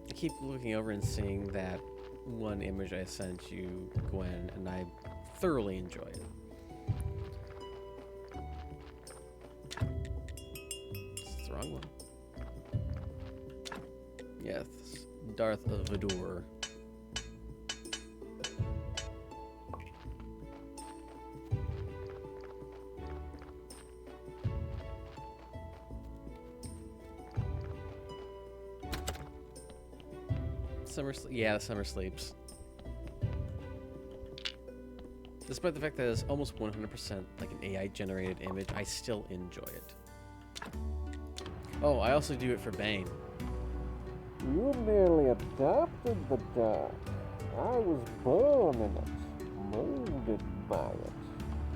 I keep looking over and seeing that one image I sent you, Gwen, and I thoroughly enjoy it. It's the wrong one. Yes, Darth Vader. Yeah, Summer sleeps. Despite the fact that it's almost 100% like an AI-generated image, I still enjoy it. Oh, I also do it for Bane. You merely adopted the dark. I was born in it, molded by it.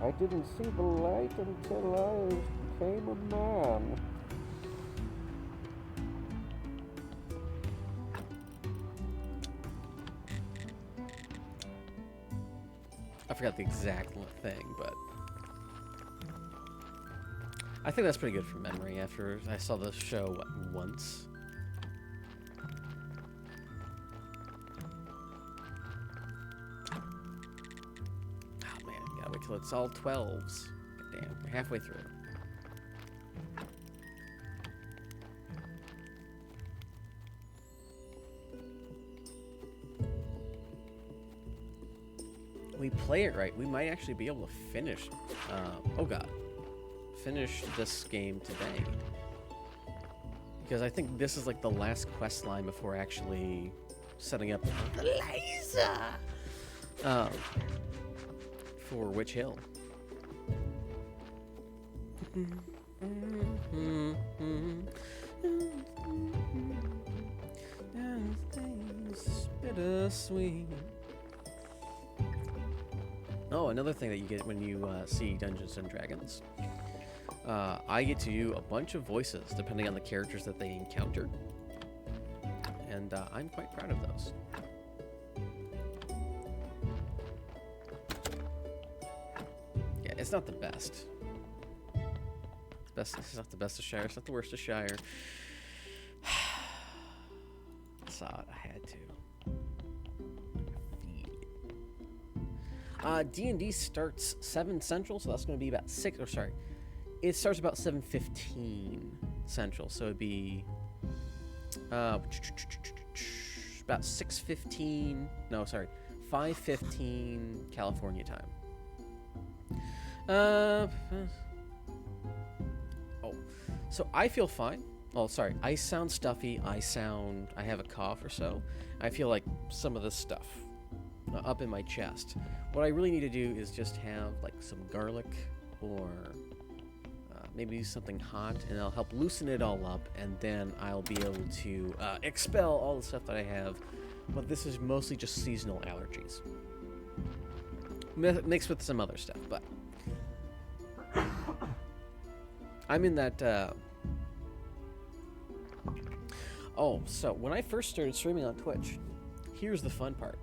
I didn't see the light until I became a man. I forgot the exact thing, but I think that's pretty good from memory after I saw the show, what, once? Oh man, gotta wait till it's all 12s. Damn, we're halfway through. We play it right, we might actually be able to finish, oh god, finish this game today. Because I think this is like the last quest line before actually setting up the laser for Witch Hill. Bittersweet. Oh, another thing that you get when you see Dungeons and Dragons. I get to do a bunch of voices depending on the characters that they encounter. And I'm quite proud of those. Yeah, it's not the best. It's not the best of Shire, it's not the worst of Shire. I saw it, I had to. D&D starts 7 Central, so that's going to be about 6, or sorry, it starts about 7:15 Central, so it'd be about 6:15, no, sorry, 5:15 California time. Oh, so I feel fine. Oh, sorry, I sound stuffy, I have a cough or so. I feel like some of this stuff up in my chest. What I really need to do is just have like some garlic or maybe something hot, and I'll help loosen it all up, and then I'll be able to expel all the stuff that I have. But this is mostly just seasonal allergies mixed with some other stuff. But I'm in that oh, so when I first started streaming on Twitch, here's the fun part.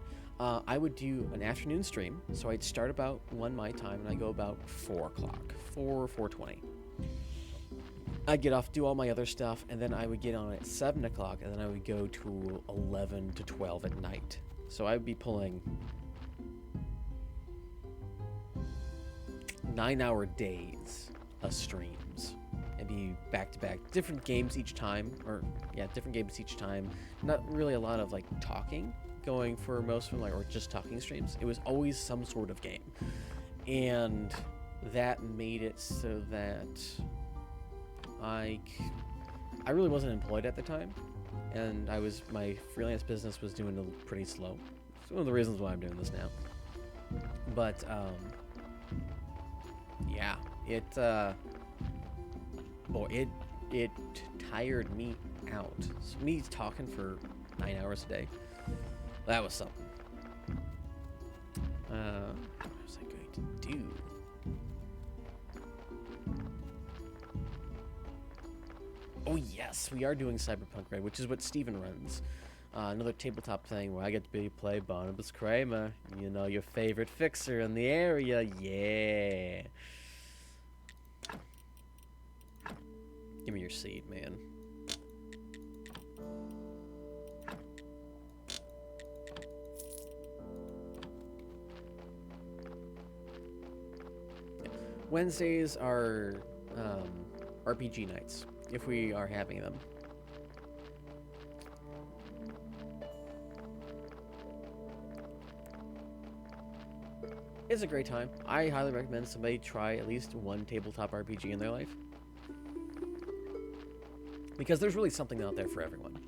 I would do an afternoon stream, so I'd start about 1 my time, and I'd go about 4 o'clock, 4:20. I'd get off, do all my other stuff, and then I would get on at 7 o'clock, and then I would go to 11 to 12 at night. So I would be pulling 9-hour days of streams. And be back-to-back, different games each time, different games each time. Not really a lot of, like, talking going for most of them, like, or just talking streams. It was always some sort of game, and that made it so that I really wasn't employed at the time, and my freelance business was doing pretty slow. It's one of the reasons why I'm doing this now. But yeah, it tired me out. So me talking for 9 hours a day. That was something. What was I going to do? Oh yes, we are doing Cyberpunk Red, which is what Steven runs. Another tabletop thing where I get to play Barnabas Kramer. You know, your favorite fixer in the area. Yeah. Give me your seed, man. Wednesdays are RPG nights, if we are having them. It's a great time. I highly recommend somebody try at least one tabletop RPG in their life. Because there's really something out there for everyone.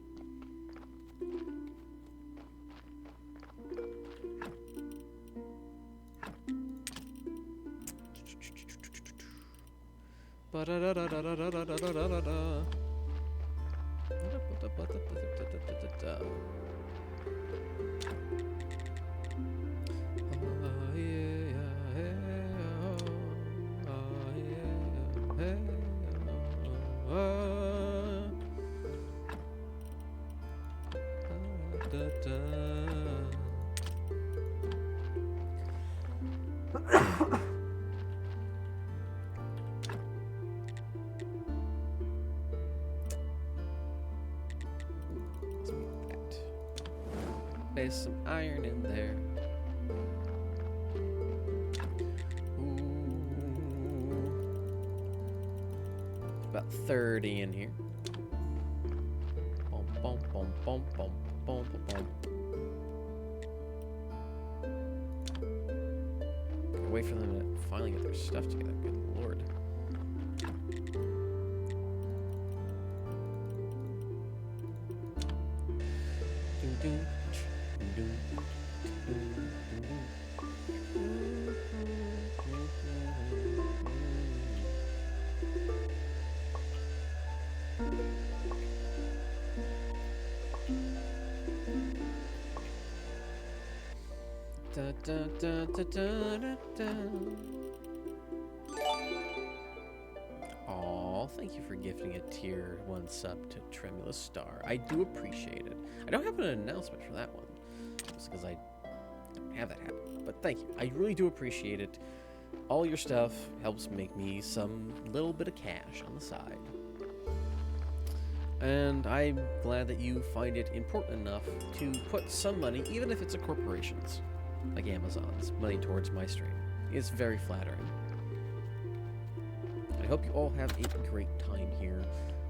There's some iron in there. Ooh. About 30 in here. Boom, boom, boom, boom, boom, boom, boom. Wait for them to finally get their stuff together. Good lord. Doo -doo. Da, da, da, da, da, da. Aw, thank you for gifting a tier 1 sub to Tremulous Star. I do appreciate it. I don't have an announcement for that one, just because I don't have that happen. But thank you. I really do appreciate it. All your stuff helps make me some little bit of cash on the side. And I'm glad that you find it important enough to put some money, even if it's a corporation's, like Amazon's, money towards my stream. It's very flattering. I hope you all have a great time here.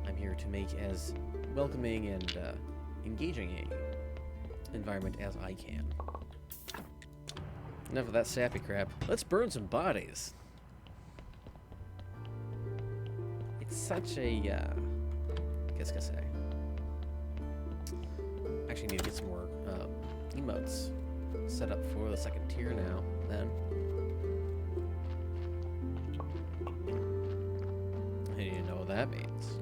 I'm here to make as welcoming and engaging a environment as I can. Enough of that sappy crap. Let's burn some bodies. It's such a, qu'est-ce que c'est? Actually need to get some more emotes set up for the second tier now, then. I need to know what that means.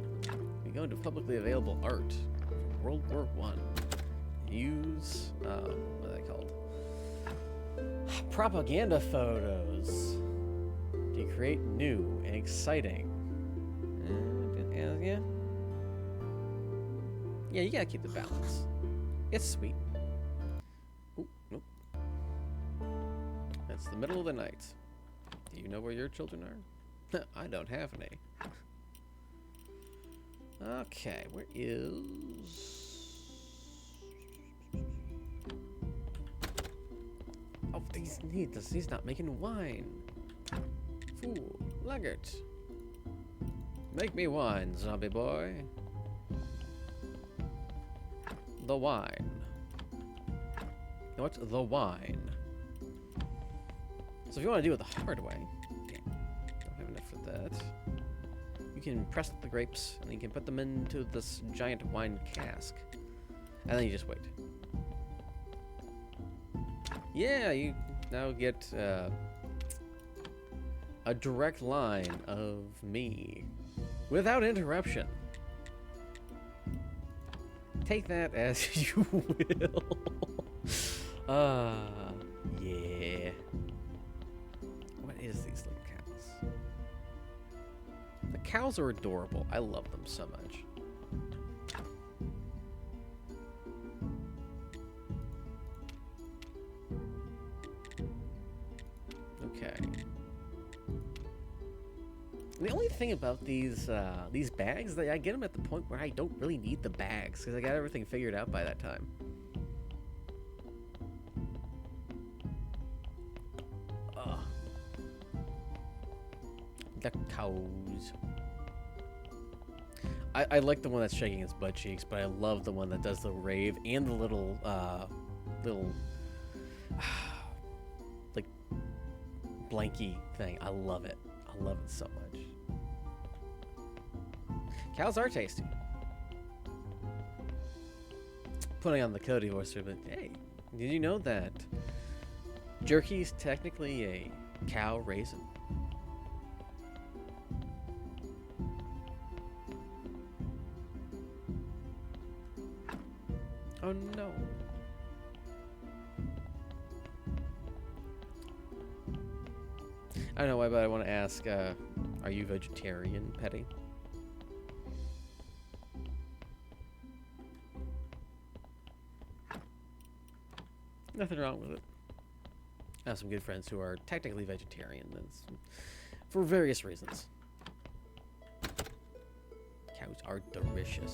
We go into publicly available art from World War I. Use, what are they called? Propaganda photos to create new and exciting. Yeah. Yeah, you gotta keep the balance. It's sweet. Ooh, nope. That's the middle of the night. Do you know where your children are? I don't have any. Okay, where is... Oh, he's not making wine. Fool, Laggart. Make me wine, zombie boy. The wine. What's the wine? So if you want to do it the hard way, don't have enough for that. You can press the grapes and you can put them into this giant wine cask, and then you just wait. Yeah, you now get a direct line of me without interruption. Take that as you will. Yeah. What is these little cows? The cows are adorable. I love them so much. thing about these bags, that I get them at the point where I don't really need the bags because I got everything figured out by that time. Ugh. The cows. I like the one that's shaking its butt cheeks, but I love the one that does the rave and the little like blanky thing. I love it. I love it so much. Cows are tasty. Putting on the Cody voice here, but hey, did you know that jerky is technically a cow raisin? Oh no. I don't know why, but I want to ask, are you vegetarian, Petty? Nothing wrong with it. I have some good friends who are technically vegetarian, that's for various reasons. Cows are delicious.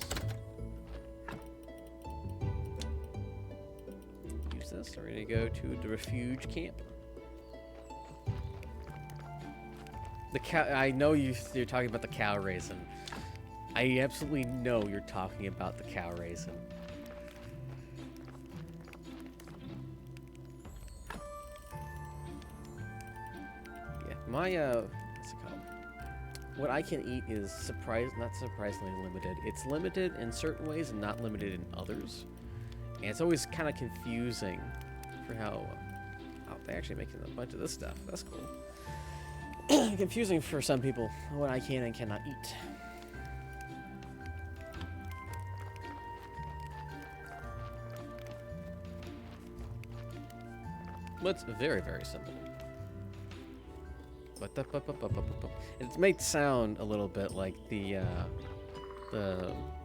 Use this. We're ready to go to the Refugee Camp. The cow. I know you're talking about the cow raisin. I absolutely know you're talking about the cow raisin. Yeah, my what's it called? What I can eat is not surprisingly limited. It's limited in certain ways and not limited in others. And it's always kind of confusing for how. Oh, they're actually making a bunch of this stuff. That's cool. Confusing for some people what I can and cannot eat. But it's very, very simple. It may sound a little bit like the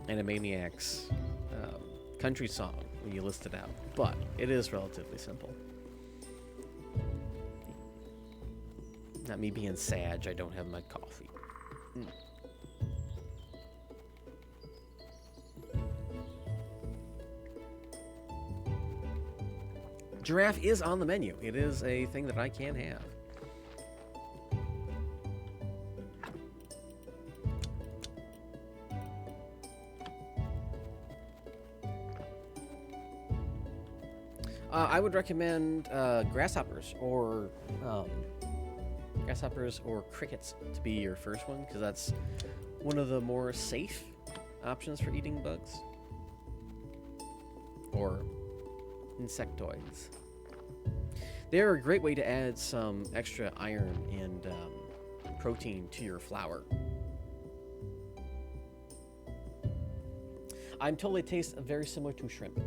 Animaniacs country song when you list it out, but it is relatively simple. Not me being sad, I don't have my coffee. Giraffe is on the menu. It is a thing that I can have. I would recommend grasshoppers or crickets to be your first one, because that's one of the more safe options for eating bugs or insectoids. They're a great way to add some extra iron and protein to your flour. I'm told they taste very similar to shrimp.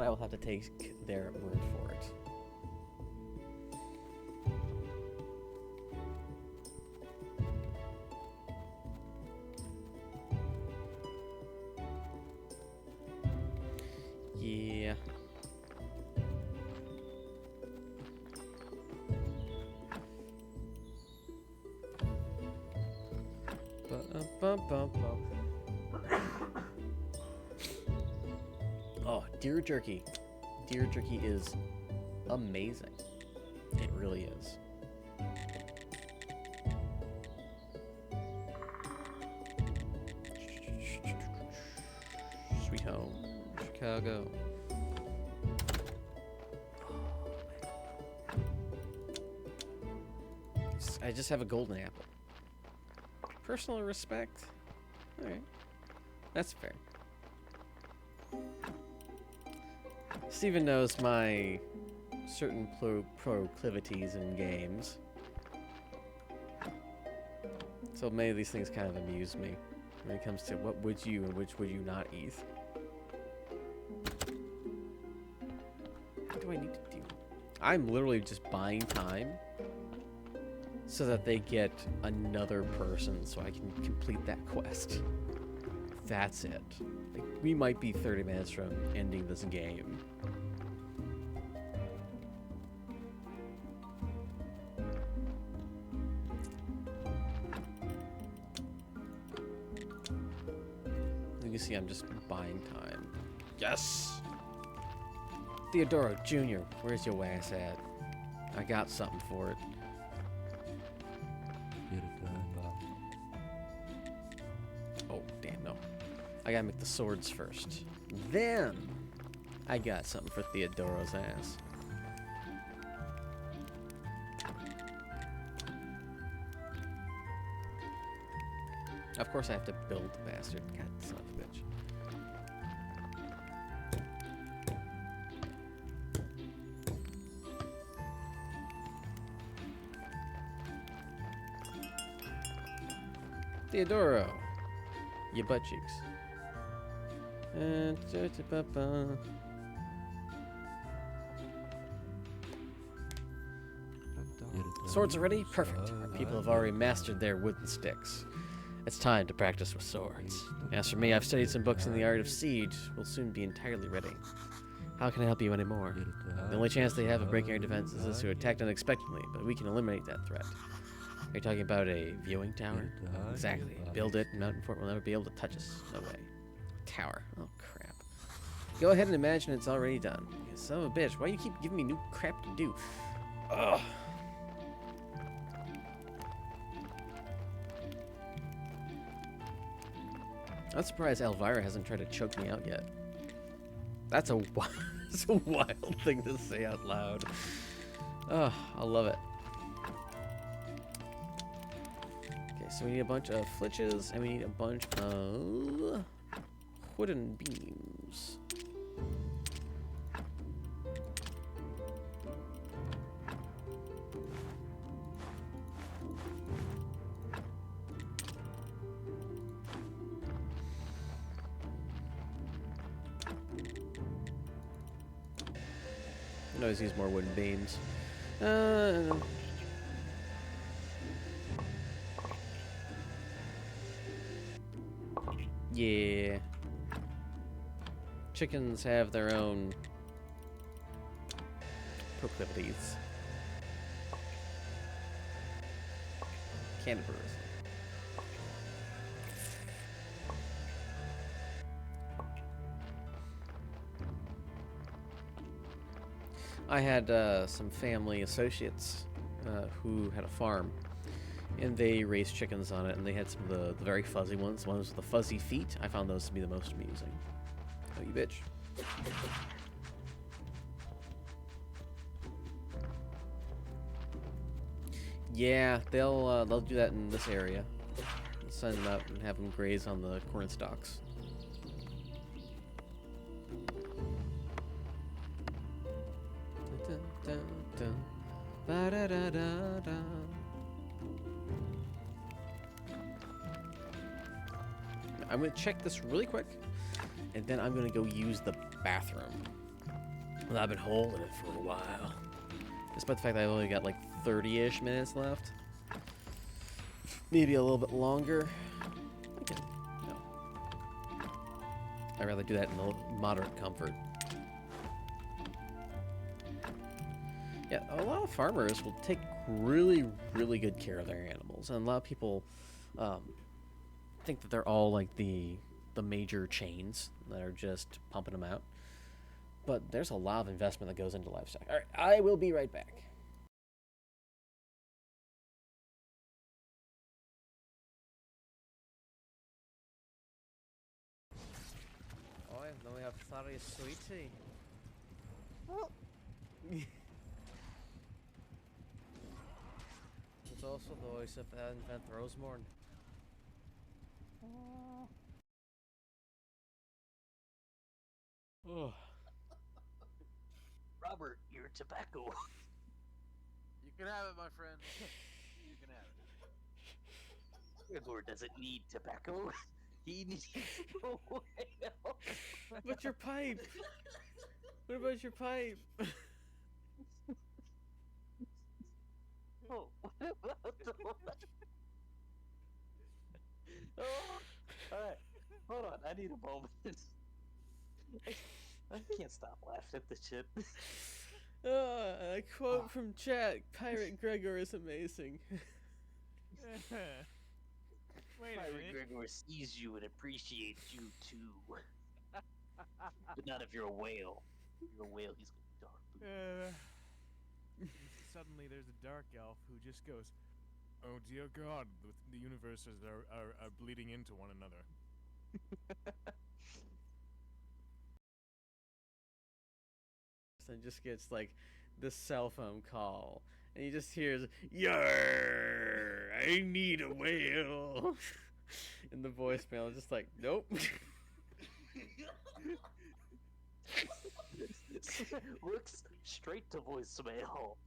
I will have to take their word for it. Yeah. Oh, deer jerky. Deer jerky is amazing. It really is. Sweet home, Chicago. I just have a golden apple. Personal respect? Alright. That's fair. Steven knows my certain proclivities in games. So many of these things kind of amuse me when it comes to what would you and which would you not eat. What do I need to do? I'm literally just buying time so that they get another person so I can complete that quest. That's it. Like, we might be 30 minutes from ending this game. You see, I'm just buying time. Yes! Theodoro Jr., where's your ass at? I got something for it. Oh, damn, no. I gotta make the swords first. Then, I got something for Theodoro's ass. Of course I have to build the bastard. God, son of a bitch. Theodoro, your butt cheeks. Swords are ready? Perfect. Our people have already mastered their wooden sticks. It's time to practice with swords. As for me, I've studied some books in the art of siege. We'll soon be entirely ready. How can I help you anymore? The only chance they have of breaking our defenses is to attack unexpectedly, but we can eliminate that threat. Are you talking about a viewing tower? Exactly. Build it, and Mountain Fort will never be able to touch us. No way. Tower. Oh, crap. Go ahead and imagine it's already done. You son of a bitch, why do you keep giving me new crap to do? Ugh. I'm surprised Elvira hasn't tried to choke me out yet. That's a wild thing to say out loud. Oh, I love it. Okay, so we need a bunch of flitches, and we need a bunch of wooden beams. I always use more wooden beams. Yeah. Chickens have their own proclivities. Cannibalism. I had some family associates who had a farm, and they raised chickens on it, and they had some of the very fuzzy ones with the fuzzy feet. I found those to be the most amusing. Oh, you bitch. Yeah, they'll do that in this area. Send them out and have them graze on the corn stalks. I'm gonna check this really quick, and then I'm gonna go use the bathroom. Well, I've been holding it for a while, despite the fact that I've only got like 30-ish minutes left. Maybe a little bit longer. Okay, no. I'd rather do that in moderate comfort. Yeah, a lot of farmers will take really, really good care of their animals, and a lot of people think that they're all like the major chains that are just pumping them out. But there's a lot of investment that goes into livestock. All right, I will be right back. Oh, now we have sorry sweetie. Oh. It's also the voice of Infant Rosemorn. Oh. Robert, your tobacco. You can have it, my friend. You can have it. Gregor doesn't need tobacco. He needs to go away. But your pipe? What about your pipe? Oh, what about the one? Oh, alright. Hold on, I need a moment. I can't stop laughing at this shit. A quote from chat, Pirate Gregor is amazing. Wait a minute. Gregor sees you and appreciates you too. But not if you're a whale. If you're a whale, he's gonna be dark. Suddenly, there's a dark elf who just goes, "Oh dear God, the universes are bleeding into one another." And just gets like this cell phone call, and he just hears, "Yarr, I need a whale," in the voicemail. Just like, nope. Looks straight to voicemail.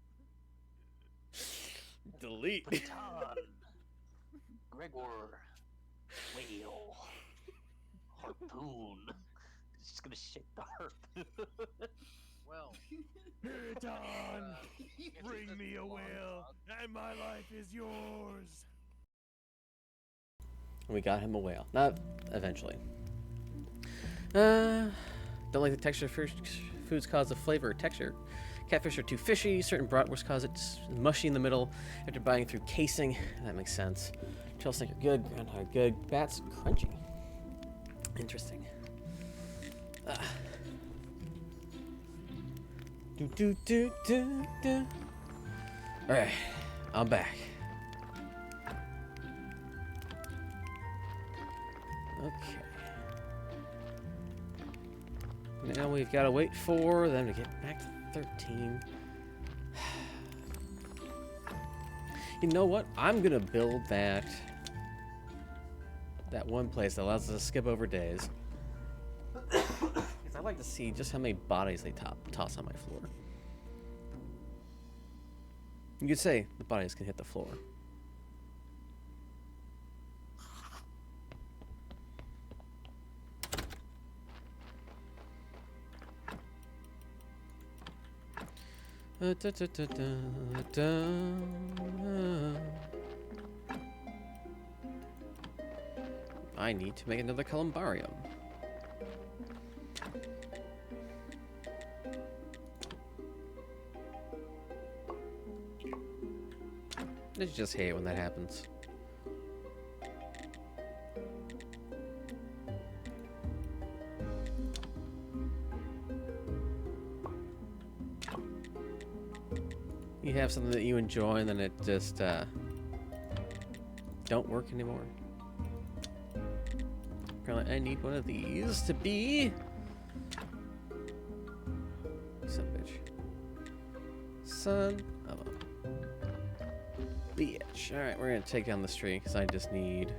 Delete. Baton. Gregor. Whale. Harpoon. It's just gonna shake the harp. Well, Don, bring this me a long whale, talk. and my life is yours. We got him a whale. Not eventually. Don't like the texture of foods cause the flavor or texture. Catfish are too fishy. Certain bratwursts cause it mushy in the middle after biting through casing. That makes sense. Trail snake are good. Groundhog are good. Bats crunchy. Interesting. Do. All right, I'm back. Okay. Now we've got to wait for them to get back to 13. You know what? I'm gonna build that one place that allows us to skip over days. Because I like to see just how many bodies they toss on my floor. You could say the bodies can hit the floor. I need to make another columbarium. I just hate when that happens. You have something that you enjoy and then it just don't work anymore. Apparently I need one of these to be son of a bitch. Son of a bitch. Alright, we're gonna take down this tree because I just need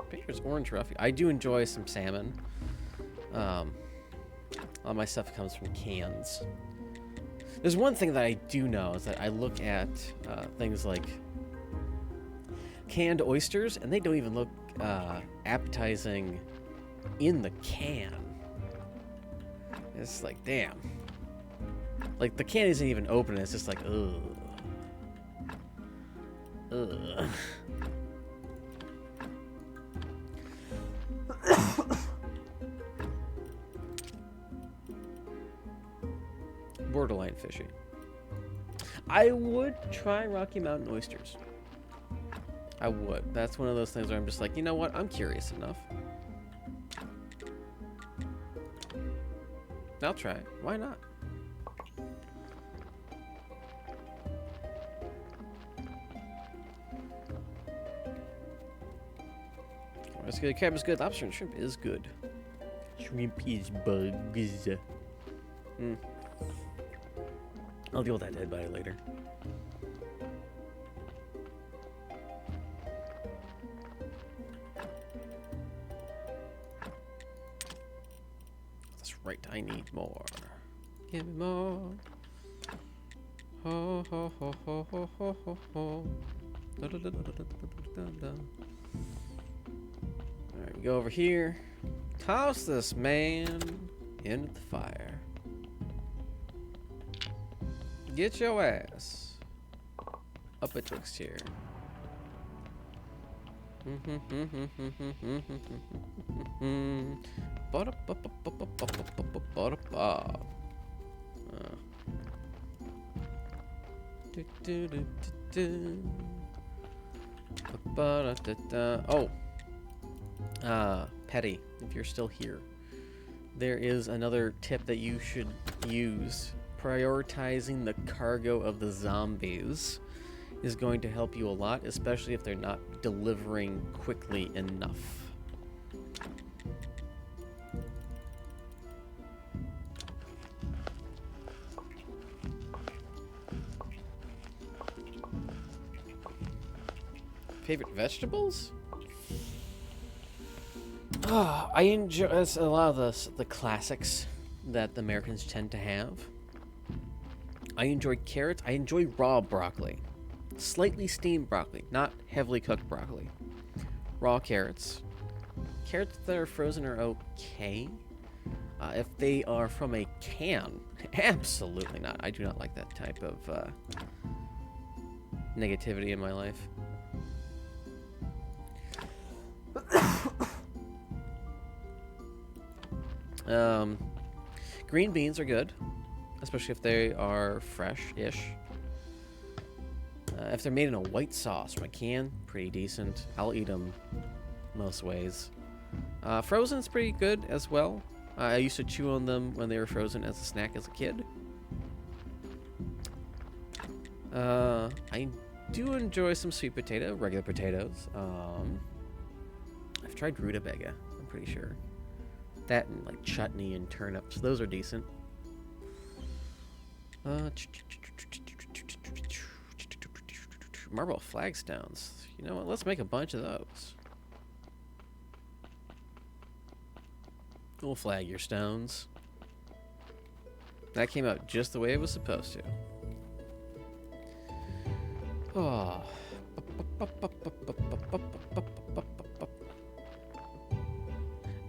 Baker's orange roughy. I do enjoy some salmon. All my stuff comes from cans. There's one thing that I do know is that I look at things like canned oysters, and they don't even look appetizing in the can. It's like, damn. Like, the can isn't even open, it's just like, ugh. Ugh. Borderline fishy. I would try Rocky Mountain oysters. I would. That's one of those things where I'm just like, you know what? I'm curious enough. I'll try it. Why not? It's good. Crab is good. Lobster and shrimp is good. Shrimp is bugs. I'll deal with that dead body later. That's right, I need more. Give me more. Ho ho ho ho ho ho ho ho. Da, da, da, da, da, da, da, da. Alright, we go over here. Toss this man into the fire. Get your ass up betwixt here. Oh, Petty, if you're still here, there is another tip that you should use. Prioritizing the cargo of the zombies is going to help you a lot, especially if they're not delivering quickly enough. Favorite vegetables? I enjoy a lot of the classics that the Americans tend to have. I enjoy carrots. I enjoy raw broccoli. Slightly steamed broccoli, not heavily cooked broccoli. Raw carrots. Carrots that are frozen are okay. If they are from a can, absolutely not. I do not like that type of negativity in my life. Green beans are good, especially if they are fresh-ish. If they're made in a white sauce from a can, pretty decent. I'll eat them most ways. Frozen's pretty good as well. I used to chew on them when they were frozen as a snack as a kid. I do enjoy some sweet potato, regular potatoes. I've tried rutabaga, I'm pretty sure. That and like chutney and turnips, those are decent. Marble flagstones. You know what? Let's make a bunch of those. We'll flag your stones. That came out just the way it was supposed to. Oh.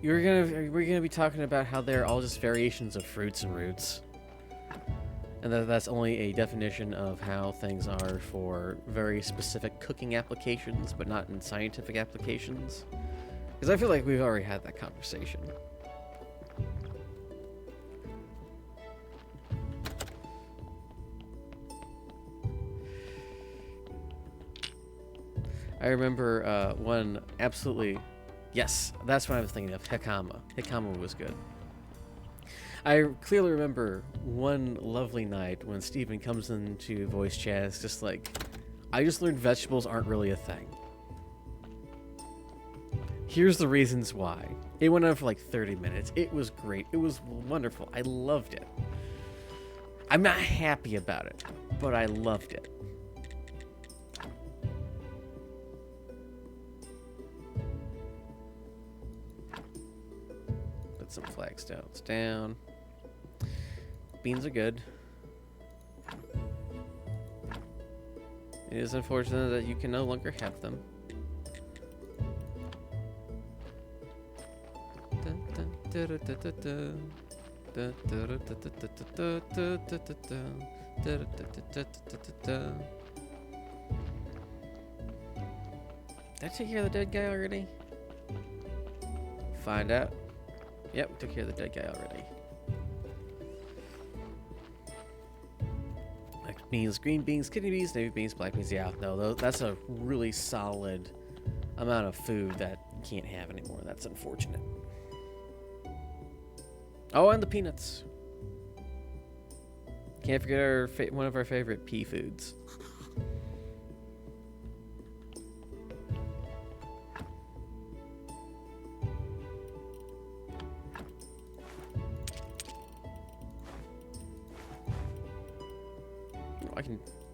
We're gonna be talking about how they're all just variations of fruits and roots. And that's only a definition of how things are for very specific cooking applications, but not in scientific applications. Because I feel like we've already had that conversation. I remember one absolutely... Yes, that's what I was thinking of. Hikama. Hikama was good. I clearly remember one lovely night when Steven comes into voice chat. It's just like, I just learned vegetables aren't really a thing. Here's the reasons why. It went on for like 30 minutes. It was great. It was wonderful. I loved it. I'm not happy about it, but I loved it. Put some flagstones down. Beans are good. It is unfortunate that you can no longer have them. Did I take care of the dead guy already? Find out. Yep, we took care of the dead guy already. Black beans, green beans, kidney beans, navy beans, black beans. Yeah, no, that's a really solid amount of food that you can't have anymore. That's unfortunate. Oh, and the peanuts. Can't forget our one of our favorite pea foods.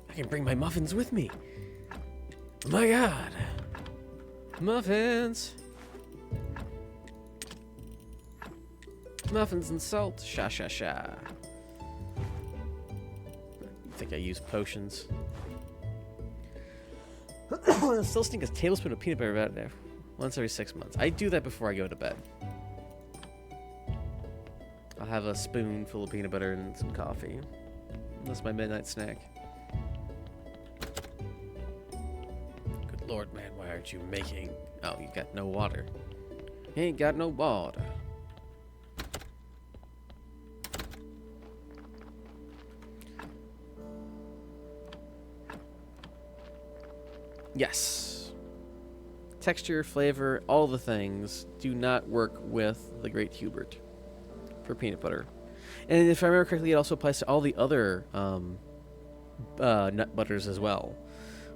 I can bring my muffins with me. Oh my god. Muffins. Muffins and salt. Sha sha sha. I think I use potions. I still stink a tablespoon of peanut butter about there once every 6 months. I do that before I go to bed. I'll have a spoonful of peanut butter and some coffee. That's my midnight snack. Good lord, man, why aren't you making... Oh, you got no water. You ain't got no water. Yes. Texture, flavor, all the things do not work with the Great Hubert for peanut butter. And if I remember correctly, it also applies to all the other nut butters as well.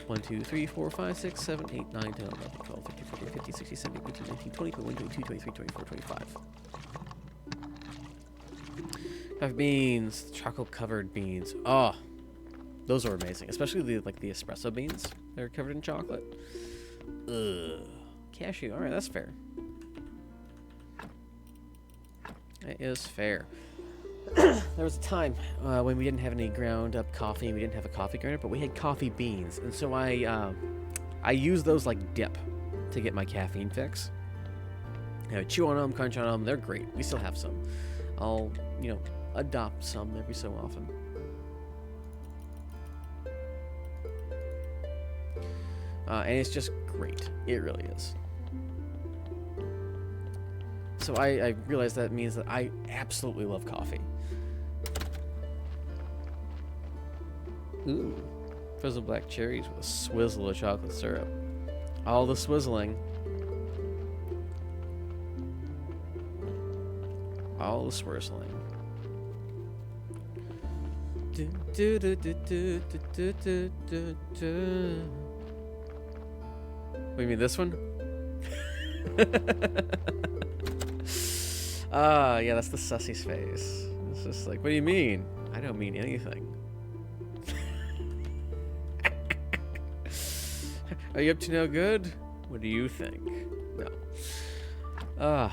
1, 2, 3, 4, 5, 6, 7, 8, 9, 10, 11, 12, 13, 14, 15, 16, 17, 18, 19, 20, 21, 22, 23, 24, 25. I have beans, chocolate-covered beans. Oh, those are amazing, especially the espresso beans. They're covered in chocolate. Ugh. Cashew. All right, that's fair. That is fair. There was a time when we didn't have any ground up coffee and we didn't have a coffee grinder, but we had coffee beans, and so I use those like dip to get my caffeine fix. I chew on them, crunch on them. They're great. We still have some. I'll adopt some every so often. And it's just great. It really is. So I realize that means that I absolutely love coffee. Ooh. Frizzled black cherries with a swizzle of chocolate syrup. All the swizzling. All the swizzling. What do you mean, this one? Yeah, that's the sussy's face. It's just like, what do you mean? I don't mean anything. Are you up to no good? What do you think? No. I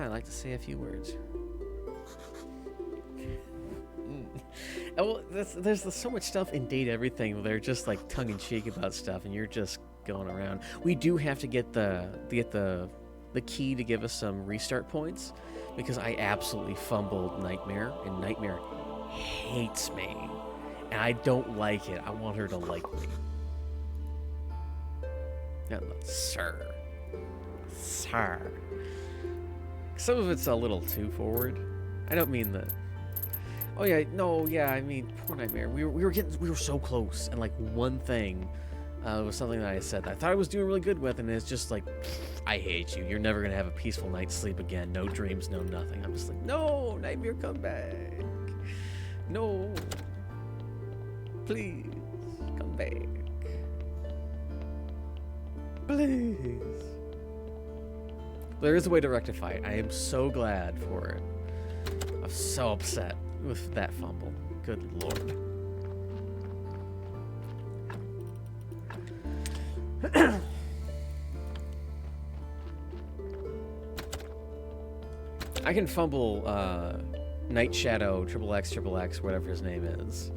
like to say a few words. Well, there's so much stuff in Date Everything where they're just like tongue-in-cheek about stuff, and you're just going around. We do have to get the key to give us some restart points, because I absolutely fumbled Nightmare, and Nightmare hates me, and I don't like it. I want her to like me. No, sir. Some of it's a little too forward. I don't mean that. Oh yeah, no, yeah. I mean, poor Nightmare. We were so close, and like one thing was something that I said that I thought I was doing really good with, and it's just like, I hate you. You're never gonna have a peaceful night's sleep again. No dreams, no nothing. I'm just like, no, Nightmare, come back. No, please come back. Please. There is a way to rectify it. I am so glad for it. I'm so upset with that fumble. Good lord. I can fumble Night Shadow, XXX, whatever his name is.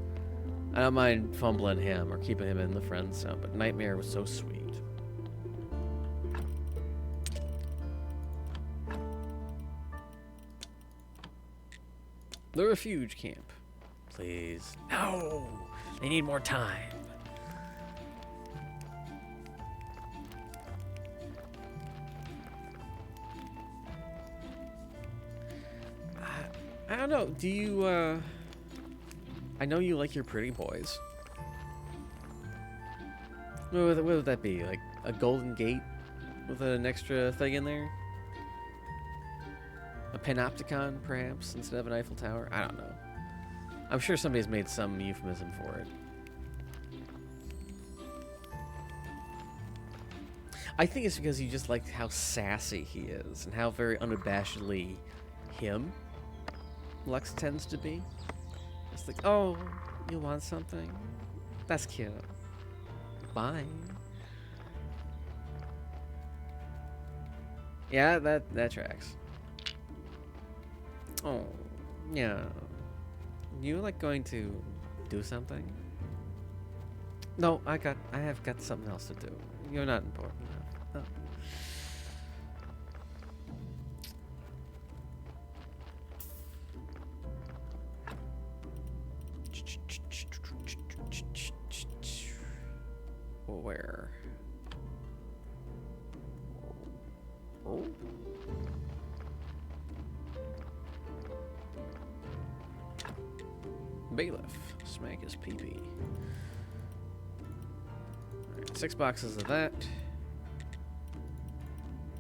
I don't mind fumbling him or keeping him in the friend zone, but Nightmare was so sweet. The Refugee Camp. Please. No! They need more time. I don't know. Do you, I know you like your pretty boys. What would that be? Like a golden gate with an extra thing in there? A panopticon, perhaps, instead of an Eiffel Tower? I don't know. I'm sure somebody's made some euphemism for it. I think it's because you just like how sassy he is and how very unabashedly him Lux tends to be. It's like, oh, you want something? That's cute. Bye. Yeah, that tracks. Oh, yeah. You like going to do something? No, I have got something else to do. You're not important enough. Oh. Where? Oh. 6 boxes of that.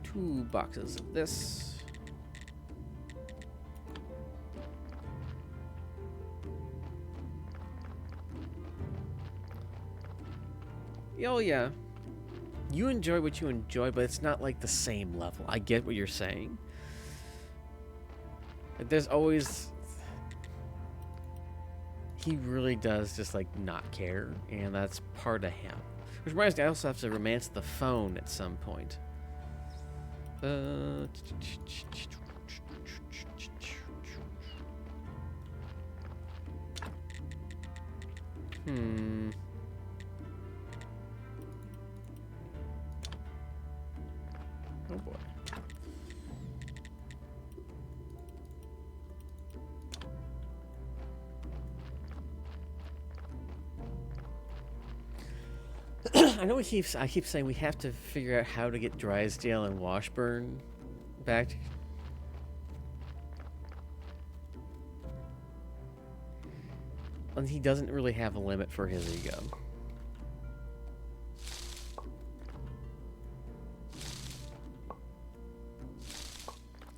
2 boxes of this. Oh yeah. You enjoy what you enjoy, but it's not like the same level. I get what you're saying. But there's always... He really does just, like, not care, and that's part of him. Which reminds me, I also have to romance the phone at some point. Oh boy. I know I keep saying we have to figure out how to get Drysdale and Washburn back. And he doesn't really have a limit for his ego.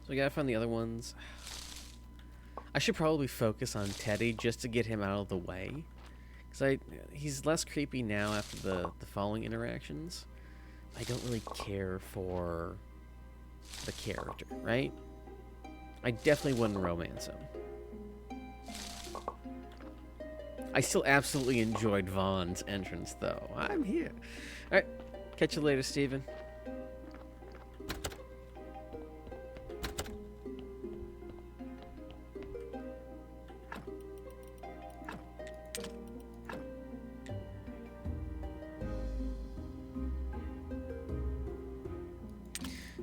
So we gotta find the other ones. I should probably focus on Teddy just to get him out of the way. Because he's less creepy now after the following interactions. I don't really care for the character, right? I definitely wouldn't romance him. I still absolutely enjoyed Vaughn's entrance, though. I'm here. Alright, catch you later, Steven.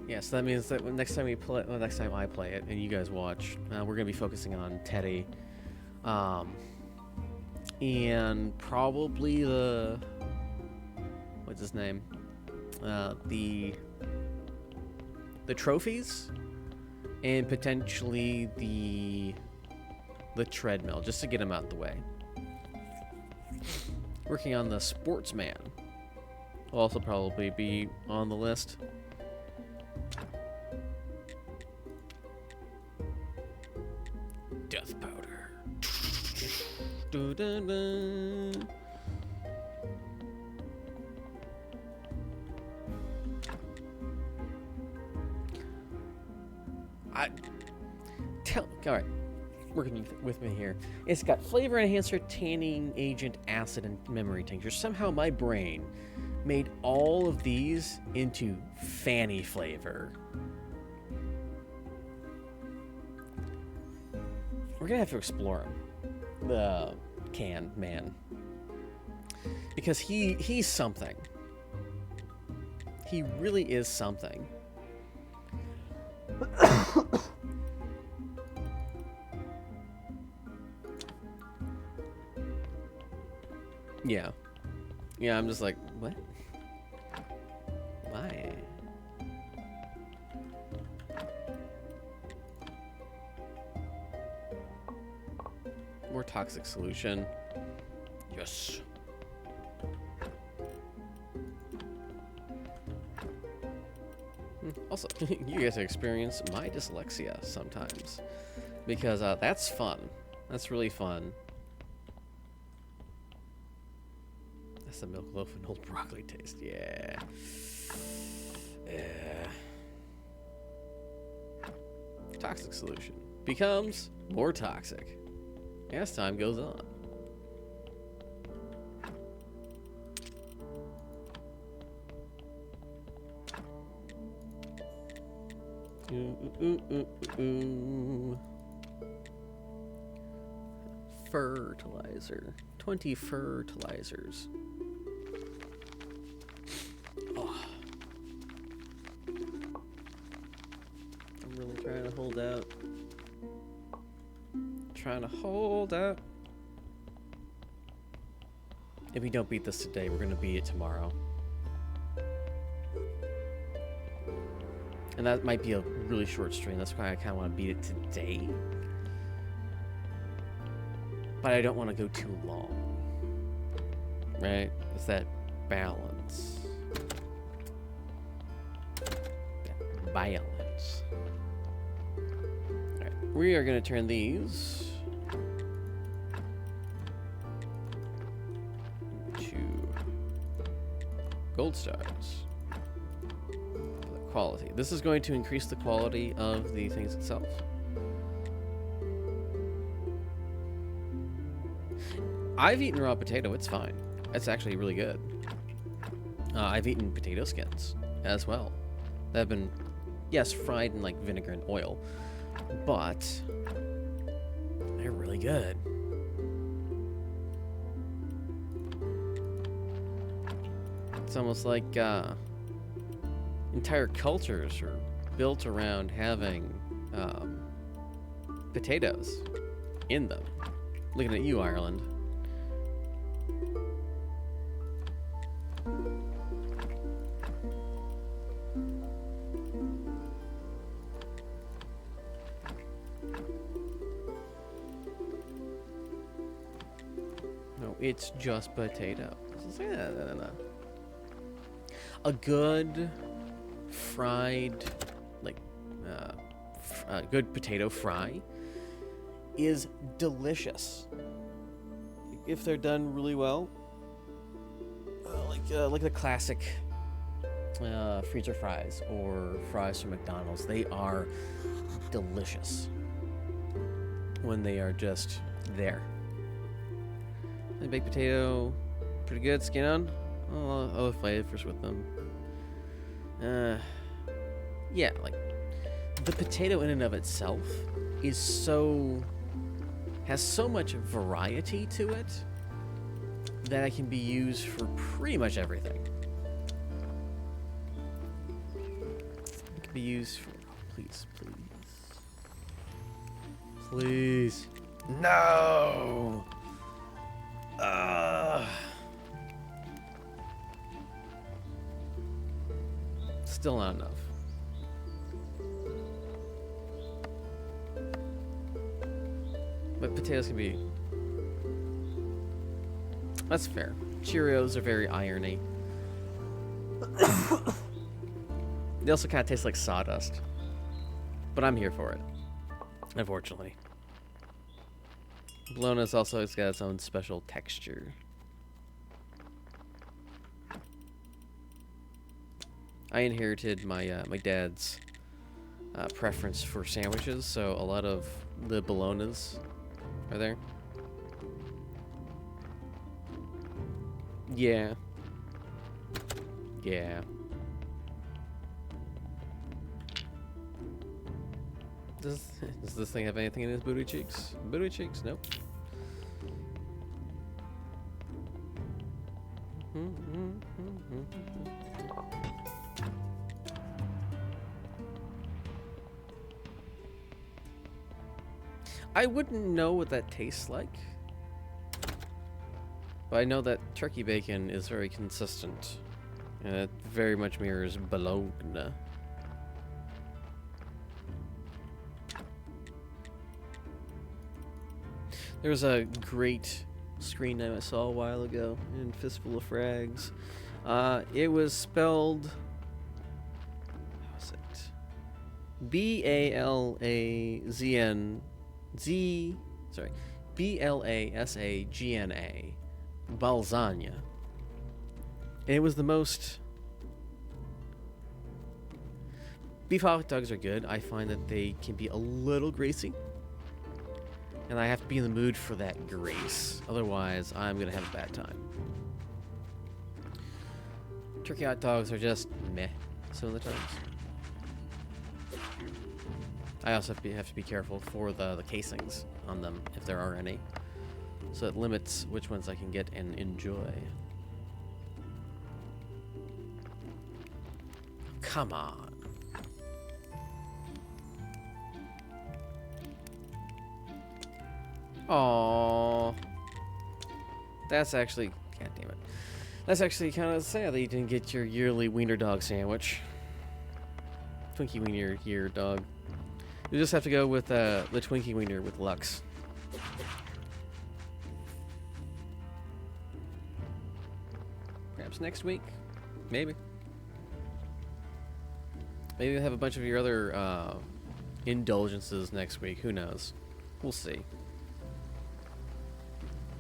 Yeah, so that means that next time we play, well, next time I play it and you guys watch, we're gonna be focusing on Teddy, and probably the what's his name, the trophies, and potentially the treadmill, just to get him out the way. Working on the sportsman will also probably be on the list. Death powder. All right, working with me here. It's got flavor enhancer, tanning agent, acid, and memory tincture. Somehow my brain made all of these into fanny flavor. We're gonna have to explore him, the can man, because he's something. He really is something. Yeah, I'm just like, what? Why? More toxic solution. Yes. Also, you guys experience my dyslexia sometimes, because that's fun. That's really fun. That's the milk loaf and old broccoli taste. Yeah. Yeah. Toxic solution becomes more toxic as time goes on. Fertilizer. 20 fertilizers. Oh. I'm really trying to hold out. Trying to hold out. If we don't beat this today, we're gonna beat it tomorrow. And that might be a really short stream. That's why I kind of want to beat it today. But I don't want to go too long. Right? It's that balance. Balance. Alright, we are going to turn these to gold stars. For the quality. This is going to increase the quality of the things itself. I've eaten raw potato, it's fine. It's actually really good. I've eaten potato skins as well. That have been, yes, fried in like vinegar and oil, but they're really good. It's almost like entire cultures are built around having potatoes in them. Looking at you, Ireland. No, it's just potato. A good fried, like, good potato fry is delicious if they're done really well. Like the classic freezer fries or fries from McDonald's. They are delicious when they are just there. The baked potato, pretty good. Skin on. Oh, other flavors with them. Yeah, like the potato in and of itself is has so much variety to it that it can be used for pretty much everything. It can be used for, please. Please. No! Still not enough. But potatoes can be... That's fair. Cheerios are very irony. They also kind of taste like sawdust. But I'm here for it. Unfortunately. Bologna's also it's got its own special texture. I inherited my my dad's preference for sandwiches, so a lot of the bolognas are there. Yeah. Does this thing have anything in its booty cheeks? Booty cheeks? Nope. I wouldn't know what that tastes like. But I know that turkey bacon is very consistent. And it very much mirrors bologna. There was a great screen name I saw a while ago in Fistful of Frags. It was spelled... How was it? B-A-L-A-Z-N-Z... Sorry. B-L-A-S-A-G-N-A. Balzania. And it was the most... Beef hot dogs are good. I find that they can be a little greasy. And I have to be in the mood for that grease. Otherwise, I'm going to have a bad time. Turkey hot dogs are just meh some of the times. I also have to be careful for the casings on them, if there are any. So it limits which ones I can get and enjoy. Come on. Aww. That's actually... God damn it. That's actually kind of sad that you didn't get your yearly wiener dog sandwich. Twinkie wiener year dog. You just have to go with the Twinkie wiener with Lux. Grab perhaps next week. Maybe. Maybe we'll have a bunch of your other indulgences next week. Who knows? We'll see.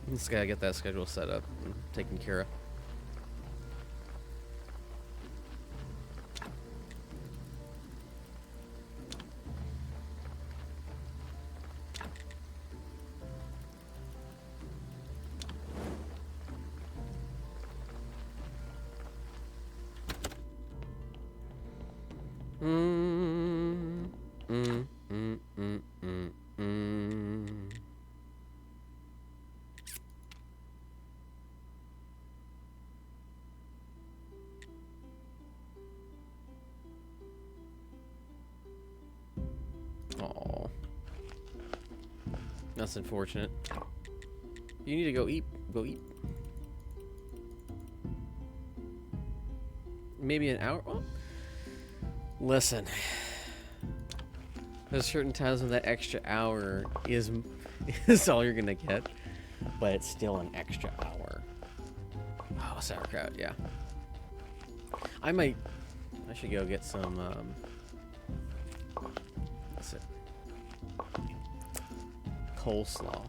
Just gotta get that schedule set up and taken care of. Aw. That's unfortunate. You need to go eat. Go eat. Maybe an hour? Oh. Listen. There's certain times when that extra hour is all you're gonna get, but it's still an extra hour. Oh, sauerkraut, yeah. I should go get some, what's it? Coleslaw.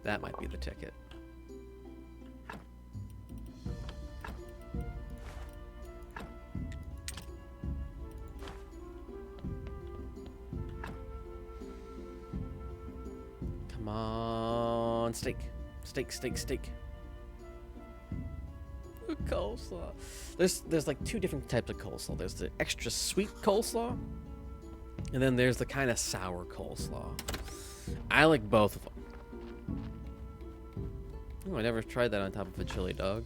That might be the ticket. Come on, steak. Steak, steak, steak. Coleslaw. There's like two different types of coleslaw. There's the extra sweet coleslaw, and then there's the kind of sour coleslaw. I like both of them. Oh, I never tried that on top of a chili dog.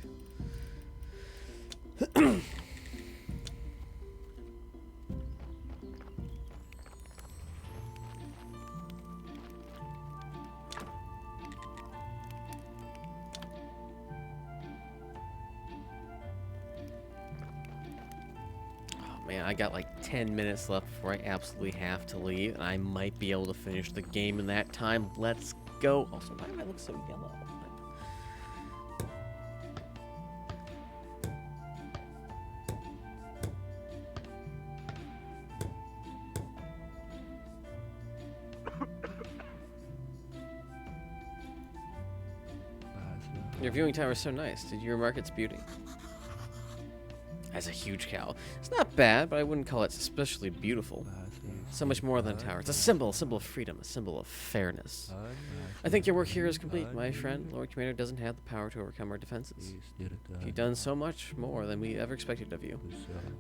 Man, I got like 10 minutes left before I absolutely have to leave, and I might be able to finish the game in that time. Let's go. Also, why do I look so yellow? Your viewing time is so nice. Did you remark its beauty? As a huge cow. It's not bad, but I wouldn't call it especially beautiful. So much more than a tower. It's a symbol of freedom, a symbol of fairness. I think your work here is complete, my friend. Lord Commander doesn't have the power to overcome our defenses. You've done so much more than we ever expected of you.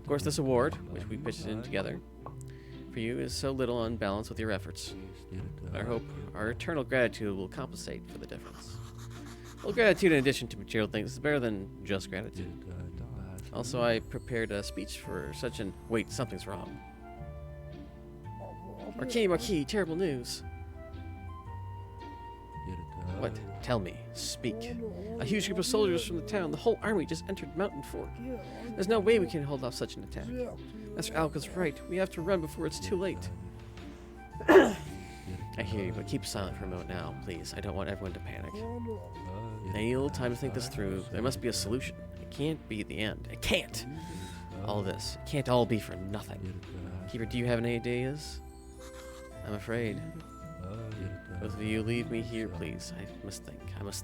Of course, this award, which we pitched in together, for you is so little unbalanced with your efforts. I hope our eternal gratitude will compensate for the difference. Well, gratitude in addition to material things is better than just gratitude. Also, I prepared a speech for such an... Wait, something's wrong. Marquis, terrible news. What? Tell me. Speak. A huge group of soldiers from the town, the whole army just entered Mountain Fort. There's no way we can hold off such an attack. Master Alka's right. We have to run before it's too late. I hear you, but keep silent for a moment now, please. I don't want everyone to panic. I need a little time to think this through. There must be a solution. It can't be the end. It can't! All this. It can't all be for nothing. Keeper, do you have any ideas? I'm afraid. Both of you leave me here, please. I must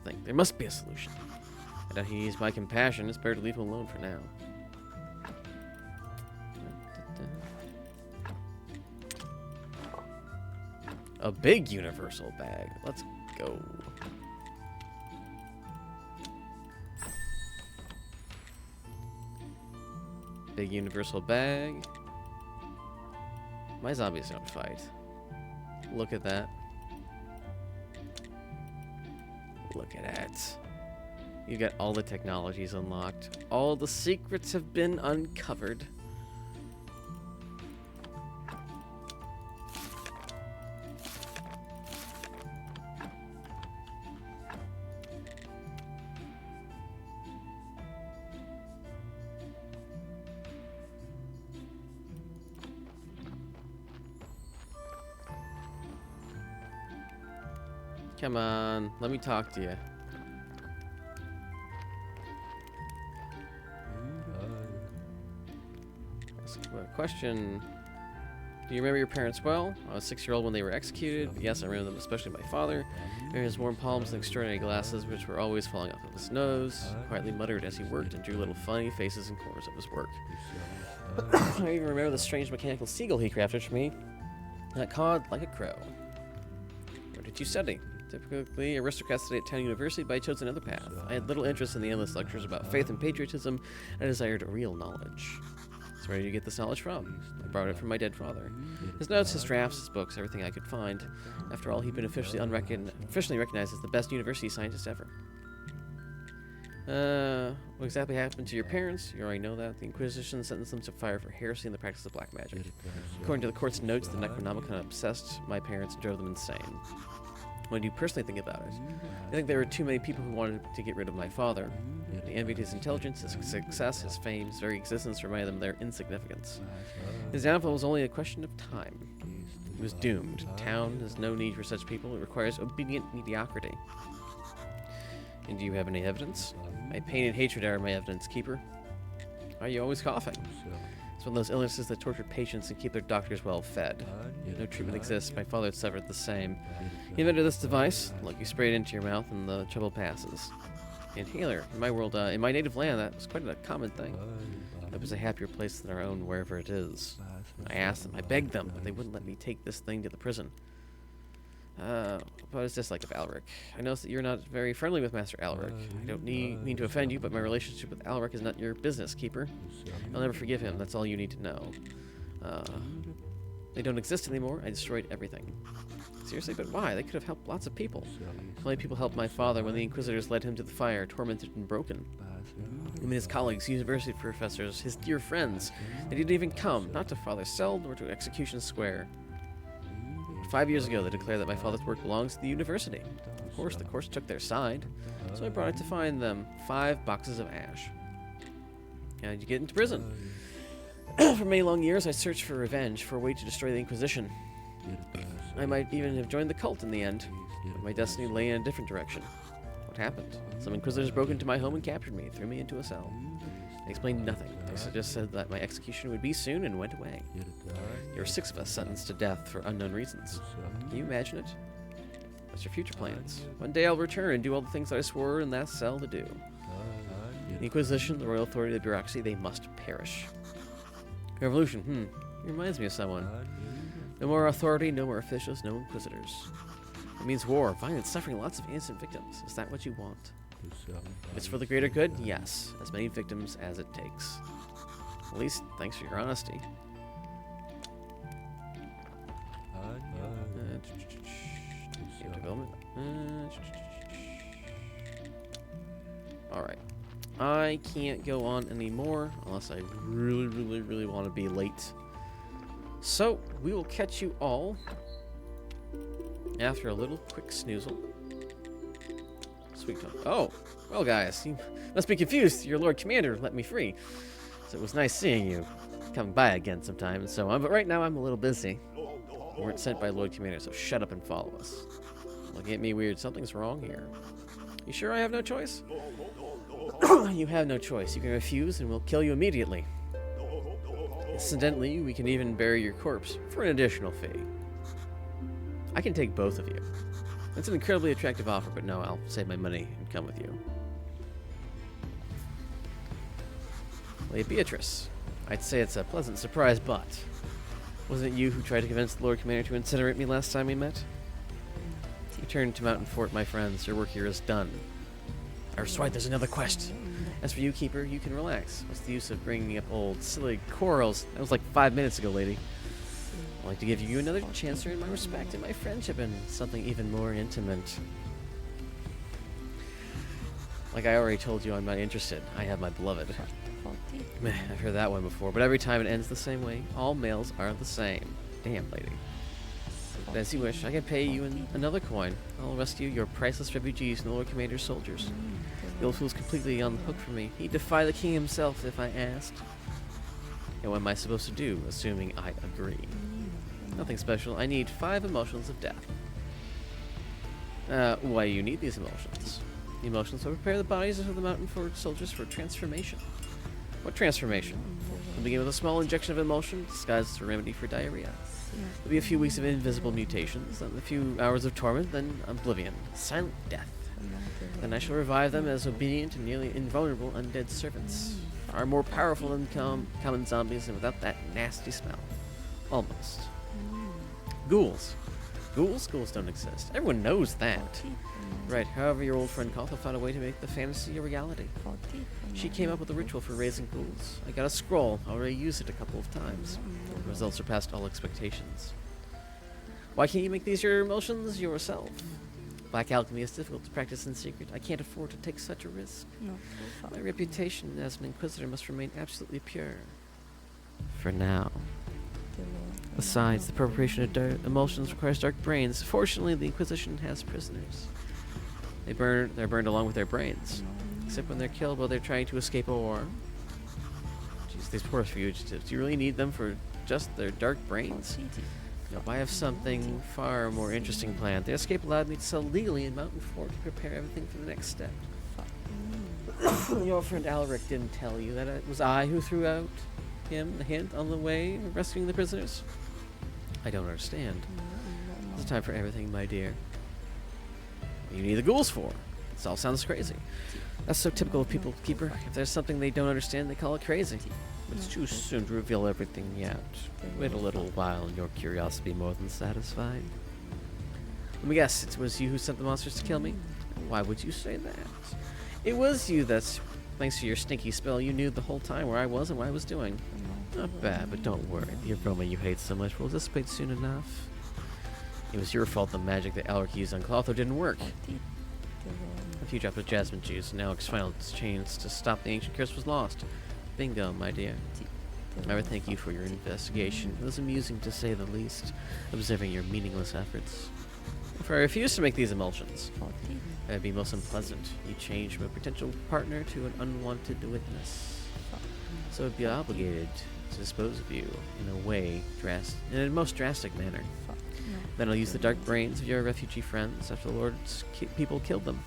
think. There must be a solution. I doubt he needs my compassion. It's better to leave him alone for now. A big universal bag. Let's go. Big universal bag. My zombies don't fight. Look at that. Look at that. You got all the technologies unlocked. All the secrets have been uncovered. Come on, let me talk to you. Question. Do you remember your parents well? I was 6-year-old when they were executed. But yes, I remember them, especially my father. Wearing his warm palms and extraordinary glasses, which were always falling off of his nose. He quietly muttered as he worked and drew little funny faces in corners of his work. I even remember the strange mechanical seagull he crafted for me that cawed like a crow. Where did you study? Typically, aristocrats study at town university, but I chose another path. I had little interest in the endless lectures about faith and patriotism. I desired real knowledge. So where did you get this knowledge from? I borrowed it from my dead father. His notes, his drafts, his books, everything I could find. After all, he'd been officially recognized as the best university scientist ever. What exactly happened to your parents? You already know that. The Inquisition sentenced them to fire for heresy and the practice of black magic. According to the court's notes, the Necronomicon obsessed my parents and drove them insane. What do you personally think about it? I think there were too many people who wanted to get rid of my father. They envied his intelligence, his success, his fame, his very existence reminded them of their insignificance. His downfall was only a question of time. He was doomed. Town has no need for such people. It requires obedient mediocrity. And do you have any evidence? My pain and hatred are my evidence, Keeper. Why are you always coughing? It's one of those illnesses that torture patients and keep their doctors well fed. No treatment exists. My father suffered the same. He invented this device. Look, you spray it into your mouth and the trouble passes. Inhaler. In my world, in my native land, that was quite a common thing. It was a happier place than our own, wherever it is. I asked them, I begged them, but they wouldn't let me take this thing to the prison. What is this like of Alaric? I notice that you're not very friendly with Master Alaric. I don't mean to offend you, but my relationship with Alaric is not your business, Keeper. I'll never forgive him, that's all you need to know. They don't exist anymore, I destroyed everything. Seriously, but why? They could have helped lots of people. Plenty of people helped my father when the Inquisitors led him to the fire, tormented and broken. I mean, his colleagues, university professors, his dear friends. They didn't even come, not to Father Cell, nor to Execution Square. 5 years ago, they declared that my father's work belongs to the university. Of course, the course took their side, so I brought it to find them 5 boxes of ash. How did you get into prison? For many long years, I searched for revenge, for a way to destroy the Inquisition. I might even have joined the cult in the end, but my destiny lay in a different direction. What happened? Some Inquisitors broke into my home and captured me, threw me into a cell. They explained nothing. They just said that my execution would be soon and went away. There were 6 of us sentenced to death for unknown reasons. Can you imagine it? What's your future plans? One day I'll return and do all the things that I swore in that cell to do. The Inquisition, the royal authority, the bureaucracy, they must perish. Revolution, it reminds me of someone. No more authority, no more officials, no inquisitors. It means war, violence, suffering, lots of innocent victims. Is that what you want? If it's for the greater good, yes. As many victims as it takes. At least, thanks for your honesty. Game development. Alright. I can't go on anymore unless I really want to be late. So, we will catch you all after a little quick snoozle. Sweet talk. Oh, well guys, you must be confused. Your Lord Commander let me free. So it was nice seeing you. Come by again sometime and so on, but right now I'm a little busy. We weren't sent by Lord Commander, so shut up and follow us. Looking at me weird, something's wrong here. You sure I have no choice? You have no choice. You can refuse and we'll kill you immediately. Incidentally, we can even bury your corpse for an additional fee. I can take both of you. It's an incredibly attractive offer, but no, I'll save my money and come with you. Lady Beatrice. I'd say it's a pleasant surprise, but wasn't it you who tried to convince the Lord Commander to incinerate me last time we met? Return to Mountain Fort, my friends. Your work here is done. I was right, there's another quest. As for you, Keeper, you can relax. What's the use of bringing up old, silly quarrels? That was like 5 minutes ago, lady. I'd like to give you another chance to earn my respect and my friendship and something even more intimate. Like I already told you, I'm not interested. I have my beloved. Meh, I've heard that one before, but every time it ends the same way. All males are the same. Damn, lady. But as you wish, I can pay you in another coin. I'll rescue your priceless refugees from the Lord Commander's soldiers. The old fool's completely on the hook for me. He'd defy the king himself if I asked. And what am I supposed to do, assuming I agree? Nothing special. I need 5 emotions of death. Why do you need these emotions? The emotions will prepare the bodies of the Mountain Fort soldiers for transformation. What transformation? We'll begin with a small injection of emotion, disguised as a remedy for diarrhea. There'll be a few weeks of invisible mutations, then a few hours of torment, then oblivion, silent death. Then I shall revive them as obedient and nearly invulnerable undead servants, far more powerful than common zombies and without that nasty smell. Almost. Ghouls. Ghouls don't exist. Everyone knows that. Right, however your old friend Cawthon found a way to make the fantasy a reality. She came up with a ritual for raising ghouls. I got a scroll, already used it a couple of times. The results surpassed all expectations. Why can't you make these your emotions yourself? Black alchemy is difficult to practice in secret. I can't afford to take such a risk. My reputation as an inquisitor must remain absolutely pure. For now. Besides, the preparation of emulsions requires dark brains. Fortunately, the Inquisition has prisoners. They're burned along with their brains. Except when they're killed while they're trying to escape a war. Jeez, these poor fugitives. Do you really need them for just their dark brains? Nope, I have something far more interesting planned. The escape allowed me to sell legally in Mountain Fort to prepare everything for the next step. Your friend Alaric didn't tell you that it was I who threw out him the hint on the way of rescuing the prisoners? I don't understand. It's time for everything, my dear. What do you need the ghouls for? This all sounds crazy. That's so typical of people, Keeper. If there's something they don't understand, they call it crazy. It's too soon to reveal everything yet. Wait a little while and your curiosity be more than satisfied. Let me guess, it was you who sent the monsters to kill me? Why would you say that? It was you that's, thanks to your stinky spell, you knew the whole time where I was and what I was doing. Not bad, but don't worry. The aroma you hate so much will dissipate soon enough. It was your fault the magic that Alaric used on Clotho didn't work. A few drops of jasmine juice, and Alec's final chance to stop the ancient curse was lost. Bingo, my dear. I would thank you for your investigation. It was amusing to say the least, observing your meaningless efforts. If I refuse to make these emulsions, that would be most unpleasant. You change from a potential partner to an unwanted witness. So I'd be obligated to dispose of you in a way, in a most drastic manner. Then I'll use the dark brains of your refugee friends after the Lord's people killed them.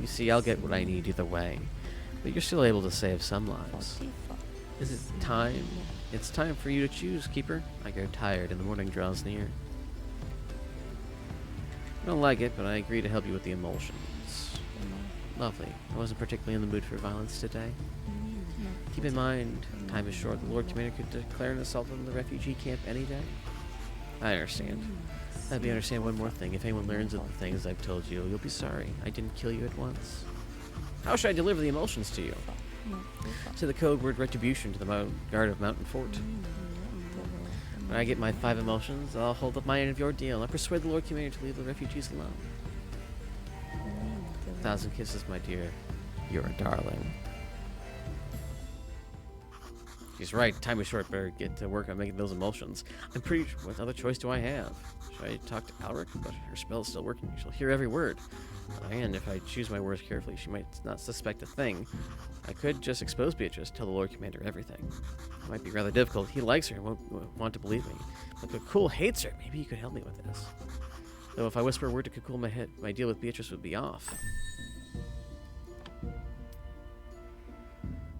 You see, I'll get what I need either way, but you're still able to save some lives. Is it time? It's time for you to choose, Keeper. I grow tired and the morning draws near. I don't like it, but I agree to help you with the emulsions. Lovely. I wasn't particularly in the mood for violence today. Keep in mind, time is short. The Lord Commander could declare an assault on the refugee camp any day. I understand. Let me understand one more thing. If anyone learns of the things I've told you, you'll be sorry. I didn't kill you at once. How should I deliver the emotions to you? Say the code word retribution to the guard of Mountain Fort. When I get my 5 emotions, I'll hold up my end of your deal. I'll persuade the Lord Commander to leave the refugees alone. 1,000 kisses, my dear. You're a darling. She's right. Time is short. Better get to work on making those emulsions. I'm pretty sure. What other choice do I have? Should I talk to Alaric? But her spell is still working. She'll hear every word. And if I choose my words carefully, she might not suspect a thing. I could just expose Beatrice, tell the Lord Commander everything. It might be rather difficult. He likes her and won't want to believe me. But Kakul hates her. Maybe you could help me with this. Though if I whisper a word to Kakul, my deal with Beatrice would be off.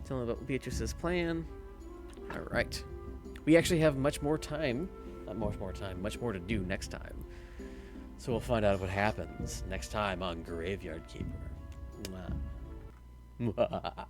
Tell him about Beatrice's plan. Alright. We actually have much more time. Not much more time. Much more to do next time. So we'll find out what happens next time on Graveyard Keeper. Mwah. Mwah.